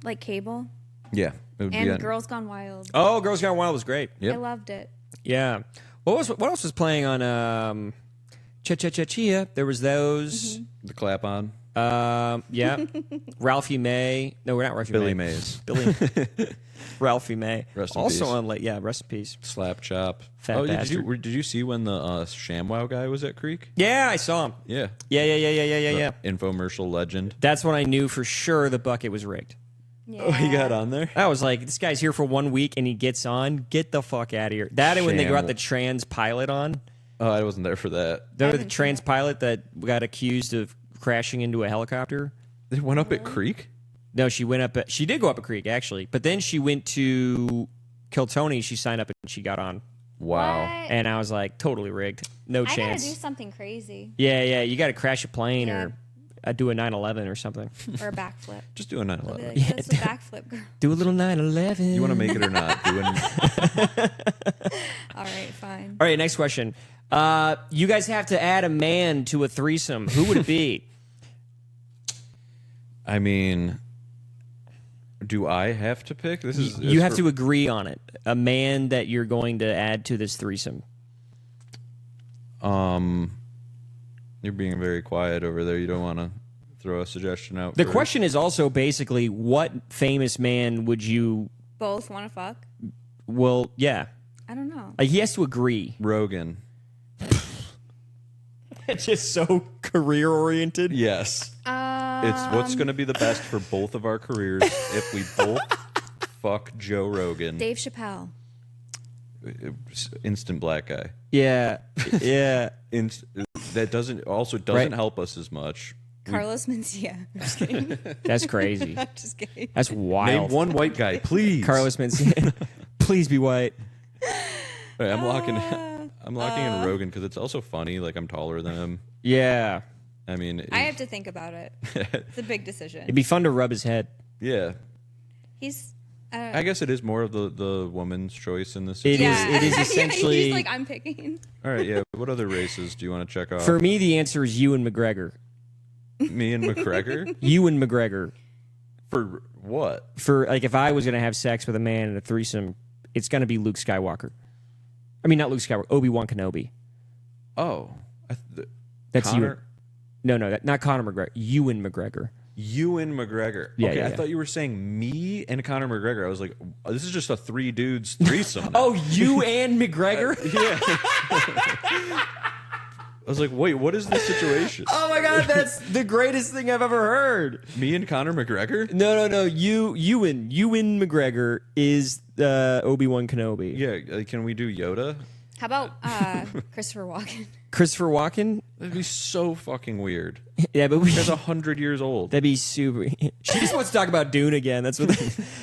like Cable Yeah, it would and be on- Girls Gone Wild. oh, Girls Gone Wild was great. Yep. I loved it. Yeah. What else was playing on Cha Cha Cha Chia? There was those. the clap on. Yeah. Ralphie May. No, we're not Ralphie Billy May. Mays. Billy. Ralphie May. Rest in also peace. on late. Yeah, rest in peace. Slap chop. Fat oh, bastard. did you see when the ShamWow guy was at Creek? Yeah, I saw him. Yeah. Yeah. Infomercial legend. That's when I knew for sure the bucket was rigged. Yeah. Oh, he got on there? I was like, this guy's here for 1 week and he gets on. Get the fuck out of here. That and when they got the trans pilot on. Oh, I wasn't there for that. Remember the haven't seen trans it. pilot that got accused of crashing into a helicopter? They went up at Creek? No, she went up. She did go up a creek actually, but then she went to kill Tony. She signed up and she got on, Wow. What? and I was like, totally rigged. No I gotta chance. do something crazy Yeah. You got to crash a plane Yeah. or do a 9/11 or something. or a backflip. Just do a 9/11. I'll be like, that's the backflip girl. Do a little 9/11. You want to make it or not? All right, fine. All right, next question. You guys have to add a man to a threesome. Who would it be? I mean, do I have to pick? This is You have to agree on it. A man that you're going to add to this threesome. You're being very quiet over there. You don't want to throw a suggestion out. The first? question is also basically, what famous man would you? Both want to fuck? Well, yeah, I don't know. like he has to agree. Rogan. It's just so career oriented. Yes. It's what's going to be the best for both of our careers if we both fuck Joe Rogan. Dave Chappelle. Instant black guy. Yeah, yeah. That doesn't Right. help us as much. Carlos Mencia. I'm just kidding. That's crazy. I'm just kidding. That's wild. Name one white guy, please. Carlos Mencia. Please be white. All right, I'm locking in Rogan because it's also funny. Like I'm taller than him. Yeah, I mean, I have to think about it. It's a big it'd decision. be fun to rub his head. yeah. He's. I guess it is more of the woman's choice in this. It situation. is- it is Yeah, essentially- he's like, I'm picking. All right, yeah. What other races do you want to check off? For me, the answer is Ewan McGregor. Me and McGregor? Ewan McGregor. For what? For like, if I was gonna have sex with a man in a threesome, it's gonna be Luke Skywalker. I mean, not Luke Skywalker. Obi-Wan Kenobi. Oh, That's Conor? No, not Conor McGregor. Ewan McGregor. Ewan McGregor. Yeah, okay, yeah, I yeah. thut you were saying me and Conor McGregor. I was like, oh, this is just a 3 dudes threesome. now. Oh, you and McGregor? yeah. I was like, wait, what is this situation? Oh my God, that's the greatest thing I've ever heard. Me and Conor McGregor? No. Ewan McGregor is Obi-Wan Kenobi. Yeah, can we do Yoda? How about Christopher Walken? Christopher Walken? That'd be so fucking weird. Yeah, but He's 100 years old. that'd be super. She just wants to talk about Dune again. That's what.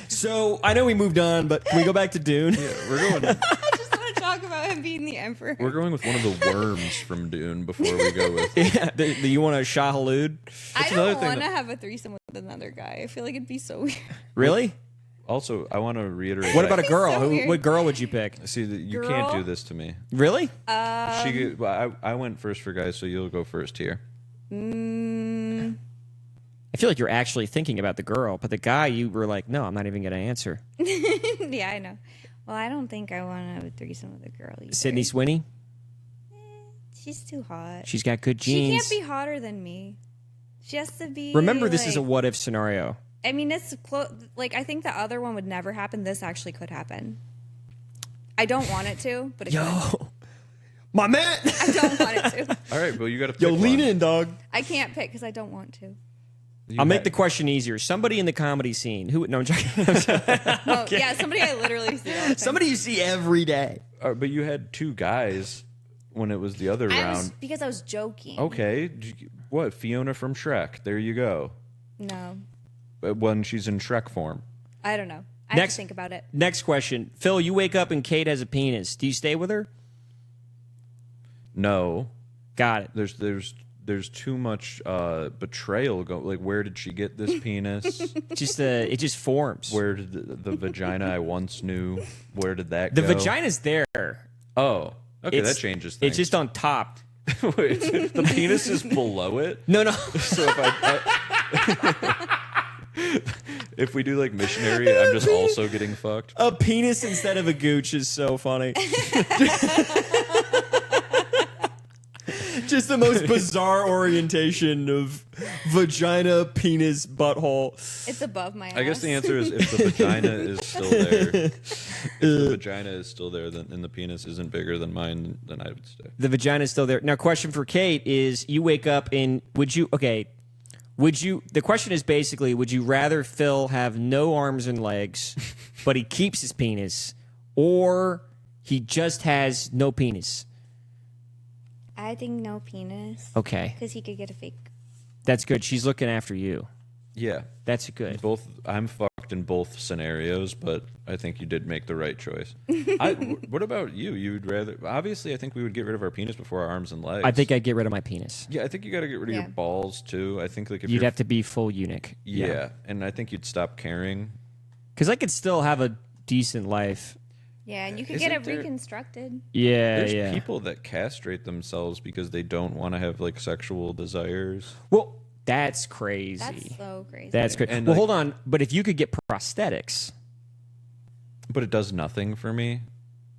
So I know we moved on, but can we go back to Dune? Yeah, we're going. I just want to talk about him being the emperor. We're going with one of the worms from Dune before we go with. Yeah, do you want a Shah Halud? I another don't thing want to that- have a threesome with another guy. I feel like it'd be so weird. Really? Also, I want to reiterate. What about a That'd be girl? so weird. What girl would you pick? See, you Girl? can't do this to me. Really? I went first for guys, so you'll go first here. I feel like you're actually thinking about the girl, but the guy, you were like, no, I'm not even going to answer. Yeah, I know. Well, I don't think I want to have a threesome with a girl either. Sydney Sweeney? She's too hot. She's got good She genes. can't be hotter than me. She has to be. Remember, this is a like- what if scenario. I mean, it's like I think the other one would never happen. This actually could happen. I don't want it to, but it could. Yo, my man. I don't want it to. All right, well, you got to pick Yo, lean one. in, dog. I can't pick because I don't want to. You I'll make had- the question easier. Somebody in the comedy scene. Who? No, I'm joking. Oh, yeah, somebody I literally see all the time. Somebody you see every day. But you had two guys when it was the other round. Because I was joking. Okay, what? Fiona from Shrek. There you go. No, When she's in Shrek form. I don't know. I have Next- to think about it. Next question. Phil, you wake up and Kate has a penis. Do you stay with her? No, Got it. there's too much betrayal. Like, where did she get this penis? Just it just forms. Where did the vagina I once knew? Where did that The go? vagina's there. Oh, okay, It's- that changes things. It's just on top. Wait, the penis is below it. No, no. So if we do like missionary, I'm just also getting fucked. A penis instead of a gooch is so funny. Just the most bizarre orientation of vagina, penis, butthole. It's above my ass. I guess the answer is if the vagina is still there. If the vagina is still there, then and the penis isn't bigger than mine, then I would stay. The vagina is still there. Now, question for Kate is: you wake up and the question is basically, would you rather Phil have no arms and legs, but he keeps his penis, or he just has no penis? I think no penis. Okay, Because he could get a fake. that's good. She's looking after you. Yeah, That's good. both. I'm fucked in both scenarios, but I think you did make the right choice. What about you? You'd rather? Obviously, I think we would get rid of our penis before our arms and legs. I think I'd get rid of my penis. Yeah, I think you got to get rid of Yeah. your balls too. I think like if You'd you're have to be full eunuch. yeah, and I think you'd stop caring. Because I could still have a decent life. Yeah, and you could Isn't get it there- reconstructed. Yeah, There's yeah. people that castrate themselves because they don't want to have like sexual desires. Well, that's crazy. That's so crazy. That's great. And, well, like- hold on. But if you could get prosthetics, But it does nothing for me.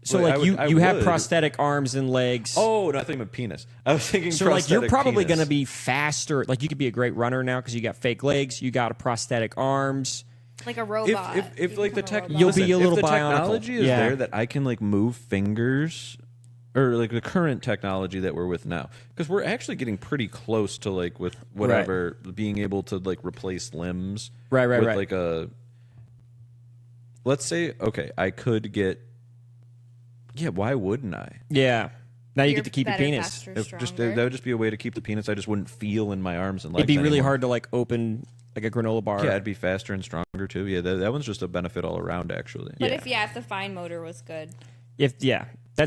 so Well, like I you have would. prosthetic arms and legs. Oh, nothing but penis. I was thinking. so like you're prosthetic probably penis. going to be faster. Like you could be a great runner now because you got fake legs, you got a prosthetic arms. Like a robot. If You like the become a tech, robot. You'll be a if little the bionicle. technology is Yeah. there that I can like move fingers, or like the current technology that we're with now, because we're actually getting pretty close to like with whatever being able to like replace limbs. Right, with right. Like a, let's say, okay, I could get. Yeah, why wouldn't I? Yeah. Now you You're get to keep your better, penis. faster, If just stronger. that would just be a way to keep the penis. I just wouldn't feel in my arms and legs. It'd be really anymore. hard to like open like a granola bar. Yeah, I'd be faster and stronger too. Yeah, that one's just a benefit all around, actually. But Yeah. if the fine motor was good. That's The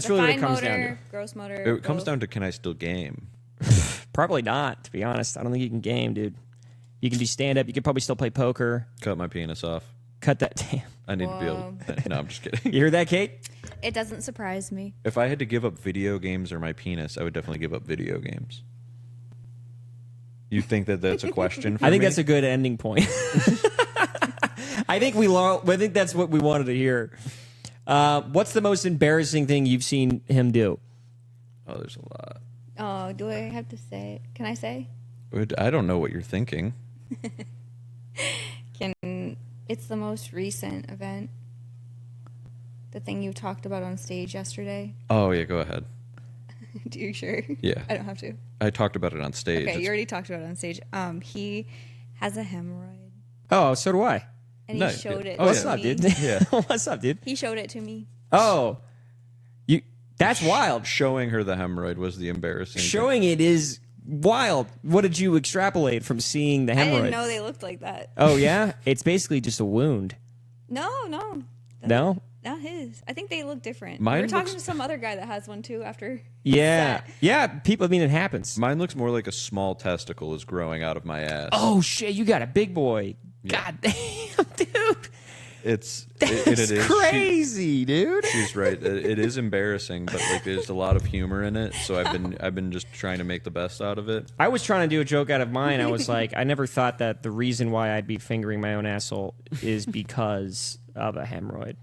really what fine it comes motor, down gross motor. It comes both. down to can I still game? to. Probably not, to be honest. I don't think you can game, dude. You can do stand up. You could probably still play poker. Cut my penis off. Cut that. Damn. I need to be able. No, I'm just kidding. You hear that, Kate? It doesn't surprise me. If I had to give up video games or my penis, I would definitely give up video games. You think that that's a question for I think me? that's a good ending point. I think that's what we wanted to hear. What's the most embarrassing thing you've seen him do? Oh, there's a lot. Oh, do I have to say? Can I say? I don't know what you're thinking. It's the most recent event. The thing you talked about on stage yesterday. Oh, yeah, go ahead. Do you sure? Yeah. I don't have to. I talked about it on stage. Okay, It's- you already talked about it on stage. He has a hemorrhoid, Oh, so do I. and Nice, he showed yeah. it. Oh, to What's up, me. dude? Yeah. What's up, dude? He showed it to me. Oh, That's wild. Showing her the hemorrhoid was the embarrassing thing. Showing it is wild. What did you extrapolate from seeing the hemorrhoid? I didn't know they looked like that. Oh, yeah? It's basically just a wound. No. No? Not his. I think they look different. Mine we were talking looks- to some other guy that has one too after. Yeah. set. Yeah, people, I mean, it happens. Mine looks more like a small testicle is growing out of my ass. Oh, shit, you got a big boy. Yeah. God damn, dude. It's That's crazy, dude. She's right. It is embarrassing, but like there's a lot of humor in it. So I've been just trying to make the best out of it. I was trying to do a joke out of mine. I was like, I never thought that the reason why I'd be fingering my own asshole is because of a hemorrhoid.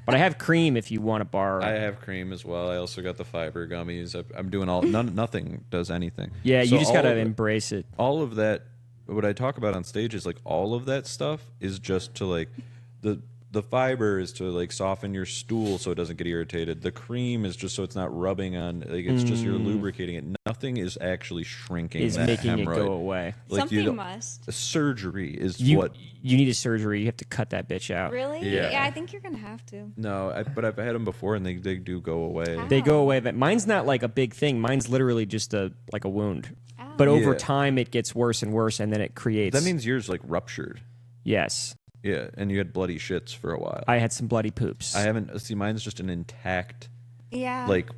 But I have cream if you want to borrow. I have cream as well. I also got the fiber gummies. I'm doing all. Nothing does anything. Yeah, So you just all got to of it- embrace it. All of that. What I talk about on stage is like all of that stuff is just to like the fiber is to like soften your stool so it doesn't get irritated. The cream is just so it's not rubbing on. Like it's just you're lubricating it. Nothing is actually shrinking. Is that making hemorrhoid. it go away. Like Something must. a surgery is You what. you need a surgery. You have to cut that bitch out. Really? Yeah. I think you're gonna have to. No, but I've had them before and they do go away. How? They go away, but mine's not like a big thing. Mine's literally just a wound. But over Yeah. time, it gets worse and worse, and then it creates. That means yours like ruptured. yes, Yeah, and you had bloody shits for a while. I had some bloody poops. I haven't. See, mine's just an intact, Yeah. like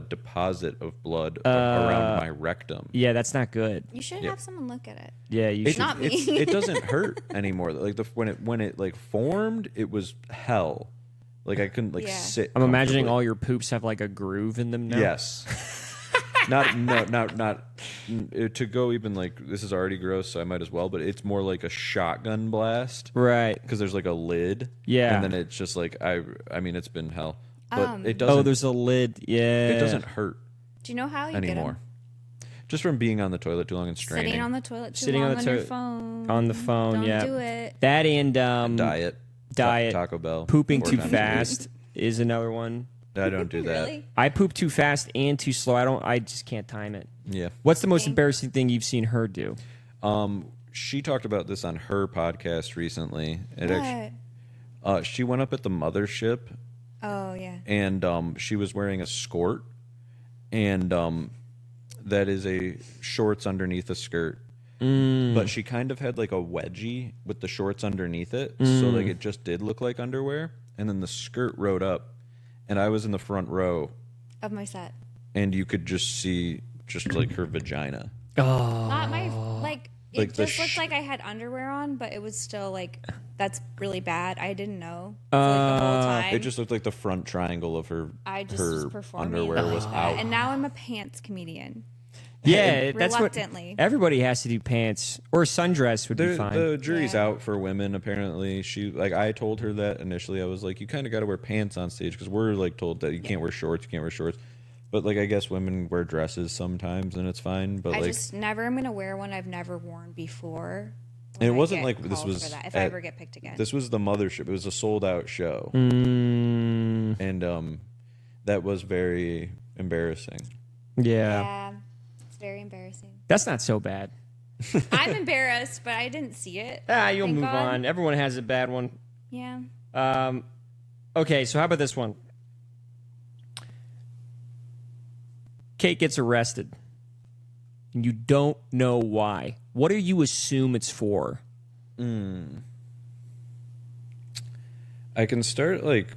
deposit of blood around my rectum. Yeah, that's not good. You should Yeah. have someone look at it. Yeah, you should. Not me. It doesn't hurt anymore. Like when it like formed, it was hell. Like I couldn't like Yeah. sit. I'm imagining comfortably. all your poops have like a groove in them now. Yes. not to go even like this is already gross, so I might as well. But it's more like a shotgun blast Right. because there's like a lid. Yeah. and then it's just like I mean it's been hell, but it doesn't. Oh, there's a lid. Yeah. It doesn't hurt Do you know how you anymore. get Just from being on the toilet too long and them? straining. Sitting on the toilet too Sitting long on the on your toilet- phone. on the phone. Don't yeah. do it. That and Diet. Taco Bell. Pooping Four too times a week. fast is another one. I don't do that. Really? I poop too fast and too slow. I just can't time it. Yeah. What's the most Same. embarrassing thing you've seen her do? She talked about this on her podcast recently. What? She went up at the mothership Oh yeah. and she was wearing a skirt, and that is a shorts underneath a skirt. But she kind of had like a wedgie with the shorts underneath it, so like it just did look like underwear. And then the skirt rode up, and I was in the front row, Of my set. and you could just see just like her vagina. Not my like. It Like the just looked sh- like I had underwear on, but it was still like that's really bad. I didn't know for like the whole time. It just looked like the front triangle of her. I just her was performing underwear was that. out. And now I'm a pants comedian. Yeah, that's what Reluctantly. everybody has to do. Pants or sundress would be fine. The jury's Yeah. out for women. Apparently, I told her that initially. I was like, you kind of got to wear pants on stage because we're like told that you can't wear shorts. You can't wear shorts. But like, I guess women wear dresses sometimes, and it's fine. But I like, just never am gonna wear one I've never worn before. and it when I wasn't get like this called was for that, if I at- ever get picked again. This was the mothership. It was a sold out show, Mm, and that was very embarrassing. yeah. Yeah, it's very embarrassing. That's not so bad. I'm embarrassed, but I didn't see it. You'll Thank move God. on. Everyone has a bad one. Yeah. Okay, so how about this one? Kate gets arrested, and you don't know why. What do you assume it's for? I can start like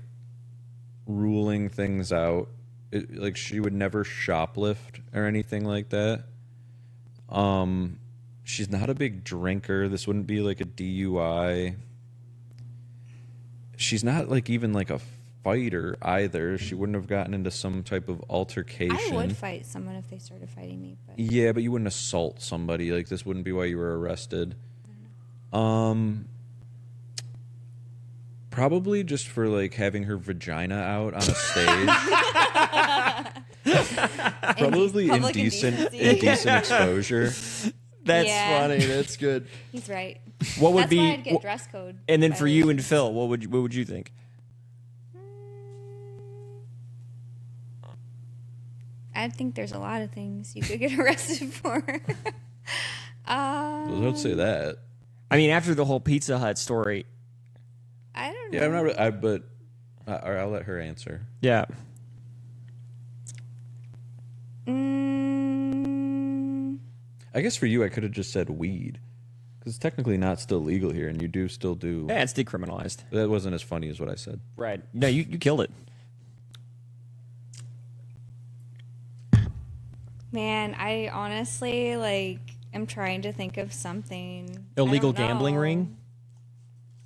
ruling things out. Like she would never shoplift or anything like that. She's not a big drinker. This wouldn't be like a DUI. She's not like even like a fighter either. She wouldn't have gotten into some type of altercation. I would fight someone if they started fighting me, but Yeah, but you wouldn't assault somebody. Like this wouldn't be why you were arrested. Probably just for like having her vagina out on a stage. Probably Public indecent indecency. exposure. That's Yeah. funny. That's good. he's right. What would That's be? why I'd get dress code. and then for you and violations. Phil, what would you think? I think there's a lot of things you could get arrested for. Don't say that. I mean, after the whole Pizza Hut story, I don't know. Yeah, I'm not. But I'll let her answer. yeah. I guess for you, I could have just said weed. Because it's technically not still legal here, and you do still do. Yeah, it's decriminalized. That wasn't as funny as what I said. Right. No, you killed it. Man, I honestly am trying to think of something. Illegal I don't gambling know. ring?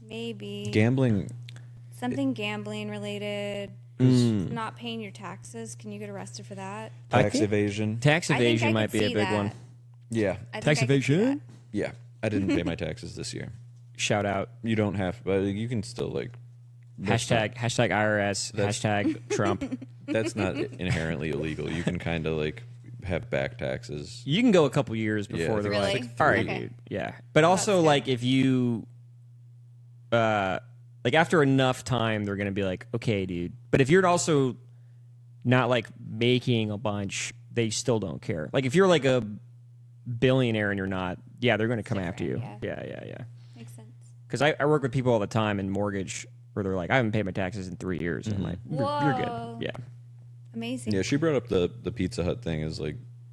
Maybe. Gambling. Something gambling related. Not paying your taxes. Can you get arrested for that? Tax evasion. Tax I think evasion I might could be a see big that. one. Yeah. I think Tax I could see evasion? Yeah. I didn't pay my taxes this year. Shout out. You don't have, but you can still Hashtag IRS. Hashtag Trump. That's not inherently illegal. You can kind of have back taxes. You can go a couple years before Yeah. they're Really? like, all right, Okay. dude. Yeah. But also, good. like, if you, after enough time, they're going to be like, okay, dude. But if you're also not, like, making a bunch, they still don't care. Like, if you're, like, a billionaire and you're not, yeah, they're going to come after you. Different, Yeah. Makes sense. Because I work with people all the time in mortgage where they're like, I haven't paid my taxes in 3 years. And I'm like, you're Whoa. good. Yeah. Amazing. Yeah, she brought up the Pizza Hut thing is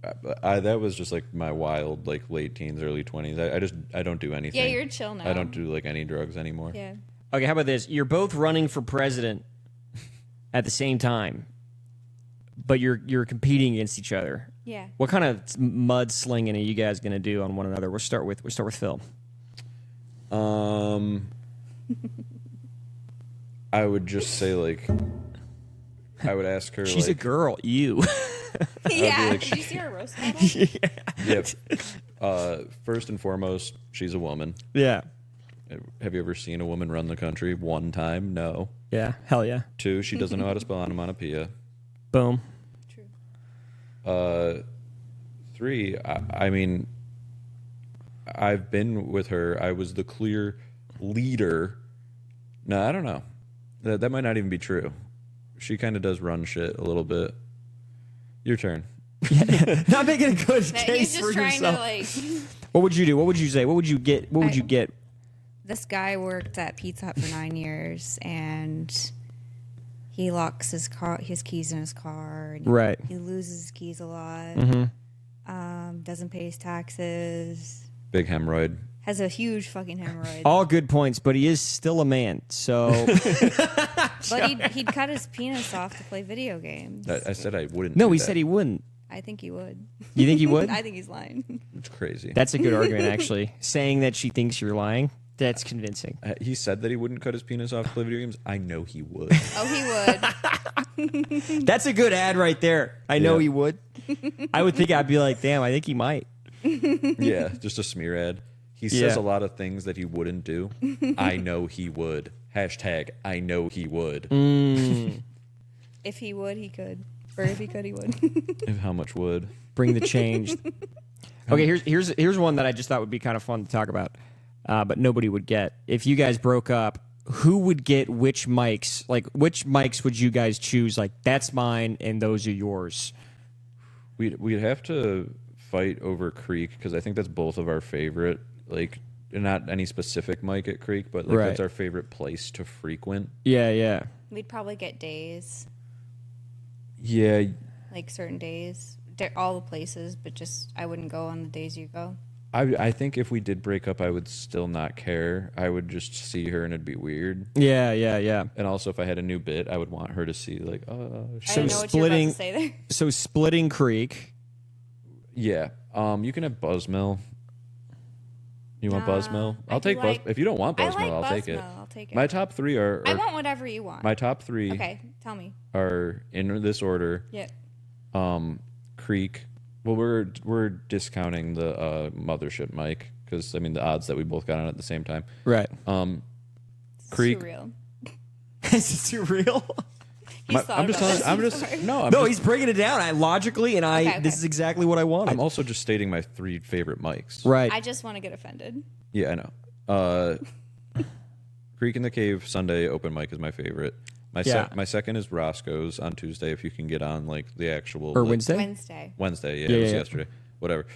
that was just my wild late teens, early 20s. I don't do anything. Yeah, you're chill now. I don't do any drugs anymore. Yeah. Okay, how about this? You're both running for president at the same time, but you're competing against each other. Yeah. What kind of mudslinging are you guys going to do on one another? We'll start with Phil. I would just say I would ask her. She's a girl. You. Yeah. like- Did you see her roast battle? Yep. First and foremost, she's a woman. Yeah. Have you ever seen a woman run the country? One time, no. Yeah. Hell yeah. Two, she doesn't know how to spell onomatopoeia. Boom. True. Three, I mean, I've been with her. I was the clear leader. No, I don't know. That might not even be true. She kind of does run shit a little bit. Your turn. Not making a good He's case just for trying yourself. to What would you do? What would you say? What would you get? What would you get? This guy worked at Pizza Hut for 9 years, and he locks his keys in his car. And Right. He loses his keys a lot. Doesn't pay his taxes. Big hemorrhoid. Has a huge fucking hemorrhoid. All good points, but he is still a man. So But he'd cut his penis off to play video games. I said I wouldn't. no, do he that. said he wouldn't. I think he would. You think he would? I think he's lying. It's crazy. That's a good argument, actually. Saying that she thinks you're lying, that's convincing. He said that he wouldn't cut his penis off to play video games. I know he would. Oh, he would. That's a good ad right there. I know Yeah. he would. I would think I'd be like, damn, I think he might. Yeah, just a smear ad. He says Yeah. a lot of things that he wouldn't do. I know he would. Hashtag I know he would. If he would, he could. Or if he could, he would. How much would? Bring the change. Okay, here's one that I just thought would be kind of fun to talk about, but nobody would get. If you guys broke up, who would get which mics? Like, which mics would you guys choose? Like, that's mine and those are yours. We'd have to fight over Creek because I think that's both of our favorite. Like, not any specific mic at Creek, but Right. that's our favorite place to frequent. Yeah. We'd probably get days, Yeah, like certain days. All the places, but just I wouldn't go on the days you go. I think if we did break up, I would still not care. I would just see her and it'd be weird. Yeah. And also, if I had a new bit, I would want her to see like, I So don't know what you were about splitting- to say there. So splitting Creek. yeah. You can have Buzzmill. You want Nah, Buzzmill? I I'll do take like- Buzz. If you don't want I Buzzmill, like I'll take it. Buzzmill, I'll take it. My top three are I want whatever you want. my top three Okay, tell me. are in this order. Yeah. Creek. Well, we're discounting the mothership mic because I mean the odds that we both got on at the same time. Right. It's Creek. surreal. Is it real? He's thought I'm just about telling. this I'm just before. no. I'm No, just, he's breaking it down. Logically, and Okay. this is exactly what I wanted. I'm also just stating my three favorite mics. Right. I just want to get offended. Yeah, I know. Creek in the Cave Sunday open mic is my favorite. Yeah. My second is Roscoe's on Tuesday if you can get on like the actual or like, Wednesday? Wednesday. Wednesday. Yeah, Yeah, it was yeah. yesterday. Whatever.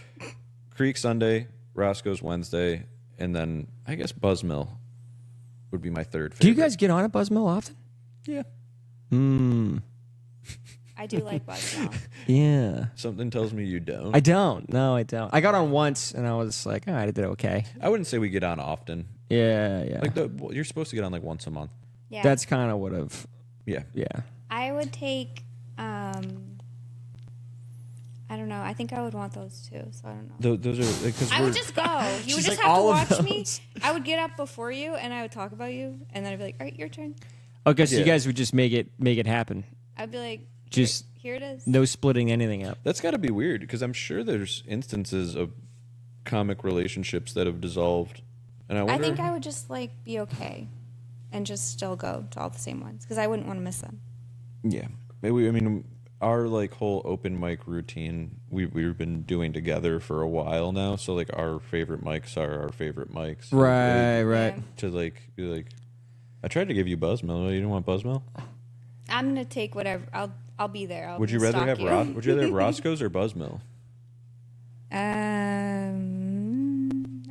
Creek Sunday, Roscoe's Wednesday, and then I guess Buzzmill would be my third favorite. Do you guys get on at Buzzmill often? Yeah. I I do like Buzzsaw. Yeah. Something tells me you don't. I don't. No, I don't. I got on once, and I was like, all right, I did okay. I wouldn't say we get on often. Yeah. Like you're supposed to get on like once a month. Yeah. That's kind of what I've. Yeah. I would take. I don't know. I think I would want those too. So I don't know. Those are because I would just go. You would She's just like, have to all of watch me. those. I would get up before you, and I would talk about you, and then I'd be like, "All right, your turn." Okay, so you Yeah. guys would just make it happen. I'd be like, Just here it is." no splitting anything up. That's got to be weird because I'm sure there's instances of comic relationships that have dissolved, and I I wonder. think I would just like be okay, and just still go to all the same ones because I wouldn't want to miss them. Yeah, maybe. I mean, our like whole open mic routine we've been doing together for a while now. So like our favorite mics are our favorite mics. Right. Yeah. To like be like, I tried to give you Buzzmill. You didn't want Buzzmill? I'm gonna take whatever. I'll be there. Would you rather have Would you rather have Roscoe's or Buzzmill? I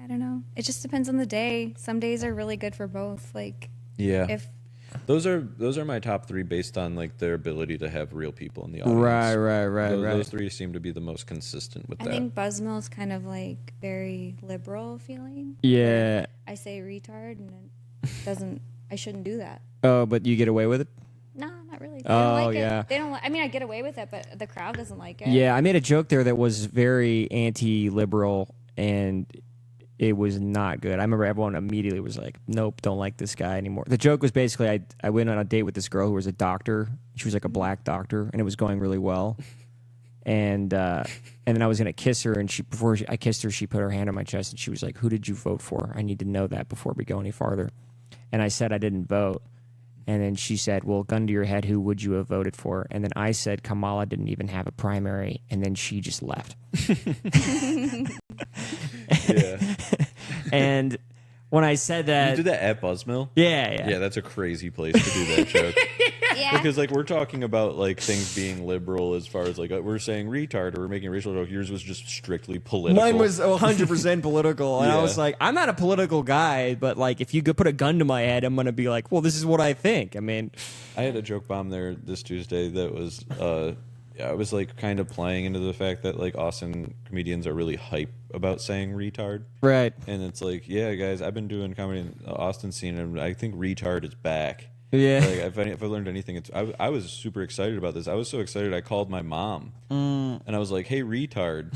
don't know. It just depends on the day. Some days are really good for both. Like Yeah. if Those are my top three based on like their ability to have real people in the audience. Right. Those three seem to be the most consistent with I that. think Buzzmill is kind of like very liberal feeling. Yeah. I say retard and it doesn't. I shouldn't do that. Oh, but you get away with it? No, not really. They Oh, don't like yeah. it. They don't. I mean, I get away with it, but the crowd doesn't like it. Yeah, I made a joke there that was very anti-liberal, and it was not good. I remember everyone immediately was like, nope, don't like this guy anymore. The joke was basically I went on a date with this girl who was a doctor. She was like a black doctor, and it was going really well. And then I was going to kiss her, and before I kissed her, she put her hand on my chest, and she was like, who did you vote for? I need to know that before we go any farther. And I said I didn't vote. And then she said, well, gun to your head, who would you have voted for? And then I said Kamala didn't even have a primary. And then she just left. Yeah. And when I said You that... did that at Buzzmill? Yeah. Yeah, that's a crazy place to do that joke. Yeah. Because like we're talking about like things being liberal as far as like we're saying retard or we're making a racial joke. Yours was just strictly political. Mine was 100% political. And I Yeah. was like, I'm not a political guy, but like if you could put a gun to my head, I'm going to be like, well, this is what I think. I mean... I had a joke bomb there this Tuesday that was I was like kind of playing into the fact that like Austin comedians are really hype about saying retard. Right. And it's like, yeah, guys, I've been doing comedy in the Austin scene, and I think retard is back. Yeah. Like, if I learned anything, I was super excited about this. I was so excited, I called my mom, and I was like, "Hey, retard."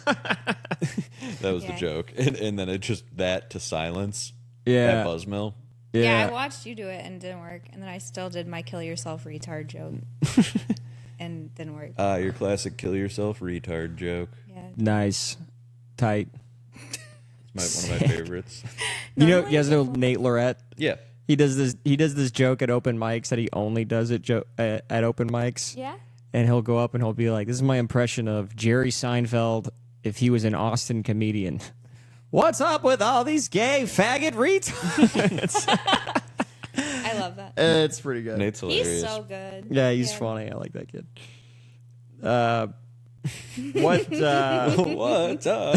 That was the Yeah. joke, and then it just that to silence. Yeah. At Buzzmill. Yeah, I watched you do it and it didn't work, and then I still did my kill yourself retard joke, and didn't work. Your classic kill yourself retard joke. Yeah. Nice. Tight. It's one of my favorites. You guys know Nate Lorette? Yeah. He does this joke at open mics that he only does at open mics. Yeah. And he'll go up and he'll be like, this is my impression of Jerry Seinfeld if he was an Austin comedian. What's up with all these gay faggot retards? I love that. It's pretty good. Nate's hilarious. He's so good. Yeah, he's funny. I like that kid. What? What's up?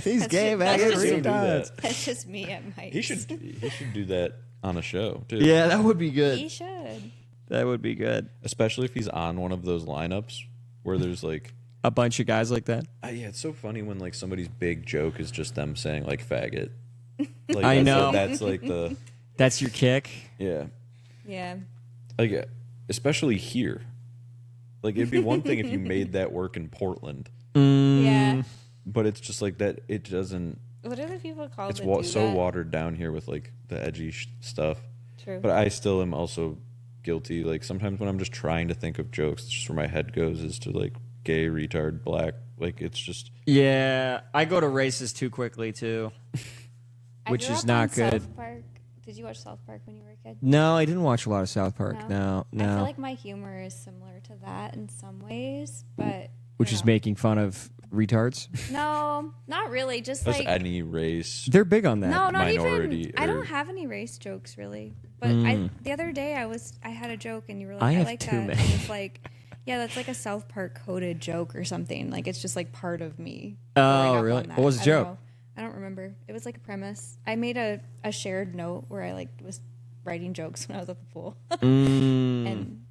These gay that's faggot just- retards. That's just me at my. He should do that on a show too. Yeah, that would be He good. should. That would be good. Especially if he's on one of those lineups where there's like, A bunch of guys like that. yeah, it's so funny when like somebody's big joke is just them saying like faggot. Like, I that's know. that's like the That's your kick. yeah, Yeah. like especially here. Like it'd be one thing if you made that work in Portland, Yeah. but it's just like that. It doesn't. What do the people call It's that do so that? watered down here with like the edgy stuff. True. But I still am also guilty. Like sometimes when I'm just trying to think of jokes, it's just where my head goes is to like gay, retard, black. Like it's just Yeah, I go to races too quickly too. I which grew is up not on good. South Park. Did you watch South Park when you were a kid? No, I didn't watch a lot of South Park. No. I feel like my humor is similar to that in some ways, but Which you is know. making fun of retards. No, not really. Just just like any race. They're big on that. no, not minority even. I or- don't have any race jokes really. But the other day I had a joke and you were like, I I, have like too that. many. And it's like, yeah, that's like a South Park coded joke or something. Like it's just like part of me. growing Oh, up really? on that. What was the I don't joke? know. I don't remember. It was like a premise. I made a shared note where I like was writing jokes when I was at the pool. And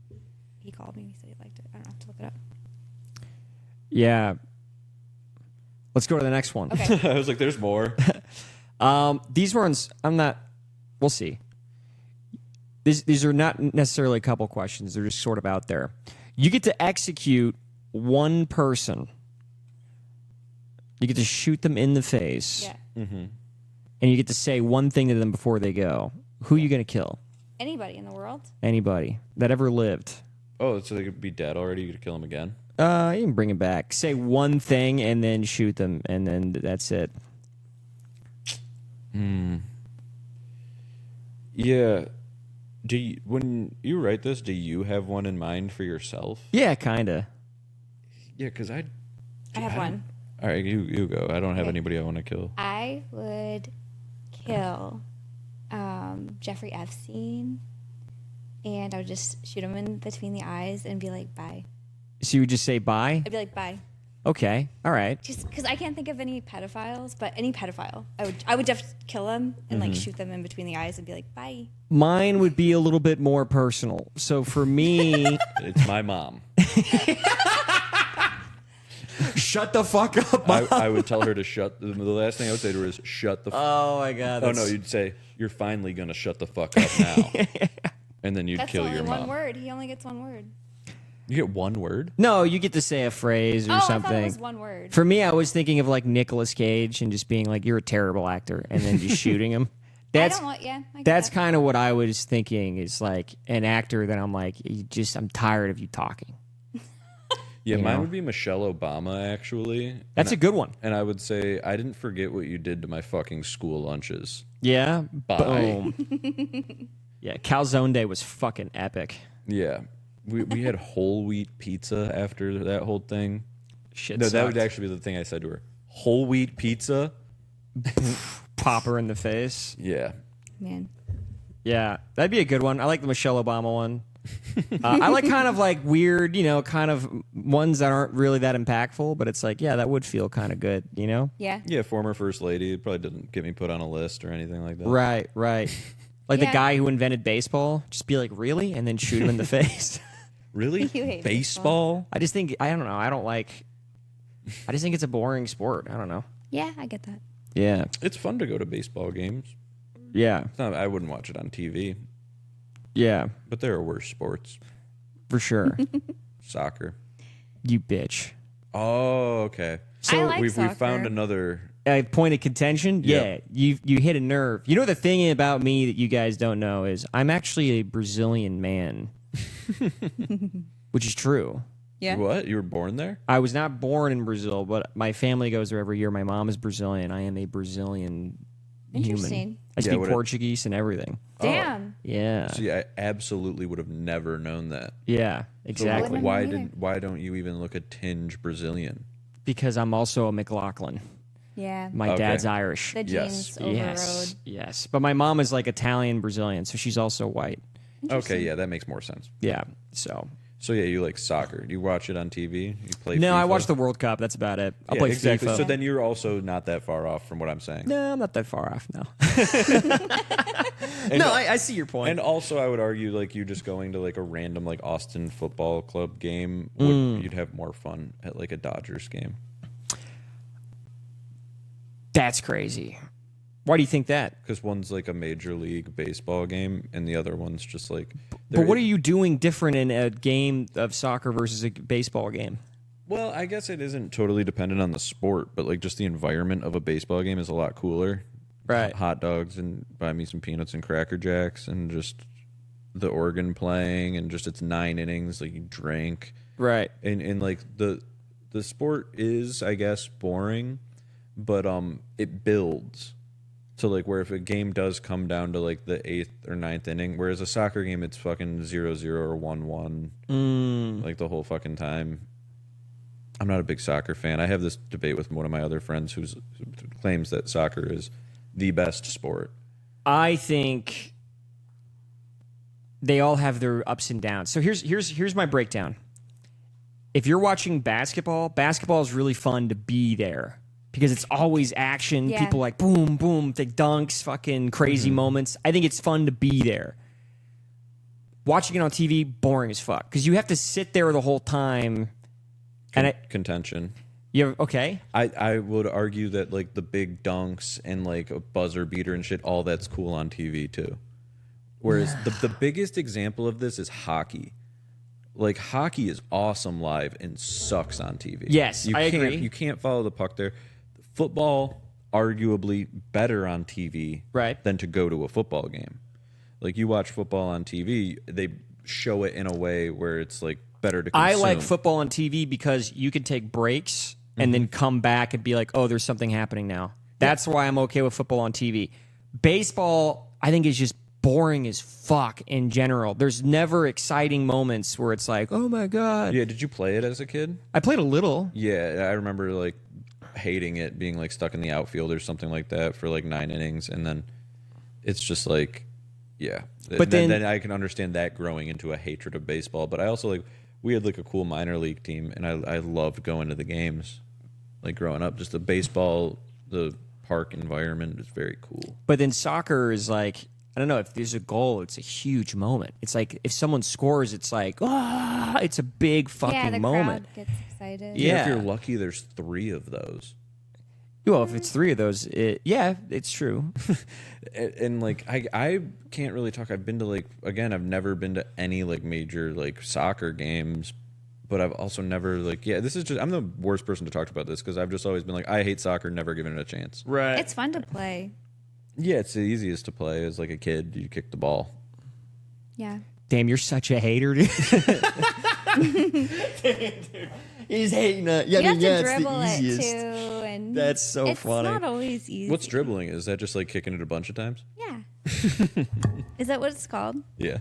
he called me and he said he liked it. I don't have to look it up. Yeah. Let's go to the next one. Okay. I was like, there's more. These ones, we'll see. These are not necessarily a couple questions. They're just sort of out there. You get to execute one person. You get to shoot them in the face. Yeah. Mm-hmm. And you get to say one thing to them before they go. Who are you going to kill? Anybody in the world? Anybody that ever lived. Oh, so they could be dead already? You could kill them again? You can bring it back. Say one thing and then shoot them, and then that's it. Yeah. When you write this, do you have one in mind for yourself? Yeah, kind of. Yeah, because I have one. All right, you go. I don't have Okay. anybody I want to kill. I would kill Jeffrey Epstein, and I would just shoot him in between the eyes and be like, bye. So you would just say bye? I'd be like, bye. Okay, all right. Just because I can't think of any pedophiles, but any pedophile, I would just kill them and like shoot them in between the eyes and be like, bye. Mine would be a little bit more personal. So for me... It's my mom. Shut the fuck up, Mom. I would tell her to shut. The last thing I would say to her is shut the fuck up. Oh, my God. Oh, no, you'd say, you're finally going to shut the fuck up now. And then you'd That's kill only your one mom. word. He only gets one word. You get one word? No, you get to say a phrase or I something. thought it was one word. For me, I was thinking of like Nicolas Cage and just being like, you're a terrible actor, and then just shooting him. That's I get that's that. kind of what I was thinking is like an actor that I'm like, I'm tired of you talking. Yeah, You mine know? would be Michelle Obama, actually. That's a good one. And I would say, I didn't forget what you did to my fucking school lunches. Yeah. Bye. Boom. Yeah, Calzone Day was fucking epic. Yeah. We had whole wheat pizza after that whole thing. Shit No, that sucked. would actually be the thing I said to her. Whole wheat pizza? Pop her in the face. Yeah. Man. Yeah, that'd be a good one. I like the Michelle Obama one. I like kind of like weird, kind of ones that aren't really that impactful, but it's like, yeah, that would feel kind of good, Yeah. Yeah, former first lady. It probably didn't get me put on a list or anything like that. Right. Like the Yeah. guy who invented baseball, just be like, really? And then shoot him in the face. Really? You hate Baseball? I just think, I don't know. I just think it's a boring sport. I don't know. Yeah, I get that. Yeah. It's fun to go to baseball games. Yeah. It's not, I wouldn't watch it on TV, Yeah. but there are worse sports. For sure. Soccer. You bitch. Oh, okay. So I like we soccer. found another. Point of contention? Yeah. Yeah. You hit a nerve. You know the thing about me that you guys don't know is I'm actually a Brazilian man. Which is true. Yeah. What? You were born there? I was not born in Brazil, but my family goes there every year. My mom is Brazilian. I am a Brazilian human. Interesting. I speak what it- Portuguese and everything. Damn. Yeah. See, I absolutely would have never known that. Yeah, So exactly. Wouldn't why know either. why don't you even look a tinge Brazilian? Because I'm also a Mclaughlin. Yeah. My Okay. dad's Irish. The Yes. genes overrode. Yes. But my mom is like Italian Brazilian, so she's also white. Okay, yeah, that makes more sense. Yeah. So So yeah, you like soccer. Do you watch it on TV? You play no, I FIFA? watch the World Cup. That's about it. I'll Yeah, play exactly. FIFA. So then you're also not that far off from what I'm saying. No, I'm not that far off. No. No, I see your point. And also, I would argue like you just going to like a random like Austin Football Club game, you'd have more fun at like a Dodgers game. That's crazy. Why do you think that? Because one's like a Major League Baseball game, and the other one's just like. But what are you doing different in a game of soccer versus a baseball game? Well, I guess it isn't totally dependent on the sport, but like just the environment of a baseball game is a lot cooler. Right. Hot dogs and buy me some peanuts and Cracker Jacks, and just the organ playing, and just it's 9 innings, like you drink, Right. and like the sport is, I guess, boring, but it builds. So like where if a game does come down to like the 8th or 9th inning, whereas a soccer game it's fucking 0-0 or 1-1 like the whole fucking time. I'm not a big soccer fan. I have this debate with one of my other friends who claims that soccer is the best sport. I think they all have their ups and downs. So here's my breakdown. If you're watching basketball is really fun to be there because it's always action. Yeah. People like boom, boom, the dunks, fucking crazy moments. I think it's fun to be there. Watching it on TV, boring as fuck because you have to sit there the whole time. Contention. Okay. I would argue that like the big dunks and like a buzzer beater and shit, all that's cool on TV too. Whereas the biggest example of this is hockey. Like hockey is awesome live and sucks on TV. Yes, I agree. You can't follow the puck there. Football, arguably better on TV than to go to a football game. Like you watch football on TV, they show it in a way where it's like better to consume. I like football on TV because you can take breaks and then come back and be like, oh, there's something happening now. That's why I'm okay with football on TV. Baseball, I think, is just boring as fuck in general. There's never exciting moments where it's like, oh my God. Yeah, did you play it as a kid? I played a little. Yeah, I remember like hating it, being like stuck in the outfield or something like that for like 9 innings, and then it's just like, yeah. But then I can understand that growing into a hatred of baseball. But I also like, we had like a cool minor league team, and I loved going to the games. Like growing up, just the baseball, the park environment is very cool. But then soccer is like, I don't know, if there's a goal, it's a huge moment. It's like if someone scores, it's like, it's a big fucking moment. Crowd gets excited. Yeah. If you're lucky, there's 3 of those. Well, if it's 3 of those, it's true. And like I can't really talk. I've been to like, again, I've never been to any like major like soccer games, but I've also never like, this is just, I'm the worst person to talk about this because I've just always been like, I hate soccer, never given it a chance. Right. It's fun to play. Yeah, it's the easiest to play as like a kid. You kick the ball. Yeah. Damn, you're such a hater, dude. He's hating it. Yeah, You have to it's dribble the it easiest. too, and That's so funny. It's not always easy. What's dribbling? Is that just like kicking it a bunch of times? Yeah. Is that what it's called? Yeah.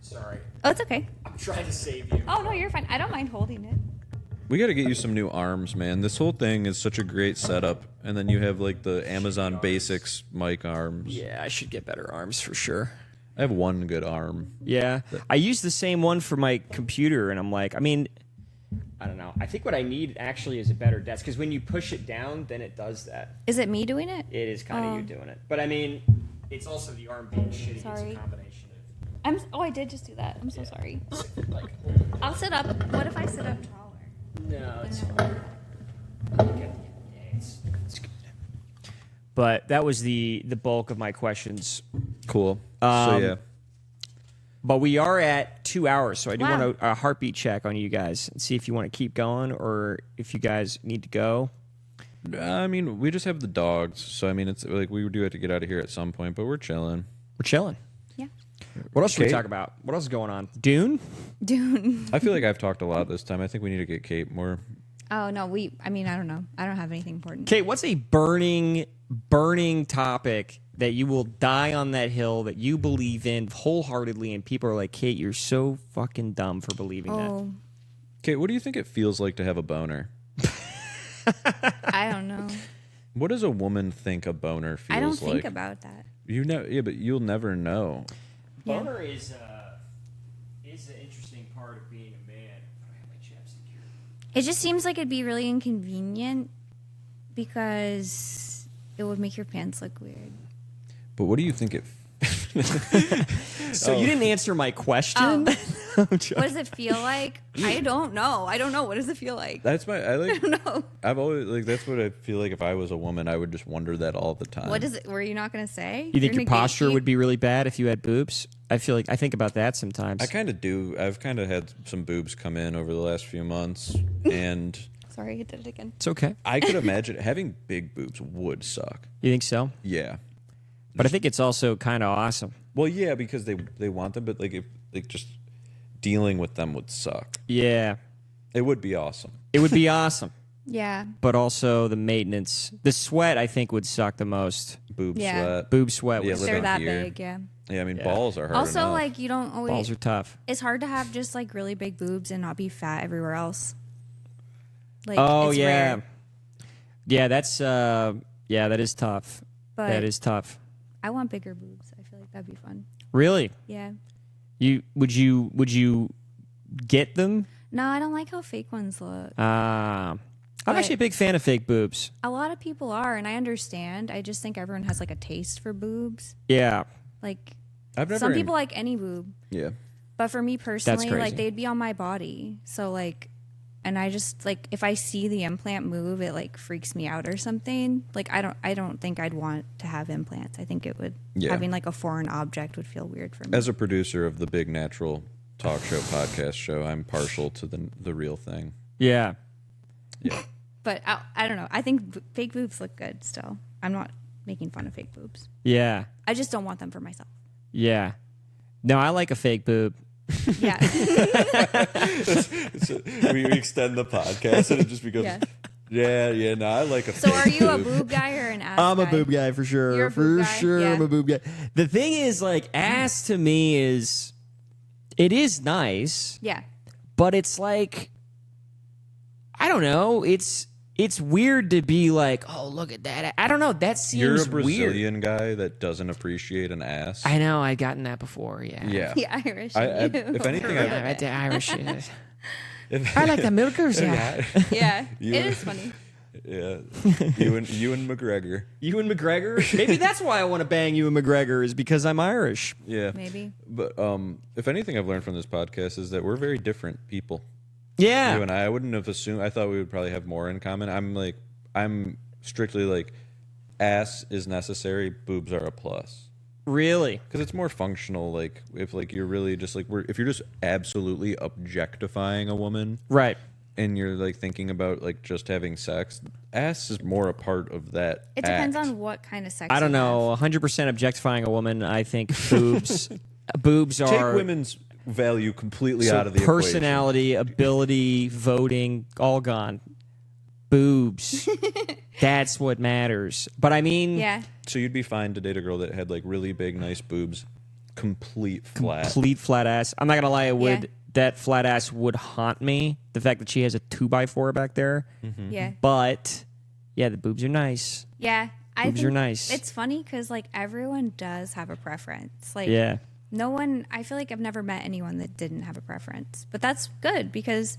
Sorry. Oh, it's okay. I'm trying to save you. Oh no, you're fine. I don't mind holding it. We got to get you some new arms, man. This whole thing is such a great setup. And then you have like the Amazon Basics mic arms. Yeah, I should get better arms for sure. I have one good arm. Yeah. I use the same one for my computer, and I'm like, I mean, I don't know. I think what I need actually is a better desk, because when you push it down, then it does that. Is it me doing it? It is kind of you doing it. But I mean, it's also the arm being shitty. Sorry. It's a combination of... I did just do that. I'm so sorry. like, I'll sit up. What if I sit up taller? no, it's fine. Okay. Yeah, it's good. But that was the bulk of my questions. Cool. So yeah. But we are at 2 hours, so I do Wow. want a heartbeat check on you guys and see if you want to keep going or if you guys need to go. I mean, we just have the dogs. So, I mean, it's like we do have to get out of here at some point, but we're chilling. We're chilling. Yeah. What else should we Kate? talk about? What else is going on? Dune? Dune. I feel like I've talked a lot this time. I think we need to get Kate more. Oh no, I don't know. I don't have anything important. Kate, what's a burning topic that you will die on that hill that you believe in wholeheartedly and people are like, Kate, you're so fucking dumb for believing that? Kate, what do you think it feels like to have a boner? I don't know. What does a woman think a boner feels like? I don't think about that. You know, yeah, but you'll never know. Yeah. Boner is an interesting part of being a man. I have my chapstick here. It just seems like it'd be really inconvenient because it would make your pants look weird. But what do you think it? So you didn't answer my question. What does it feel like? I don't know. What does it feel like? That's my. I like. No. I've always like. That's what I feel like. If I was a woman, I would just wonder that all the time. What is it? Were you not going to say? You think You're your gonna posture gatekeep? would be really bad if you had boobs? I think about that sometimes. I kind of do. I've kind of had some boobs come in over the last few months, and Sorry, I did it again. It's okay. I could imagine having big boobs would suck. You think so? Yeah. But I think it's also kind of awesome. Well, yeah, because they want them, but like if like just dealing with them would suck. Yeah. It would be awesome. It would be awesome. Yeah. But also the maintenance. The sweat, I think, would suck the most. Boob Yeah. sweat. Boob sweat Yeah, would live They're on that here. big, yeah. Yeah, I mean Yeah. balls are hard Also, enough. like, you don't always. Balls are tough. It's hard to have just like really big boobs and not be fat everywhere else. Like, Oh, it's yeah. rare. Yeah, that's that is tough. But That is tough. I want bigger boobs. I feel like that'd be fun. Really? Yeah. Would you get them? No, I don't like how fake ones look. I'm But- actually a big fan of fake boobs. A lot of people are, and I understand. I just think everyone has like a taste for boobs. Yeah. Like, I've never. Some people like any boob. Yeah. But for me personally, crazy. like they'd be on my body. So like, and I just like if I see the implant move, it like freaks me out or something. Like I don't think I'd want to have implants. I think it would having like a foreign object would feel weird for me. As a producer of the Big Natural Talk Show podcast show, I'm partial to the real thing. Yeah. Yeah. But I don't know. I think fake boobs look good still. I'm not making fun of fake boobs. Yeah. I just don't want them for myself. Yeah. No, I like a fake boob. Yeah. We extend the podcast and it just becomes. Yeah. No, I like a. So are you a boob guy or an ass I'm guy? a boob guy for sure. You're a boob For guy? sure, Yeah. I'm a boob guy. The thing is, like, ass to me is, it is nice, Yeah. but it's like, I don't know. It's weird to be like, oh, look at that. I don't know. That seems You're a weird. Brazilian guy that doesn't appreciate an ass. I know. I've gotten that before. Yeah. Yeah. The Irish. If anything, Yeah, the Irish. if, I like the milkers. Yeah. Yeah. You- It is funny. yeah. You and McGregor. Ewan McGregor. Maybe that's why I want to bang Ewan McGregor is because I'm Irish. Yeah. Maybe. But if anything I've learned from this podcast is that we're very different people. Yeah. You and I wouldn't have assumed. I thought we would probably have more in common. I'm strictly like, ass is necessary, boobs are a plus. Really? Because it's more functional. Like if like you're really just like if you're just absolutely objectifying a woman, Right. and you're like thinking about like just having sex, ass is more a part of that. It depends act. on what kind of sex. I don't you know. 100% objectifying a woman. I think boobs. Boobs Take are women's value completely so out of the personality, ability, voting, all gone. Boobs. That's what matters. But I mean, have. Yeah. equation. So you'd be fine to date a girl that had like really big, nice boobs, complete flat. complete flat ass. I'm not gonna lie. It would. Yeah. That flat ass would haunt me. The fact that she has a 2x4 back there. Yeah. But yeah, the boobs are nice. Yeah. I Boobs think are nice. It's funny because like everyone does have a preference. Like Yeah. no one. I feel like I've never met anyone that didn't have a preference. But that's good because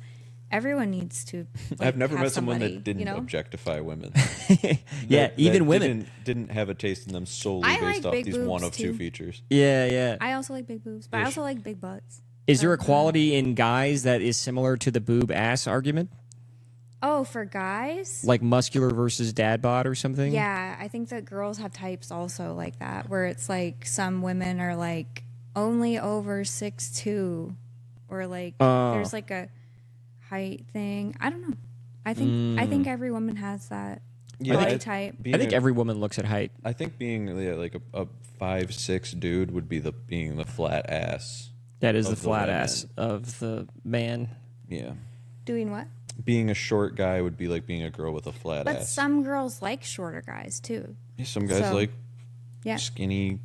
everyone needs to. Like, I've never have met someone somebody, that didn't you know? objectify women. Yeah, That even women. didn't have a taste in them solely I based like off big these boobs, one of two too. features. Yeah, yeah. I also like big boobs, but I also like big butts. Is there a quality in guys that is similar to the boob ass argument? Oh, for guys? Like muscular versus dad bod or something? Yeah, I think that girls have types also like that, where it's like some women are like only over 6'2", or like there's like a height thing. I don't know. I think every woman has that body type. I think every woman looks at height. I think being like a 5'6" dude would be being the flat ass. That is Of the the flat women. ass of the man. Yeah. Doing what? Being a short guy would be like being a girl with a flat But ass. some girls like shorter guys too. Yeah, some guys so- like Yeah. skinny,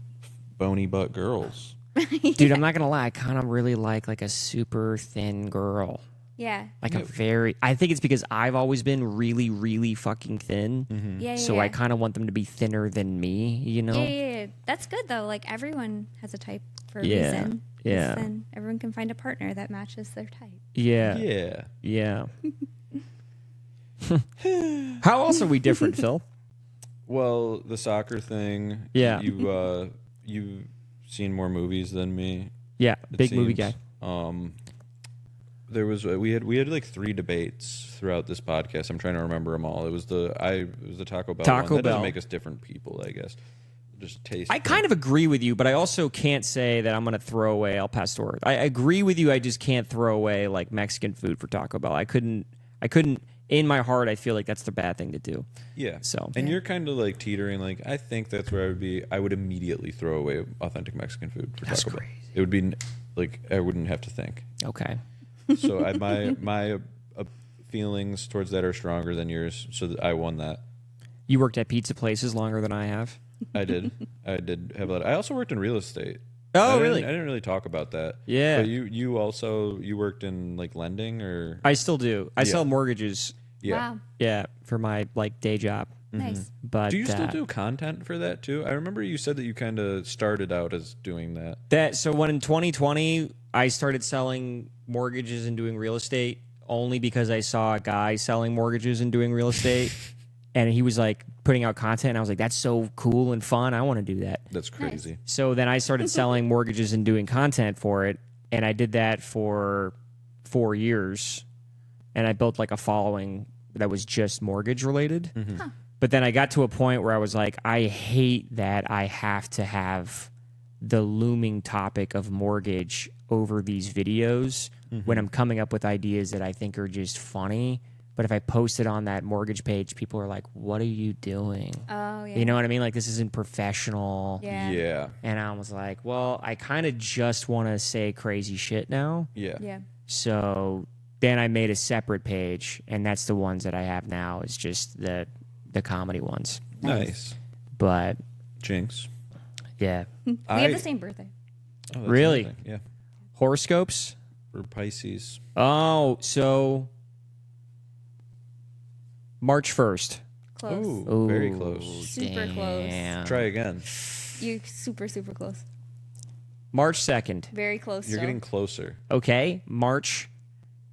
bony butt girls. Dude, I'm not gonna lie, I kinda really like a super thin girl. Yeah. Like a very I think it's because I've always been really, really fucking thin. Mm-hmm. Yeah. So yeah. I kinda want them to be thinner than me, you know? Yeah. That's good though. Like everyone has a type for a Yeah, reason. yeah. Then everyone can find a partner that matches their type. Yeah. Yeah. Yeah. How else are we different, Phil? Well, the soccer thing. Yeah. You've seen more movies than me. Yeah, it big movie guy. seems. There was we had like 3 debates throughout this podcast. I'm trying to remember them all. It was the Taco Bell. Taco one. That Bell. doesn't make us different people, I guess. Just taste. I kind of agree with you, but I also can't say that I'm going to throw away El Pastor. I agree with you. I just can't throw away like Mexican food for Taco Bell. I couldn't. In my heart, I feel like that's the bad thing to do. Yeah. So- and you're kind of like teetering. Like I think that's where I would be. I would immediately throw away authentic Mexican food for That's Taco Bell. crazy. It would be like I wouldn't have to think. Okay. So my feelings towards that are stronger than yours. So that I won that. You worked at pizza places longer than I have. I did. I did have that. I also worked in real estate. Oh, I really? didn't really talk about that. Yeah. But you also worked in like lending or I still do. I sell mortgages. yeah. Wow. Yeah, for my like day job. Nice. But Do you still do content for that too? I remember you said that you kind of started out as doing that. that? So when in 2020 I started selling mortgages and doing real estate only because I saw a guy selling mortgages and doing real estate, and he was like putting out content, and I was like, that's so cool and fun. I want to do that. That's crazy. So then I started selling mortgages and doing content for it, and I did that for 4 years, and I built like a following that was just mortgage related. Huh. But then I got to a point where I was like, I hate that I have to have the looming topic of mortgage over these videos when I'm coming up with ideas that I think are just funny. But if I post it on that mortgage page, people are like, what are you doing? Oh, yeah. You know what I mean? Like, this isn't professional. Yeah. Yeah. And I was like, well, I kind of just want to say crazy shit now. Yeah. Yeah. So then I made a separate page, and that's the ones that I have now. Is just the comedy ones. Nice. But Jinx. yeah, We have the same birthday. Oh, that's Really? amazing. Yeah. horoscopes. For Pisces. Oh, so March 1st. Close. Ooh, very close. Super close. Damn. Try again. You super close. March 2nd. Very close. You're still. getting closer. Okay. March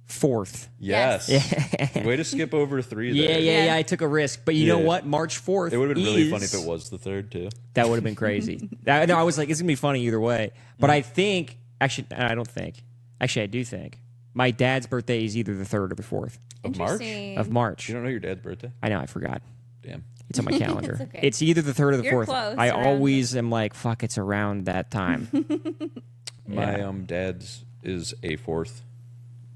4th. Yes. Yeah. Way to skip over 3 Yeah, there. yeah, Yeah. I took a risk. But you know Yeah. what? March 4th. It would have been really is- funny if it was the 3rd, too. That would have been crazy. No, I was like, it's going to be funny either way. But I think, actually, I don't think. Actually, I do think. My dad's birthday is either the 3rd or the 4th Of March? Interesting. of March. You don't know your dad's birthday? I know, I forgot. Damn. It's on my calendar. It's okay. It's either the 3rd or the You're 4th. close, I around always am like, fuck, it's around that time. My Yeah. dad's is a 4th.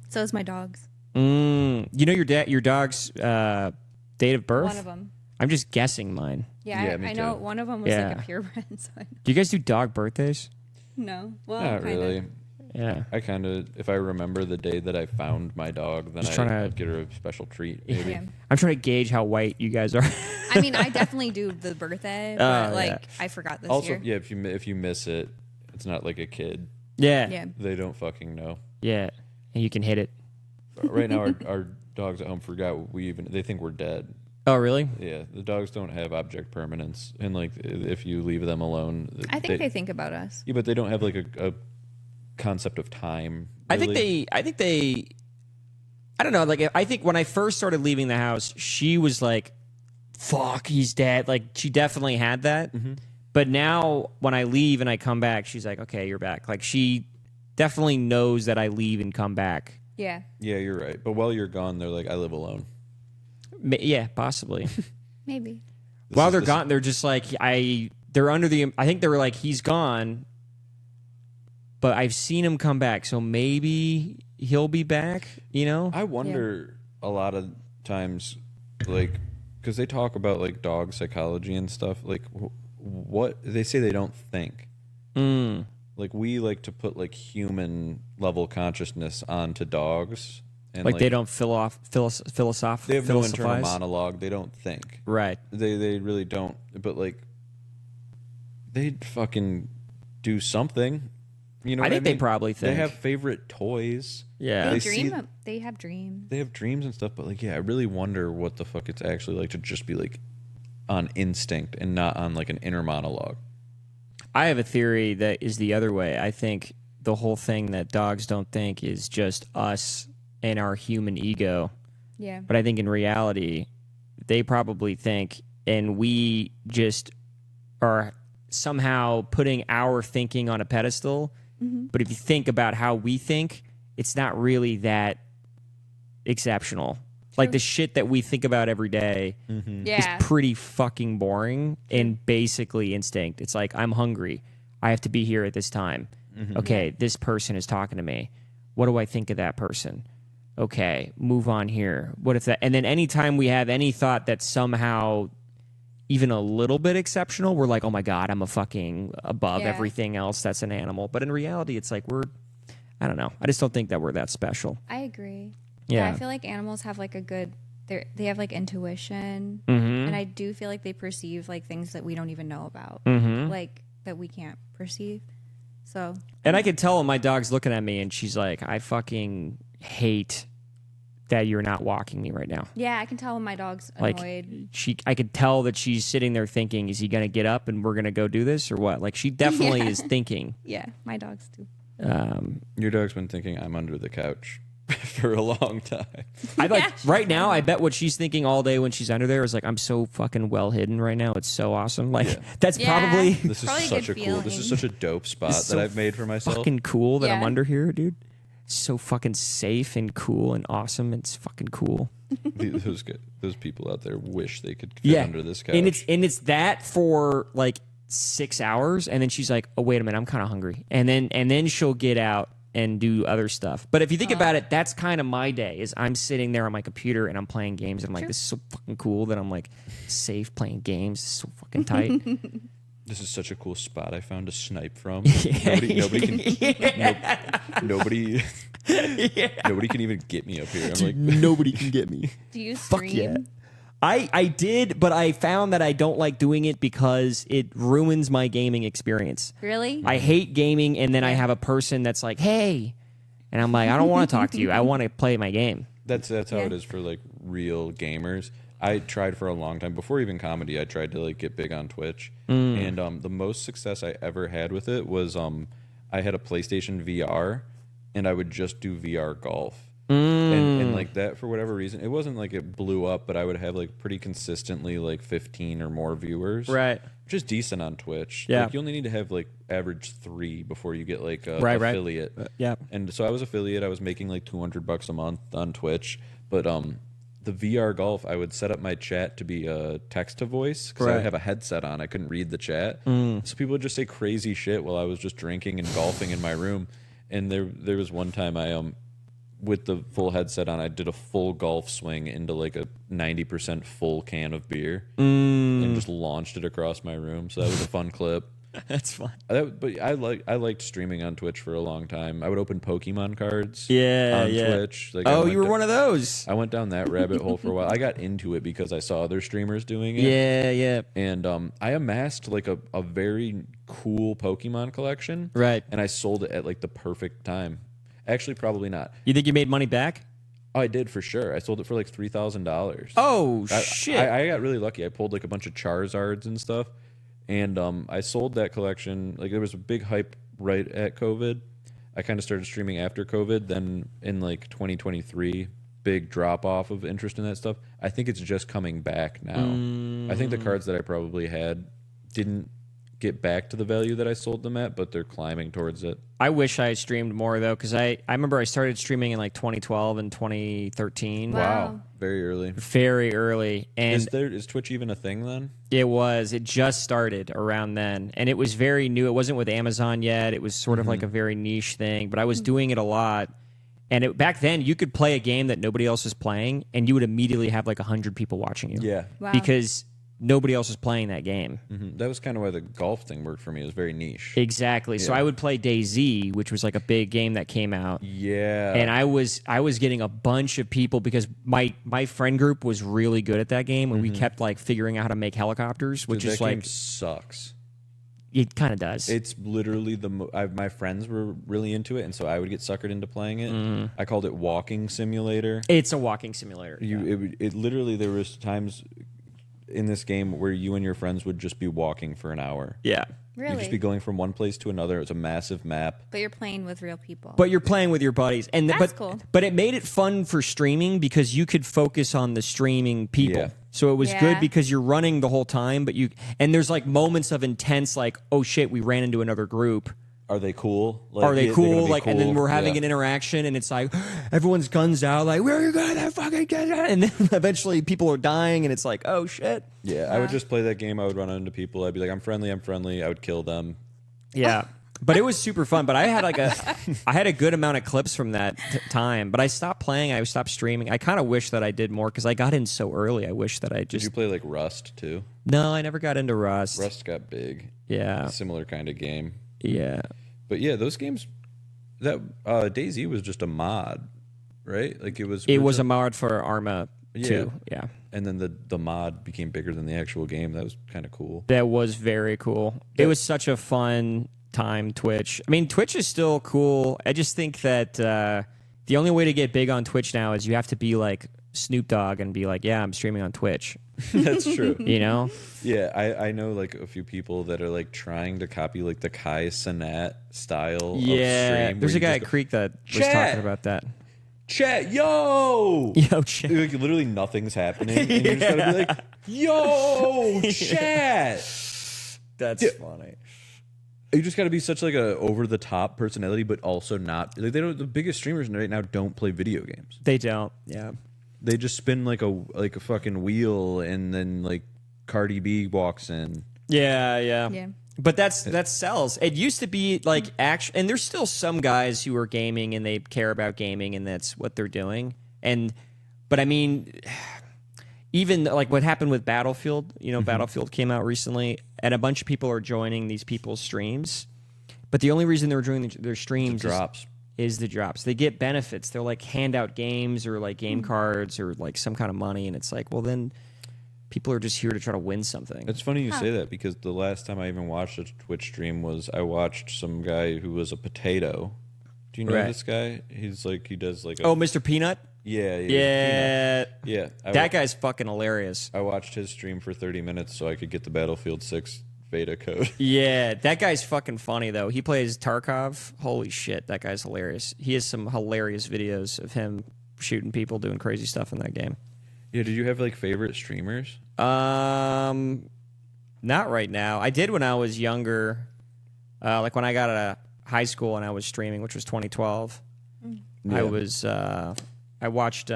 So is my dog's. You know your dog's date of birth? One of them. I'm just guessing mine. Yeah, Yeah, I me know too. one of them was Yeah. like a purebred. So I Do you guys do dog birthdays? no. Well, Not kinda. really. Yeah. I kind of, if I remember the day that I found my dog, then Just trying to- I'd get her a special treat. Maybe. Yeah. I'm trying to gauge how white you guys are. I mean, I definitely do the birthday, but like yeah. I forgot this Also, year. yeah, if you miss it, it's not like a kid. Yeah. Yeah. They don't fucking know. Yeah. And you can hit it. Right now, our dogs at home forgot they think we're dead. Oh, really? Yeah, the dogs don't have object permanence, and like if you leave them alone, I think they think about us. Yeah, but they don't have like a concept of time. I think really. I don't know. Like, I think when I first started leaving the house, she was like, fuck, he's dead. Like, she definitely had that. But now when I leave and I come back, she's like, okay, you're back. Like, she definitely knows that I leave and come back. Yeah. Yeah, you're right. But while you're gone, they're like, I live alone. Yeah, possibly. Maybe. While they're gone, they're just like, they're under the, I think they were like, he's gone, but I've seen him come back. So maybe he'll be back, you know? I wonder a lot of times, like, because they talk about like dog psychology and stuff. Like, what they say they don't think. Like, we like to put like human level consciousness onto dogs, and Like, they don't philosophize. They have no internal monologue. They don't think. Right. They really don't. But like, they fucking do something. You know, I what think they mean? probably think. They have favorite toys. Yeah. They see- dream. They have dreams. They have dreams and stuff. But like, yeah, I really wonder what the fuck it's actually like to just be like on instinct and not on like an inner monologue. I have a theory that is the other way. I think the whole thing that dogs don't think is just us and our human ego. Yeah. But I think in reality, they probably think, and we just are somehow putting our thinking on a pedestal. But if you think about how we think, it's not really that exceptional. Like, the shit that we think about every day Yeah. is pretty fucking boring and basically instinct. It's like, I'm hungry. I have to be here at this time. Okay, this person is talking to me. What do I think of that person? Okay, move on here. What if that? And then anytime we have any thought that's somehow even a little bit exceptional, we're like, oh my God, I'm a fucking above Yeah. everything else that's an animal. But in reality, it's like I don't know. I just don't think that we're that special. I agree. Yeah. I feel like animals have like a good. They have like intuition, Mm-hmm. and I do feel like they perceive like things that we don't even know about, like that we can't perceive. So And I could tell when my dog's looking at me and she's like, I fucking hate that you're not walking me right now. yeah, I can tell when my dog's annoyed. Like, I could tell that she's sitting there thinking, is he going to get up and we're going to go do this or what? Like, she definitely is thinking. Yeah, my dogs do. Your dog's been thinking I'm under the couch. for a long time. I like right now. I bet what she's thinking all day when she's under there is like, I'm so fucking well hidden right now. It's so awesome. Like that's probably This is Probably a such a good cool. This is such a dope spot It's that so I've made for myself. fucking cool that I'm Yeah. under here, dude. It's so fucking safe and cool and awesome. It's fucking cool. Those people out there wish they could fit under this couch. and it's that for like 6 hours, and then she's like, oh wait a minute, I'm kind of hungry, and then she'll get out and do other stuff. But if you think about it, that's kind of my day. Is I'm sitting there on my computer and I'm playing games, and I'm like, this is so fucking cool that I'm like safe playing games. This is so fucking tight. This is such a cool spot I found to snipe from. Nobody can. Nobody can even get me up here. I'm like, Nobody can get me. Do you Fuck stream? yeah. I did, but I found that I don't like doing it because it ruins my gaming experience. Really? I hate gaming, and then I have a person that's like, hey, and I'm like, I don't want to talk to you. I want to play my game. that's how it is for like real gamers. I tried for a long time before even comedy. I tried to like get big on Twitch, and the most success I ever had with it was I had a PlayStation VR, and I would just do VR golf. And like that, for whatever reason, it wasn't like it blew up, but I would have like pretty consistently like 15 or more viewers. Right. Which is decent on Twitch. Yeah. Like, you only need to have like average 3 before you get like a Right. affiliate. Yeah. And so I was affiliate. I was making like $200 a month on Twitch. But the VR golf, I would set up my chat to be text to voice because I Right. have a headset on. I couldn't read the chat. So people would just say crazy shit while I was just drinking and golfing in my room. And there was one time I with the full headset on, I did a full golf swing into like a 90% full can of beer and just launched it across my room. So that was a fun clip. That's fun. But I liked streaming on Twitch for a long time. I would open Pokemon cards Yeah, on yeah. Twitch. Like, Oh, you were one of those. I went down that rabbit hole for a while. I got into it because I saw other streamers doing it. Yeah, yeah. And I amassed like a very cool Pokemon collection. Right. And I sold it at like the perfect time. Actually, probably not. You think you made money back? Oh, I did for sure. I sold it for like $3,000. Oh, shit. I got really lucky. I pulled like a bunch of Charizards and stuff, and I sold that collection. Like there was a big hype right at COVID. I kind of started streaming after COVID. Then in like 2023, big drop off of interest in that stuff. I think it's just coming back now. I think the cards that I probably had didn't get back to the value that I sold them at, but they're climbing towards it. I wish I had streamed more though, because I remember I started streaming in like 2012 and 2013. Wow. Very early. Very early. And Is Twitch even a thing then? it just started around then, and it was very new. It wasn't with Amazon yet. It was sort of like a very niche thing, but I was doing it a lot. And back then, you could play a game that nobody else was playing, and you would immediately have like 100 people watching you. Yeah. Wow. Because nobody else was playing that game. That was kind of why the golf thing worked for me. It was very niche. Exactly. So I would play DayZ, which was like a big game that came out. Yeah. And I was getting a bunch of people because my friend group was really good at that game, and we kept like figuring out how to make helicopters, which Dude, is that like game sucks. it kind of does. It's literally my friends were really into it, and so I would get suckered into playing it. I called it walking simulator. It's a walking simulator. It literally, there was times in this game where you and your friends would just be walking for an hour. Yeah. Really? You'd just be going from one place to another. It's a massive map. But you're playing with real people. But you're playing with your buddies, and That's cool. But it made it fun for streaming because you could focus on the streaming people. Yeah. So it was Yeah. good because you're running the whole time, but there's like moments of intense, like, oh shit, we ran into another group. Are they cool? Like, Are they they're gonna cool? be Like, and then cool? we're having Yeah. an interaction, and it's like everyone's guns out, like, where are you gonna fucking get it? And then eventually people are dying, and it's like, oh shit. Yeah, I would just play that game. I would run into people. I'd be like, I'm friendly. I would kill them. Yeah. But it was super fun. But I had a good amount of clips from that time. But I stopped playing. I stopped streaming. I kind of wish that I did more because I got in so early. I wish that I Did just. you play like Rust too? No, I never got into Rust. Rust got big. Yeah. Similar kind of game. Yeah. But yeah, those games. That DayZ was just a mod, right? Like it was. It was a mod for Arma too. Yeah. And then the mod became bigger than the actual game. That was kind of cool. That was very cool. It was such a fun time, Twitch. I mean, Twitch is still cool. I just think that the only way to get big on Twitch now is you have to be like Snoop Dogg and be like, yeah, I'm streaming on Twitch. That's true. You know? Yeah, I know like a few people that are like trying to copy like the Kai Cenat style of Yeah. stream. There's where a guy you at just Creek that was Chat. talking about that. chat, yo, chat. like literally nothing's happening, and you just gotta be like, yo, chat. That's funny. You just gotta be such like a over the top personality, but also not. Like, they don't. The biggest streamers right now don't play video games. They don't. Yeah. They just spin like a fucking wheel, and then like Cardi B walks in. Yeah. But that sells. It used to be like action, and there's still some guys who are gaming and they care about gaming and that's what they're doing. But I mean, even like what happened with Battlefield, Battlefield came out recently, and a bunch of people are joining these people's streams. But the only reason they're joining their streams is the drops. They get benefits. They're like handout games or like game cards or like some kind of money, and it's like, well, then people are just here to try to win something. It's funny you say that, because the last time I even watched a Twitch stream was I watched some guy who was a potato. Do you know this guy? He's like, he does like Mr. Peanut? Yeah. That guy's fucking hilarious. I watched his stream for 30 minutes so I could get the Battlefield 6 beta code. Yeah, that guy's fucking funny, though. He plays Tarkov. Holy shit, that guy's hilarious. He has some hilarious videos of him shooting people, doing crazy stuff in that game. Yeah, did you have like favorite streamers? Not right now. I did when I was younger. Like when I got out of high school and I was streaming, which was 2012. Yeah. I watched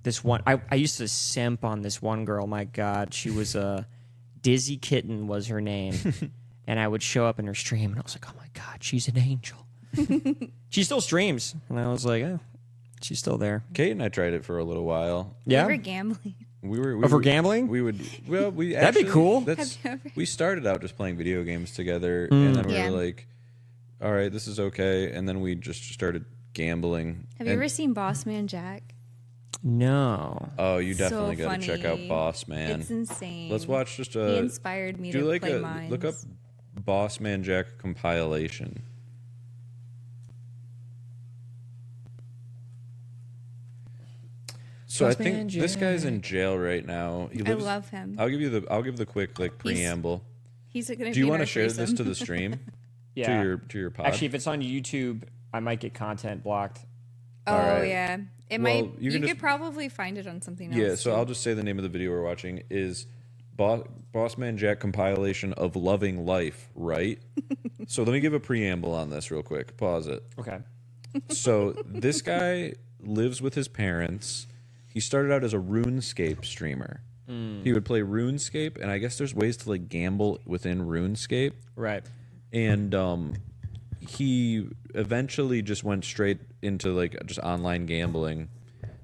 this one. I used to simp on this one girl. My God, she was Dizzy Kitten was her name. And I would show up in her stream and I was like, oh my God, she's an angel. She still streams. And I was like, oh, she's still there. Kate and I tried it for a little while. Yeah. We were gambling. For gambling? We would. Well, we that'd actually, be cool. We started out just playing video games together, and then we were like, "All right, this is okay." And then we just started gambling. Have you ever seen Boss Man Jack? No. Oh, you definitely So got to check out funny. Boss Man. It's insane. Let's watch just He inspired me to play mines. Look up Boss Man Jack compilation. So I think this guy's in jail right now. I love him. I'll give the quick like preamble. He's going to be. Do you want to share this to the stream? Yeah. To your pod. Actually, if it's on YouTube, I might get content blocked. Oh right. yeah, it Well, might. you You can could probably find it on something else. Yeah, so too. I'll just say the name of the video we're watching is Boss Man Jack compilation of Loving Life, right? So let me give a preamble on this real quick. Pause it. Okay. So this guy lives with his parents. He started out as a RuneScape streamer. He would play RuneScape, and I guess there's ways to like gamble within RuneScape. Right. And he eventually just went straight into like just online gambling.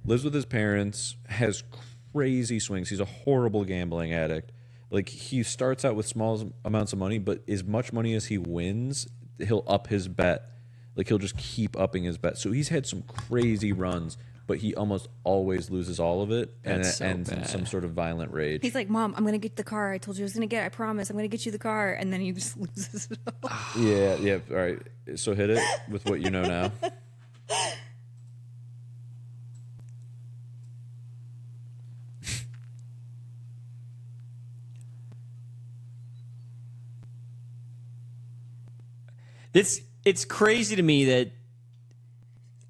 Lives with his parents, has crazy swings. He's a horrible gambling addict. Like, he starts out with small amounts of money, but as much money as he wins, he'll up his bet. Like, he'll just keep upping his bet. So he's had some crazy runs, but he almost always loses all of it, and That's it so ends in bad. some sort of violent rage. He's like, "Mom, I'm gonna get the car. I told you I was gonna get. I promise. I'm gonna get you the car." And then he just loses it all. Yeah. All right. So hit it with what you know now. It's crazy to me that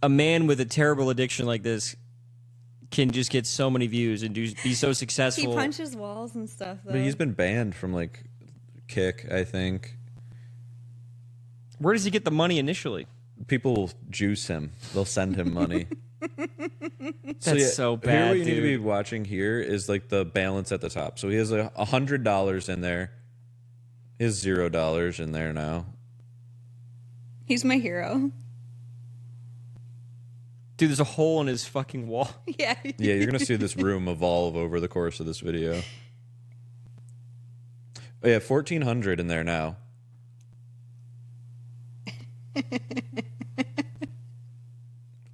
a man with a terrible addiction like this can just get so many views and be so He successful. punches walls and stuff. Though. But he's been banned from like Kick, I think. Where does he get the money initially? People will juice him. They'll send him money. That's so bad, Here, what you need to be dude. watching here is like the balance at the top. So he has $100 in there. He has $0 in there now. He's my hero. Dude, there's a hole in his fucking wall. Yeah. Yeah, you're gonna see this room evolve over the course of this video. Oh, yeah, 1,400 in there now.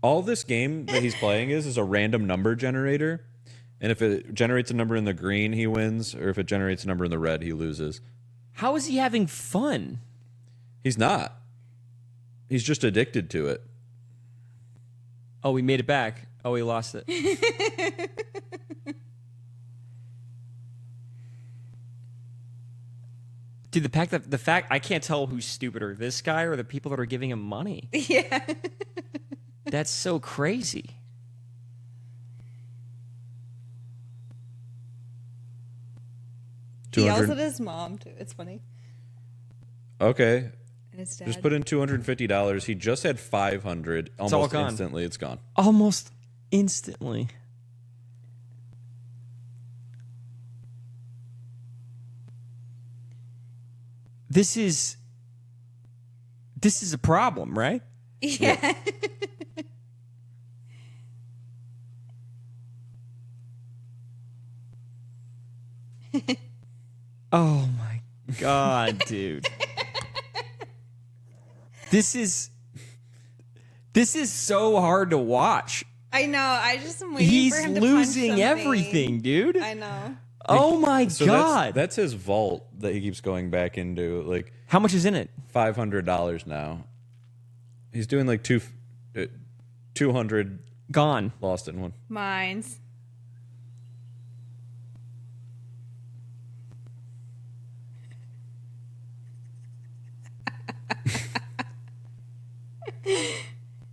All this game that he's playing is a random number generator, and if it generates a number in the green, he wins, or if it generates a number in the red, he loses. How is he having fun? He's not. He's just addicted to it. Oh, we made it back. Oh, we lost it. Dude, the fact I can't tell who's stupider, this guy or the people that are giving him money. Yeah. That's so crazy. He yells at his mom too. It's funny. Okay. And his dad. Just put in $250. He just had $500. all Almost gone. instantly, it's gone. Almost instantly. This is a problem, right? Yeah. Oh my god, dude. This is so hard to watch. I know. I just am waiting for him to punch losing something. everything, dude. I know. Oh my So god. that's his vault that he keeps going back into. Like How much is in it? $500 now. He's doing like 200 Gone. lost in one. Mine's.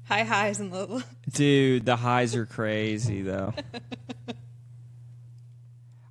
High highs and low. Dude, the highs are crazy though.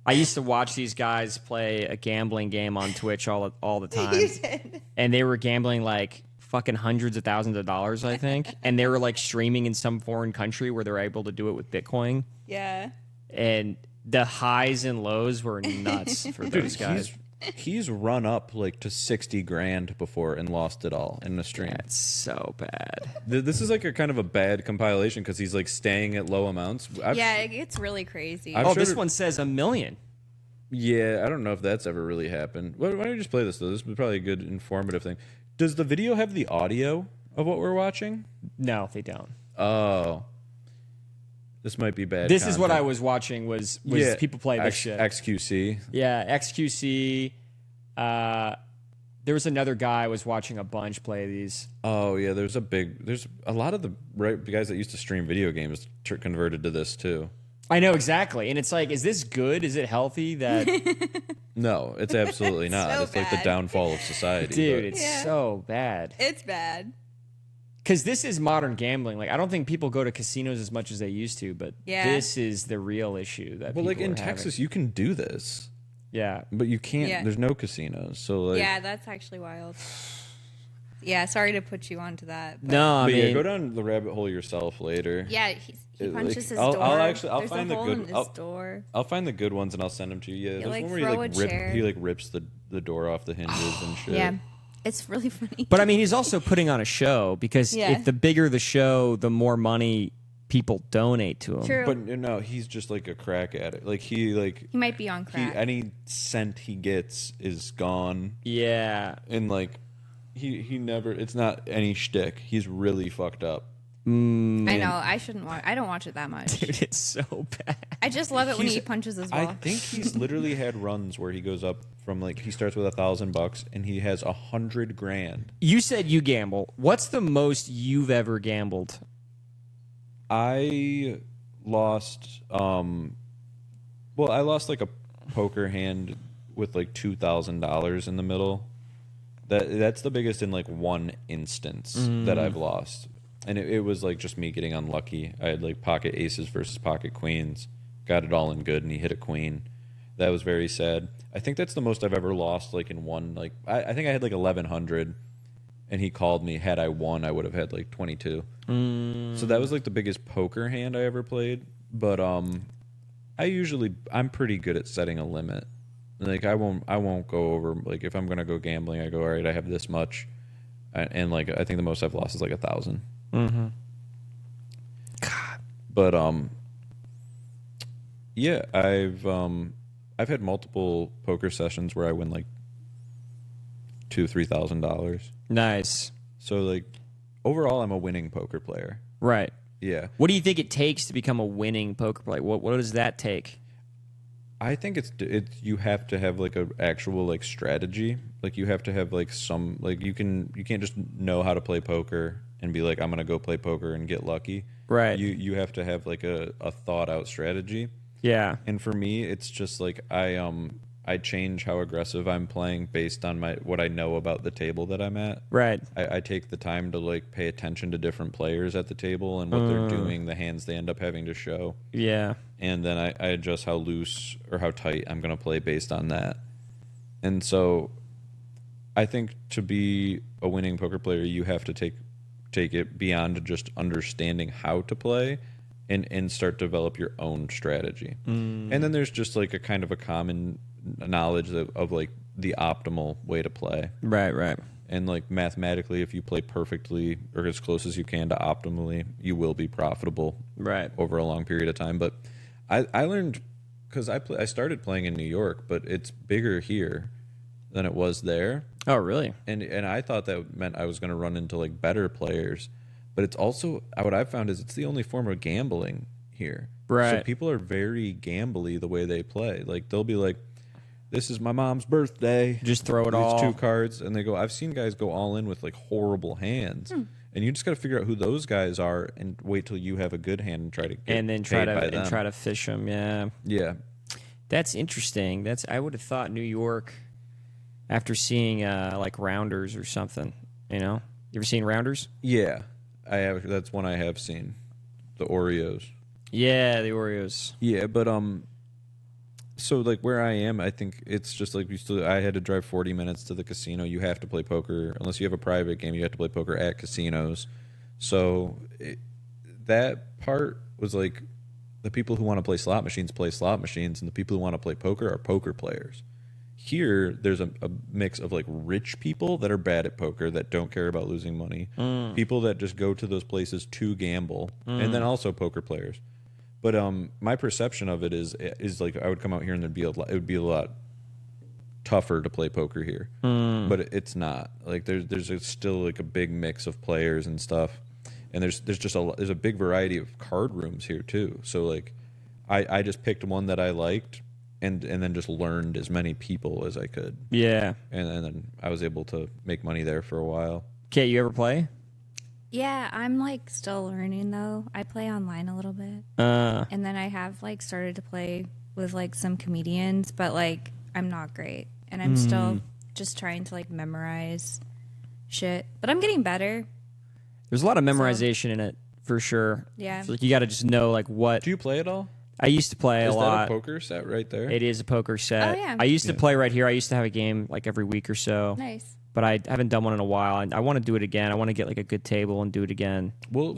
I used to watch these guys play a gambling game on Twitch all the time. You did. And they were gambling like fucking hundreds of thousands of dollars, I think. And they were like streaming in some foreign country where they're able to do it with Bitcoin. Yeah. And the highs and lows were nuts for those guys. He's run up like to 60 grand before and lost it all in a stream. That's so bad. This is like a kind of a bad compilation because he's like staying at low amounts. Yeah, it gets really crazy. I've Oh, showed this it- one says $1 million. Yeah, I don't know if that's ever really happened. Why don't you just play this though? This is probably a good informative thing. Does the video have the audio of what we're watching? No, they don't. Oh. This might be bad. This is what I content. was watching was Yeah, people play this shit. XQC. Yeah, XQC. There was another guy I was watching a bunch play these. Oh yeah, there's a lot of the guys that used to stream video games converted to this too. I know exactly, and it's like, is this good? Is it healthy? That No, it's absolutely not. so It's like the bad. downfall of society. dude, but- it's Yeah. so bad. It's bad. Because this is modern gambling. Like, I don't think people go to casinos as much as they used to, but Yeah. this is the real issue that. But like people in are having. Texas, you can do this, yeah. but you can't. Yeah. There's no casinos, so like. Yeah, that's actually wild. Yeah, sorry to put you onto that. But No, I But mean, yeah, go down the rabbit hole yourself later. Yeah, he Like, punches his I'll door. I'll There's find a the hole good. in his I'll, door. I'll find the good ones and I'll send them to you. Yeah, there's like, one where he throw like a chair. he like rips the door off the hinges and shit. Yeah, it's really funny. but I mean, he's also putting on a show because Yeah. if the bigger the show, the more money people donate to him. True. But no, he's just like a crack at it. Like he He might be on crack. any cent he gets is gone, Yeah. and like he never. It's not any shtick. He's really fucked up. I know. I shouldn't watch. I don't watch it that much. Dude, it's so bad. I just love it when He's- he punches his I wall. think he's literally had runs where he goes up from like he starts with $1,000 and he has 100 grand. You said you gamble. What's the most you've ever gambled? I lost well, I lost like a poker hand with like $2,000 in the middle. That's the biggest in like one instance that I've lost. And it was like just me getting unlucky. I had like pocket aces versus pocket queens. Got it all in good and he hit a queen. That was very sad. I think that's the most I've ever lost like in one like I think I had like 1,100 and he called me. Had I won, I would have had like 22. So that was like the biggest poker hand I ever played. But I'm pretty good at setting a limit. Like I won't go over like if I'm gonna go gambling, I go all right. I have this much, and like I think the most I've lost is like 1,000. Mm-hmm. But yeah, I've had multiple poker sessions where I win like $2,000-3,000. Nice. So like overall, I'm a winning poker player. Right. Yeah, What do you think it takes to become a winning poker player? What does that take? I think it's you have to have like a actual like strategy. Like you have to have like some like you can't just know how to play poker and be like I'm gonna go play poker and get lucky. Right. You have to have like a thought out strategy. Yeah. And for me, it's just like I change how aggressive I'm playing based on what I know about the table that I'm at. Right. I take the time to like pay attention to different players at the table and what they're doing, the hands they end up having to show. Yeah. And then I adjust how loose or how tight I'm going to play based on that. And so I think to be a winning poker player, you have to take it beyond just understanding how to play and start to develop your own strategy. And then there's just like a kind of a common knowledge of like the optimal way to play. Right. And like mathematically, if you play perfectly or as close as you can to optimally, you will be profitable over a long period of time. But I learned, because I started playing in New York, but it's bigger here than it was there. Oh, really? And I thought that meant I was going to run into like better players. But it's also, what I've found is it's the only form of gambling here. Right. So people are very gambly the way they play. Like they'll be like, this is my mom's birthday. Just throw it These all. 2 cards. And they go, I've seen guys go all in with like horrible hands. And you just got to figure out who those guys are and wait till you have a good hand and try to get And then try paid by them. to fish them. Yeah. Yeah. That's interesting. I would have thought New York, after seeing like Rounders or something. You know, you ever seen Rounders? Yeah. I have. That's one I have seen. The Oreos. Yeah, the Oreos. Yeah, but so like where I am, I think it's just like I had to drive 40 minutes to the casino. You have to play poker unless you have a private game. You have to play poker at casinos. So that part was like the people who want to play slot machines, and the people who want to play poker are poker players. Here, there's a mix of like rich people that are bad at poker that don't care about losing money, people that just go to those places to gamble, and then also poker players. But my perception of it is like I would come out here and it would be a lot tougher to play poker here, but it's not. Like there's still like a big mix of players and stuff, and there's a big variety of card rooms here too. So like I just picked one that I liked. And then just learned as many people as I could. Yeah. And then I was able to make money there for a while. Kate, you ever play? Yeah, I'm like still learning though. I play online a little bit. And then I have like started to play with like some comedians, but like I'm not great. And I'm still just trying to like memorize shit. But I'm getting better. There's a lot of memorization in it for sure. Yeah. So, like, you got to just know like what. Do you play at all? I used to play a lot. Is that a poker set right there? It is a poker set. Oh, yeah. I used to play right here. I used to have a game like every week or so. Nice. But I haven't done one in a while. I want to do it again. I want to get like a good table and do it again. We'll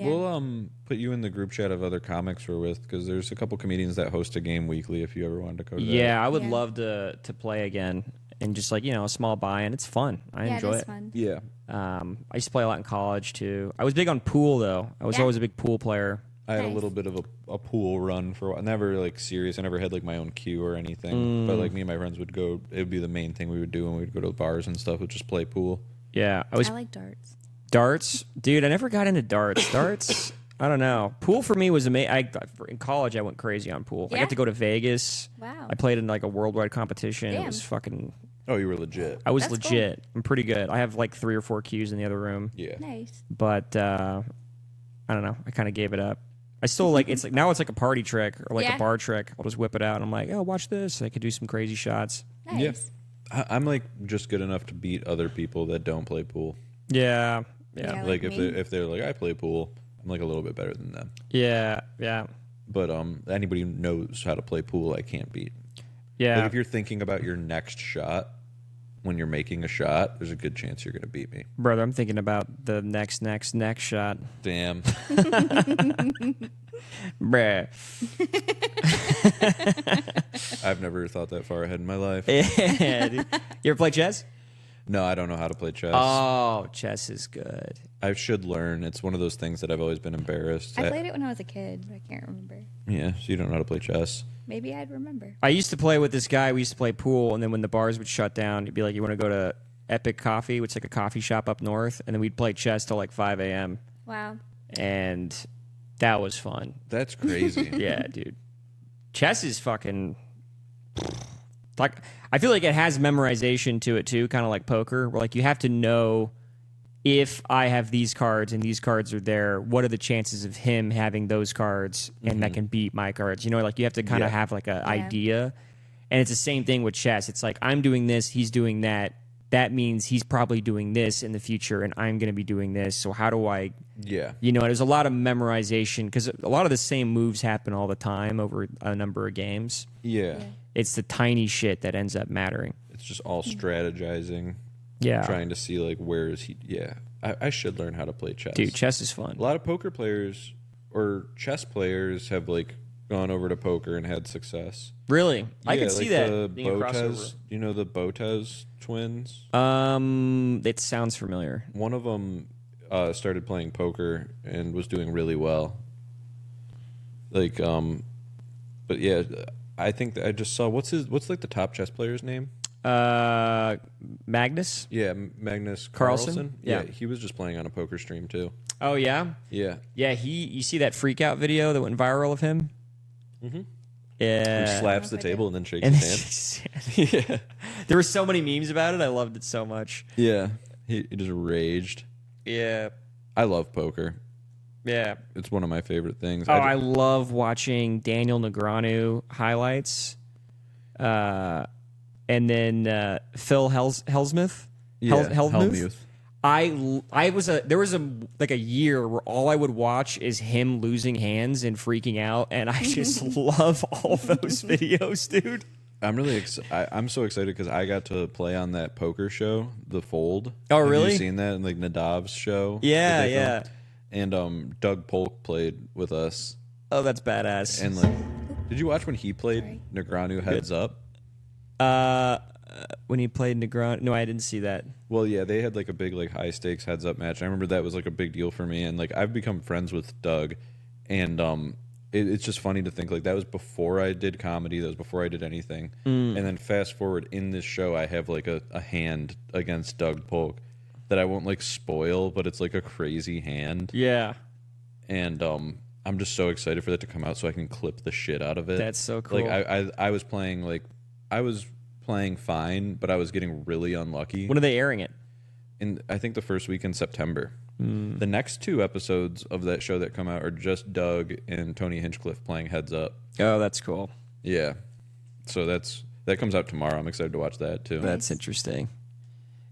put you in the group chat of other comics we're with, because there's a couple comedians that host a game weekly if you ever wanted to go to that. Yeah, I would Yeah. love to play again and just like, a small buy-in. It's fun. I enjoy it is it. fun. Yeah. I used to play a lot in college too. I was big on pool though. I was Yeah. always a big pool player. I had a Nice. little bit of a pool run for a while. Never like serious. I never had like my own queue or anything. But like me and my friends would go. It would be the main thing we would do when we'd go to the bars and stuff. Would just play pool. Yeah, I like darts. Darts, dude. I never got into darts. Darts, I don't know. Pool for me was amazing. In college, I went crazy on pool. I Yeah? got to go to Vegas. Wow. I played in like a worldwide competition. It Damn. was fucking. Oh, you were legit. I was That's legit. I'm pretty good. I have like 3 or 4 cues in the other room. Yeah. Nice. But I don't know. I kind of gave it up. I still like it's like now it's like a party trick or like Yeah. a bar trick. I'll just whip it out. And I'm like, oh, watch this. I could do some crazy shots. Nice. Yeah. I'm like just good enough to beat other people that don't play pool. Yeah. Yeah. Like Like if they're like I play pool, I'm like a little bit better than them. Yeah. But anybody who knows how to play pool, I can't beat. Yeah. Like if you're thinking about your next shot when you're making a shot, there's a good chance you're gonna beat me. Brother, I'm thinking about the next shot. Damn. Bruh. I've never thought that far ahead in my life. Yeah, dude. You ever play chess? No, I don't know how to play chess. Oh, chess is good. I should learn. It's one of those things that I've always been embarrassed. I played it when I was a kid, but I can't remember. Yeah, so you don't know how to play chess. Maybe I'd remember. I used to play with this guy. We used to play pool, and then when the bars would shut down, he'd be like, you want to go to Epic Coffee, which is like a coffee shop up north, and then we'd play chess till like 5 a.m. Wow. And that was fun. That's crazy. Yeah, dude. Chess is fucking... Like, I feel like it has memorization to it too, kind of like poker, where like you have to know if I have these cards and these cards are there, what are the chances of him having those cards and that can beat my cards? You know, like you have to kind of Yeah. have like an idea. And it's the same thing with chess. It's like I'm doing this, he's doing that. That means he's probably doing this in the future and I'm going to be doing this. So how do I, Yeah. there's a lot of memorization because a lot of the same moves happen all the time over a number of games. Yeah. It's the tiny shit that ends up mattering. It's just all strategizing. Yeah. Trying to see like where is he. Yeah. I should learn how to play chess. Dude, chess is fun. A lot of poker players or chess players have like gone over to poker and had success. Really? I could see that The being a crossover. You know the Botez twins? It sounds familiar. One of them started playing poker and was doing really well. Like, but yeah, I think that I just saw what's like the top chess player's name? Magnus? Yeah, Magnus Carlsen? Carlsen. Yeah. He was just playing on a poker stream too. Oh, yeah? Yeah. Yeah, you see that freak out video that went viral of him? Mm-hmm. Yeah. He slaps the table and then shakes And his hand. Yeah. There were so many memes about it. I loved it so much. Yeah. He just raged. Yeah. I love poker. Yeah. It's one of my favorite things. Oh, I love watching Daniel Negreanu highlights. And then Phil Hellmuth. Hellmuth. There was a year where all I would watch is him losing hands and freaking out, and I just love all those videos, dude. I'm really I'm so excited because I got to play on that poker show, The Fold. Oh, really? Have you seen that in like Nadav's show? Yeah, that they yeah. filmed? And Doug Polk played with us. Oh, that's badass. And like, did you watch when he played Negreanu Heads Up? When he played Negreanu, no, I didn't see that. Well, yeah, they had like a big like high stakes heads up match. I remember that was like a big deal for me, and like I've become friends with Doug, and it's just funny to think like that was before I did comedy, that was before I did anything, and then fast forward in this show, I have like a hand against Doug Polk that I won't like spoil, but it's like a crazy hand, Yeah. and I'm just so excited for that to come out so I can clip the shit out of it. That's so cool. Like I was playing fine, but I was getting really unlucky. When are they airing it? I think the first week in September. The next 2 episodes of that show that come out are just Doug and Tony Hinchcliffe playing Heads Up. Oh, that's cool. Yeah. So that comes out tomorrow. I'm excited to watch that too. That's interesting.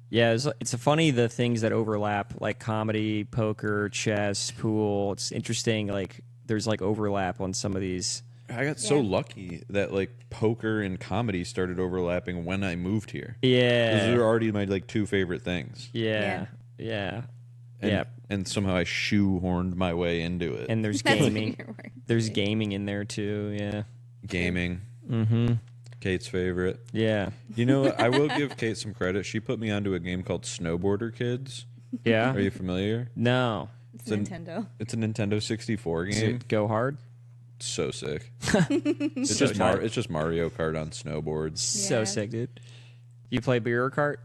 Yeah, it's funny the things that overlap, like comedy, poker, chess, pool. It's interesting. Like there's like overlap on some of these. I got so lucky that like poker and comedy started overlapping when I moved here. Yeah. Those are already my like 2 favorite things. Yeah. And somehow I shoehorned my way into it. And there's gaming. There's gaming in there too. Yeah. Gaming. Mm-hmm. Kate's favorite. Yeah. You know what? I will give Kate some credit. She put me onto a game called Snowboarder Kids. Yeah. Are you familiar? No. It's Nintendo. It's a Nintendo 64 Does game. it go hard? So sick. It's So just tight. it's just Mario Kart on snowboards. So Yeah. sick, dude. You play beer kart?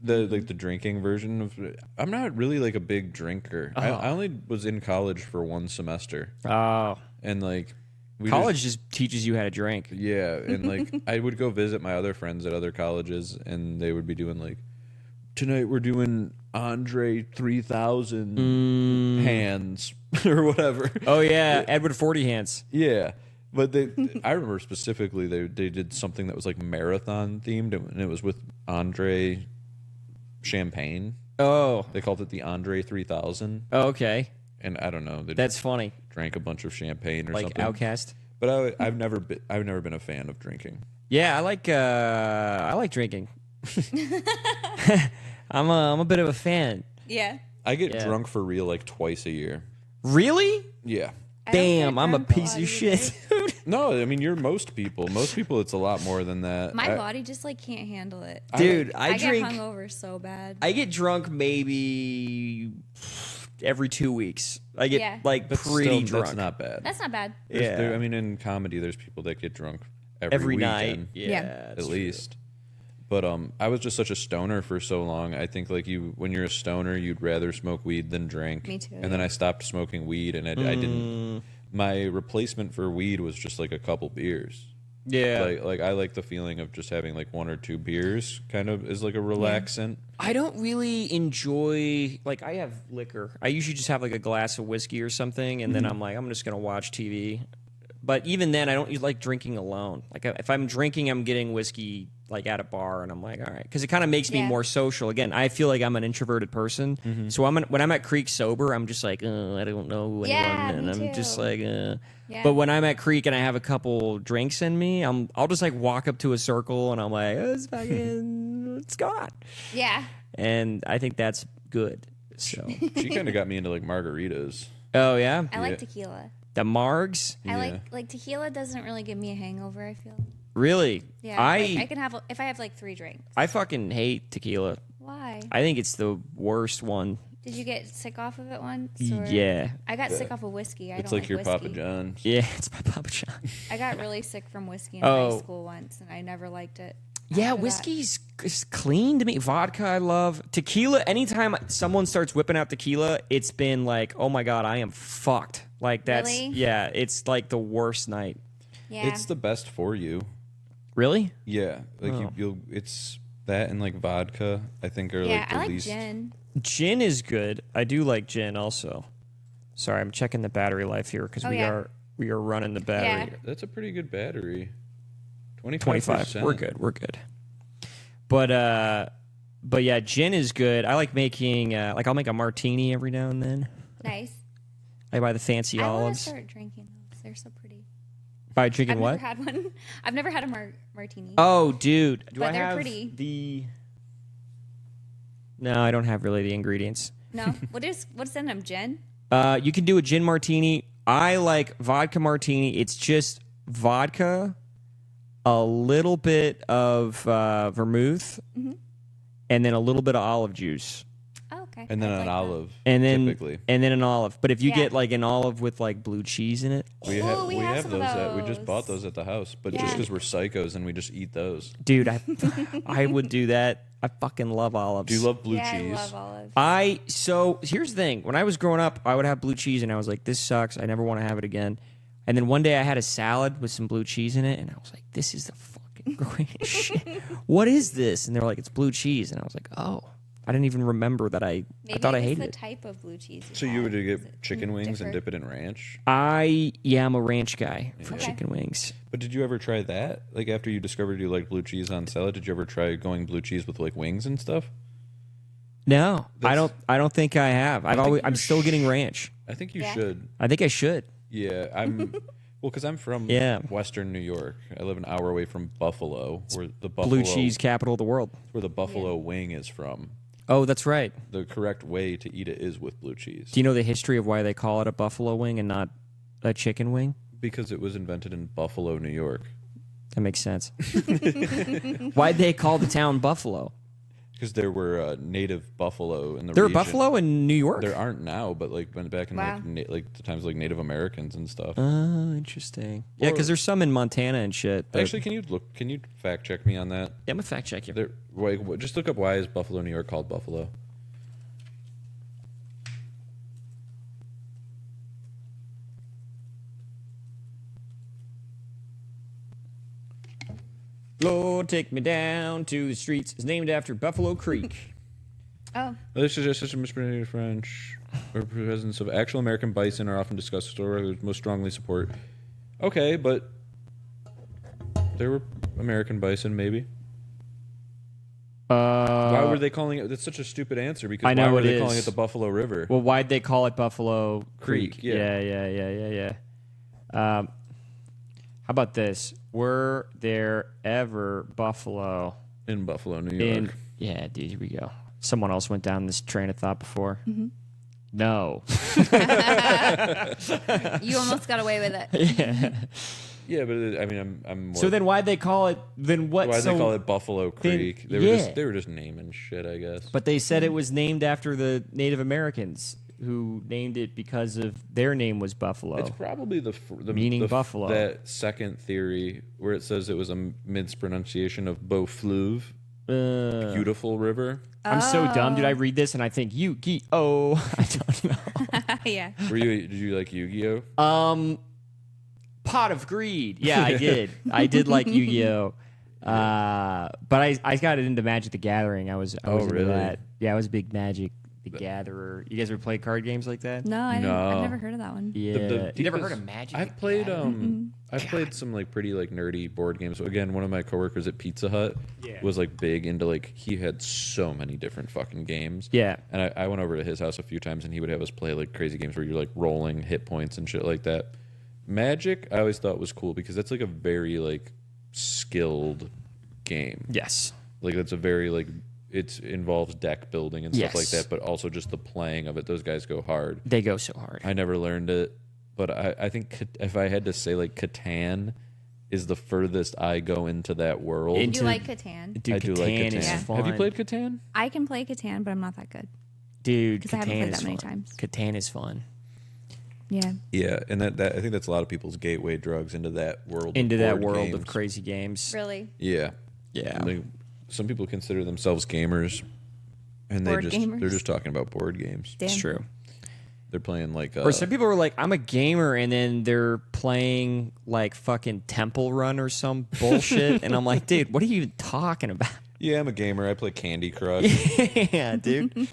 The drinking version of. I'm not really like a big drinker. I only was in college for 1 semester, Oh. and like College just teaches you how to drink. yeah, and like I would go visit my other friends at other colleges, and they would be doing like, tonight we're doing Andre 3000 hands or whatever. Oh, yeah. Edward 40 hands. Yeah. But I remember specifically they did something that was like marathon themed, and it was with Andre Champagne. Oh. They called it the Andre 3000, Oh, okay. and I don't know. They That's funny. drank a bunch of champagne or Like something. Outcast. But I've never been a fan of drinking. Yeah, I like drinking. I'm a bit of a fan. Yeah. I get Yeah. drunk for real like twice a year. Really? Yeah. I don't Damn, get I'm a drunk piece lot of either. shit. No, I mean you're most people. Most people, it's a lot more than that. My body just like can't handle it. Dude, I drink. get hungover so bad. I get drunk maybe every 2 weeks. I get Yeah. like But pretty still, drunk. That's not bad. That's not bad. I mean, in comedy, there's people that get drunk every night. weekend, Yeah, Yeah. that's at true. least. But I was just such a stoner for so long. I think like when you're a stoner, you'd rather smoke weed than drink. Me too, And then I stopped smoking weed, and I didn't. My replacement for weed was just like a couple beers. Yeah. Like I like the feeling of just having like 1 or 2 beers, kind of is like a relaxant. I don't really enjoy, like, I have liquor. I usually just have like a glass of whiskey or something, and then I'm like, I'm just gonna watch TV But even then, I don't like drinking alone. Like if I'm drinking, I'm getting whiskey like at a bar, and I'm like, all right, because it kind of makes me more social. Again, I feel like I'm an introverted person, so when I'm at Creek sober, I'm just like, I don't know anyone, and I'm just like, But when I'm at Creek and I have a couple drinks in me, I'll just like walk up to a circle, and I'm like, it's fucking, it's gone. Yeah. And I think that's good. So she kind of got me into like margaritas. Oh yeah, I like tequila. The margs. I like tequila doesn't really give me a hangover, I feel. Really? Yeah. I can have if I have like 3 drinks. I fucking hate tequila. Why? I think it's the worst one. Did you get sick off of it once? Or? Yeah. I got sick off of whiskey. It's don't like your whiskey. Papa John's. Yeah, it's my Papa John. I got really sick from whiskey in high school once, and I never liked it. Yeah, whiskey's clean to me. Vodka, I love. Tequila, anytime someone starts whipping out tequila, it's been like, oh my God, I am fucked. Like, that's, really? It's like the worst night. Yeah. It's the best for you. Really? Yeah. Like, it's that and like vodka, I think, are like the least. Yeah, I like gin. Gin is good. I do like gin also. Sorry, I'm checking the battery life here because we are running the battery. Yeah. That's a pretty good battery. 25. We're good. But yeah, gin is good. I like making like I'll make a martini every now and then. Nice. I buy the fancy I want to olives. start drinking those. They're so pretty. By drinking what? I've never had one. I've never had a martini. Oh, dude. Do But I they're have pretty. No, I don't have really the ingredients. No. What's in them? Gin? You can do a gin martini. I like vodka martini. It's just vodka, a little bit of vermouth, and then a little bit of olive juice. Oh, okay. And then I'd an like that. olive, Typically. And then an olive. But if you Yeah. get like an olive with like blue cheese in it, we Ooh, have we we have have some of those. We just those. bought those at the house, but just Yeah. because we're psychos and we just eat those. dude, I would do that. I fucking love olives. Do you love blue Yeah, cheese? I love olives. So here's the thing. When I was growing up, I would have blue cheese, and I was like, this sucks. I never want to have it again. And then one day I had a salad with some blue cheese in it, and I was like, this is the fucking greatest shit. What is this? And they were like, it's blue cheese. And I was like, oh. I didn't even remember that I thought I hated the it. type of blue cheese. So you would Is get it chicken wings differ? and dip it in ranch? I'm a ranch guy for Okay. chicken wings. But did you ever try that? Like after you discovered you liked blue cheese on salad, did you ever try going blue cheese with like wings and stuff? No, I don't think I have. I'm still getting ranch. I think you Yeah. should. I think I should. Yeah, I'm. Well, because I'm from Western New York. I live an hour away from Buffalo, where the Blue cheese capital of the world. where the buffalo wing is from. Oh, that's right. The correct way to eat it is with blue cheese. Do you know the history of why they call it a buffalo wing and not a chicken wing? Because it was invented in Buffalo, New York. That makes sense. Why'd they call the town Buffalo? Because there were native buffalo in the There are region. buffalo in New York? There aren't now, but like back in Wow. like the times like Native Americans and stuff. Oh, interesting. Yeah, because there's some in Montana and shit. but- Actually, can you fact check me on that? Yeah, I'm gonna fact check you. Just look up why is Buffalo, New York called Buffalo? Lord, take me down to the streets. It's named after Buffalo Creek. Oh, This is just such a mispronounced French. Or presence of actual American bison are often discussed or most strongly support. Okay, but there were American bison, maybe. Why were they calling it? That's such a stupid answer. Because I know why were it they is. calling it the Buffalo River? Well, why'd they call it Buffalo Creek? Creek, yeah. Yeah. How about this? Were there ever buffalo In Buffalo, New York. Yeah, dude, here we go. Someone else went down this train of thought before. No. you almost got away with it. Yeah, but I mean, I'm more. So then why'd they call it? Then what? why so, they call it Buffalo Creek? They were just naming shit, I guess. But they said it was named after the Native Americans who named it because of their name was Buffalo. It's probably the Meaning buffalo. That second theory where it says it was a mispronunciation of Beau Fleuve, beautiful river. I'm so dumb, dude. I read this and I think Yu-Gi-Oh. I don't know. Yeah. Did you like Yu-Gi-Oh? Pot of Greed. Yeah, I did. I did like Yu-Gi-Oh. But I got into Magic the Gathering. I was into really? that. Yeah, I was a big Magic The Gatherer. You guys ever played card games like that? No, I didn't. No. I've never heard of that one. Yeah. You never heard of Magic? I've the played Gathering? I've played some like pretty like nerdy board games. So again, one of my coworkers at Pizza Hut was like big into like he had so many different fucking games. Yeah. And I went over to his house a few times and he would have us play like crazy games where you're like rolling hit points and shit like that. Magic I always thought was cool because that's like a very like skilled game. Yes. Like it's a very like it involves deck building and stuff like Yes. that, but also just the playing of it. Those guys go hard. They go so hard. I never learned it, but I think if I had to say like Catan is the furthest I go into that world. Do you like Catan? Dude, I do like Catan. is fun. Have you played Catan? I can play Catan, but I'm not that good. Dude, 'Cause I haven't Catan played is that many fun. times. Catan is fun. Yeah. Yeah, and that I think that's a lot of people's gateway drugs into that world. Into of that board world games. of crazy games. Really? Yeah, Yeah. Like, some people consider themselves gamers, and Board they're gamers? just talking about board games. Damn. It's true. They're playing like Or some people are like, I'm a gamer, and then they're playing like fucking Temple Run or some bullshit. And I'm like, dude, what are you even talking about? yeah, I'm a gamer. I play Candy Crush. Yeah, dude.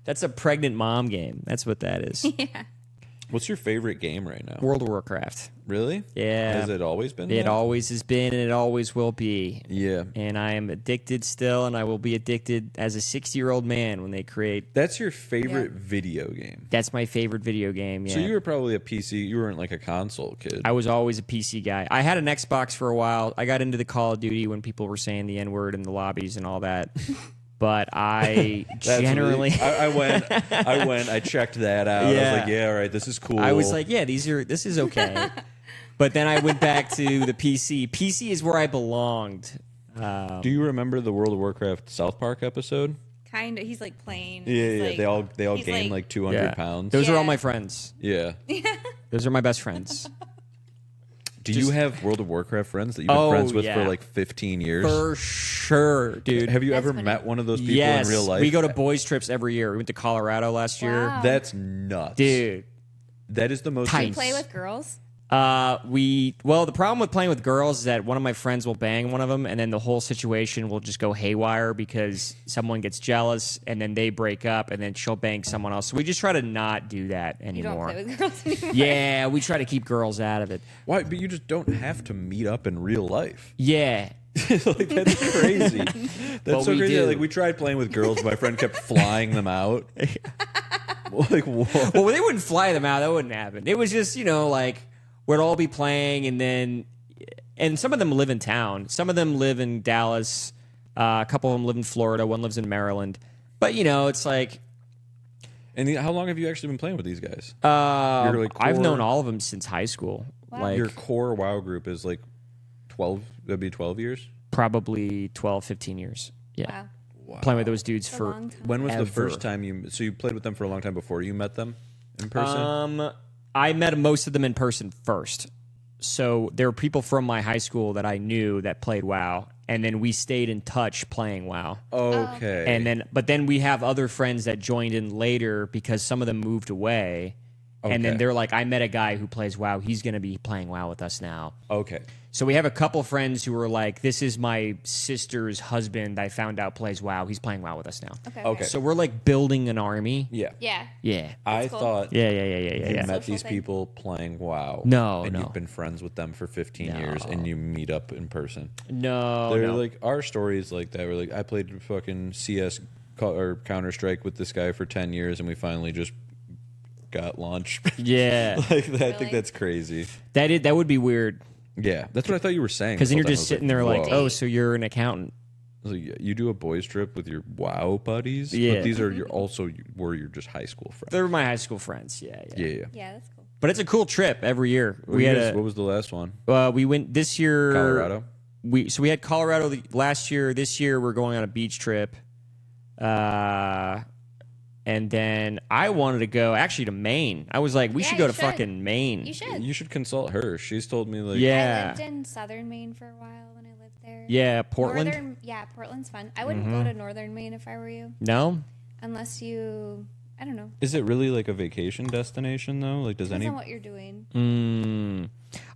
That's a pregnant mom game. That's what that is. Yeah. What's your favorite game right now? World of Warcraft. Really? Yeah. Has it always been? It that? always has been, and it always will be. Yeah. And I am addicted still, and I will be addicted as a 60-year-old man when they create. That's your favorite video game. That's my favorite video game. Yeah. So you were probably a PC. You weren't like a console kid. I was always a PC guy. I had an Xbox for a while. I got into the Call of Duty when people were saying the N-word in the lobbies and all that. But I generally, I went. I checked that out. I Yeah. was like, yeah, all right, this is cool. I was like, yeah, this is okay. But then I went back to the PC. PC is where I belonged. do you remember the World of Warcraft South Park episode? Kind of. He's like playing. Yeah, He's yeah. like- They all he's gained like 200 Yeah. pounds. Those are all Yeah. my friends. Yeah. Those are my best friends. Do you have World of Warcraft friends that you've been friends with for yeah. like 15 years? For sure, dude. Have you That's ever funny. met one of those people Yes, in real life? we go to boys trips every year. We went to Colorado last year. Wow. That's nuts, Dude. That is the most. Tight. You play with girls? The problem with playing with girls is that one of my friends will bang one of them, and then the whole situation will just go haywire because someone gets jealous, and then they break up, and then she'll bang someone else. So we just try to not do that You don't anymore. play with girls anymore. Yeah, we try to keep girls out of it. Why? But you just don't have to meet up in real life. Yeah. Like that's crazy. But That's so we crazy. do. Like we tried playing with girls. My friend kept flying them out. Like what? Well, they wouldn't fly them out. That wouldn't happen. It was just, like, we'd all be playing, and some of them live in town. Some of them live in Dallas. A couple of them live in Florida. One lives in Maryland. But, it's like, And how long have you actually been playing with these guys? I've core- known all of them since high school. Wow. Like, Your core WoW group is like 12. That'd be 12 years. probably 12, 15 years. Yeah. Wow. Wow. Playing with those dudes It's a for. long time. When was the Ever. first time you? So you played with them for a long time before you met them in person. I met most of them in person first. So there were people from my high school that I knew that played WoW, and then we stayed in touch playing WoW. Okay. But then we have other friends that joined in later because some of them moved away. And then Okay. they're like, I met a guy who plays WoW. He's going to be playing WoW with us now. Okay. So we have a couple friends who were like, this is my sister's husband I found out plays WoW. He's playing WoW with us now. Okay. So we're like building an army. Yeah. Yeah. Yeah. I cool. thought Yeah. you met Social these thing. people playing WoW. No, and no. you've been friends with them for 15 No. years, and you meet up in person. No. They're no. like our stories like that. We're like, I played fucking CS or Counter Strike with this guy for 10 years, and we finally just got launched. Yeah. Like that. I Really? think that's crazy. That would be weird. Yeah, that's what I thought you were saying. Because then the you're whole just time. I sitting there like, whoa. oh, so you're an accountant. I was like, yeah, you do a boys trip with your WoW buddies, Yeah. but these are your also were your just high school friends. They're my high school friends. Yeah. Yeah. Yeah, that's cool. But it's a cool trip every year. What was the last one? We went this year. Colorado. We had Colorado last year. This year we're going on a beach trip. And then I wanted to go actually to Maine. I was like, we Yeah, should go you to should. fucking Maine. You should. You should consult her. She's told me like, Yeah. I lived in southern Maine for a while when I lived there. Yeah, Portland. Portland's fun. I wouldn't go to northern Maine if I were you, No. unless you, I don't know. is it really like a vacation destination though? Like, does Depends any? on what you're doing.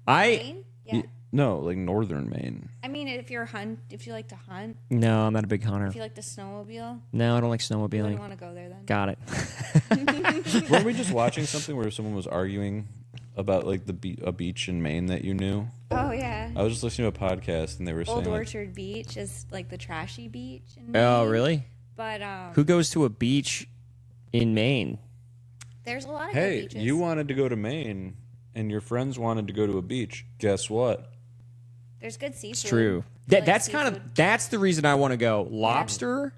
I Maine? Yeah. No, like northern Maine. I mean, if you like to hunt, No, I'm not a big hunter. if you like to snowmobile, No, I don't like you snowmobiling. wouldn't want to go there then. Got it. Weren't we just watching something where someone was arguing about like a beach in Maine that you knew? Oh yeah. I was just listening to a podcast and they were saying Old like, Orchard Beach is like the trashy beach. In Oh, Maine. really? But Who goes to a beach in Maine? there's a lot of hey, good beaches. you wanted to go to Maine and your friends wanted to go to a beach. Guess what? There's good seafood. It's true. I like That's kind of seafood. that's the reason I want to go. Lobster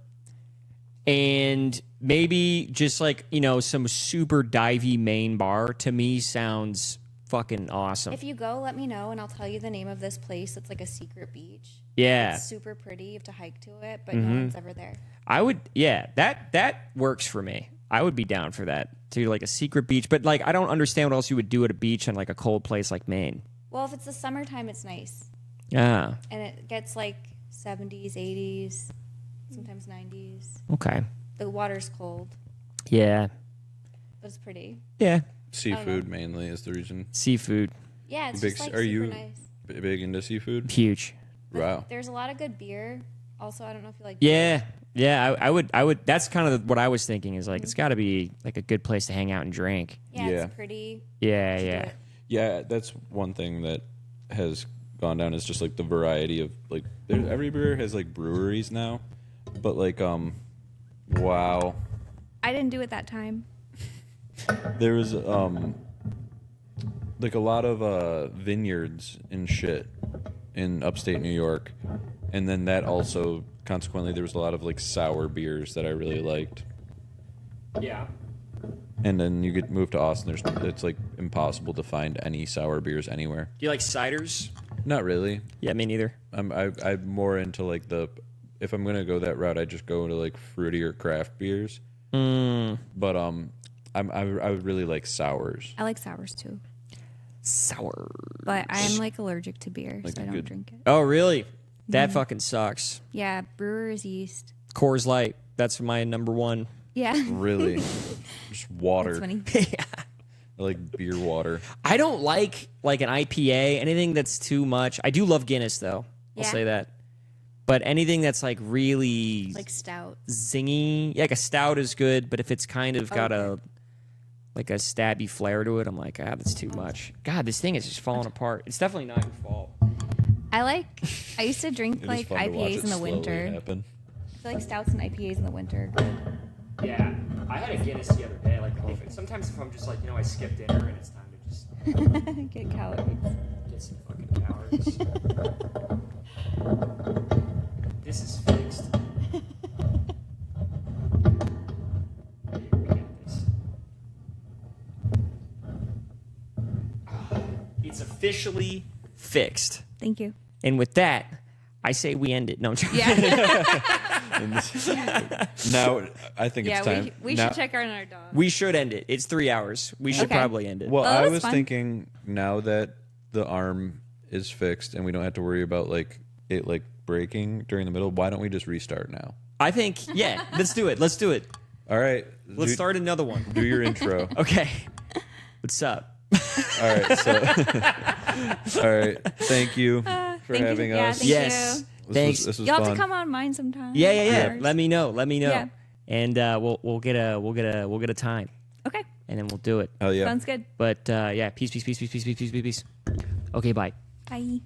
and maybe just like, some super divey Maine bar to me sounds fucking awesome. If you go, let me know and I'll tell you the name of this place. It's like a secret beach. Yeah. It's super pretty. You have to hike to it, but no one's ever there. I would, that works for me. I would be down for that. To like a secret beach, but like I don't understand what else you would do at a beach in like a cold place like Maine. Well, if it's the summertime, it's nice. Ah, And it gets like 70s, 80s, sometimes 90s. okay. The water's cold, Yeah. but it's pretty. Yeah. Seafood mainly is the reason. Seafood. Yeah, it's Big, just like are super you nice. big into seafood? Huge. Wow. There's a lot of good beer. Also, I don't know if you like Yeah. Yeah. I would, that's kind of what I was thinking is like, it's got to be like a good place to hang out and drink. Yeah, Yeah. it's pretty. Yeah. You should do Yeah. it. Yeah, that's one thing that has gone down is just like the variety of like every brewer has like breweries now, but like wow, I didn't do it that time. there was like a lot of vineyards and shit in upstate New York, and then that also consequently there was a lot of like sour beers that I really liked. Yeah. And then you get moved to Austin. It's like impossible to find any sour beers anywhere. Do you like ciders? Not really. Yeah, me neither. I'm more into like if I'm gonna go that route, I just go into like fruitier craft beers. But I would really like sours. I like sours too, Sour. but I'm like allergic to beer, Like so I a don't good- drink it. Oh, really? That fucking sucks. Yeah, brewer's yeast. Coors Light. That's my number one. Yeah, Really, just water. that's funny. I like beer water. I don't like an IPA, anything that's too much. I do love Guinness though. I'll Yeah. say that. But anything that's like really Like stout. zingy, yeah, like a stout is good, but if it's kind of got Okay. a stabby flair to it, I'm like, that's too much. God, this thing is just falling apart. It's definitely not your fault. I used to drink It is like fun to watch IPAs it in the slowly winter. happen. I feel like stouts and IPAs in the winter are good. Yeah, I had a Guinness the other day. Like, sometimes if I'm just like, I skipped dinner and it's time to just Get calories. get some fucking calories. This is fixed. Here, we got this. It's officially fixed. Thank you. And with that, I say we end it. No, I'm joking. Yeah, Now I think yeah. it's time. We Now- should check on our dog. We should end it. It's 3 hours. We should Okay. probably end it. Well, Oh, I that's was fun. thinking now that the arm is fixed and we don't have to worry about like it like breaking during the middle. Why don't we just restart now? I think, yeah, let's do it. Let's do it. All right, Let's start another one. Do your intro. Okay. What's up? All right, so all right. Thank you for thank you. having Yeah, us. thank Yes. you. Thanks. This was Y'all fun. have to come on mine sometime. Yeah. Ours. Let me know. Yeah. And we'll get a time, Okay, and then we'll do it. Hell yeah. sounds good. But yeah, peace. Okay, bye. Bye.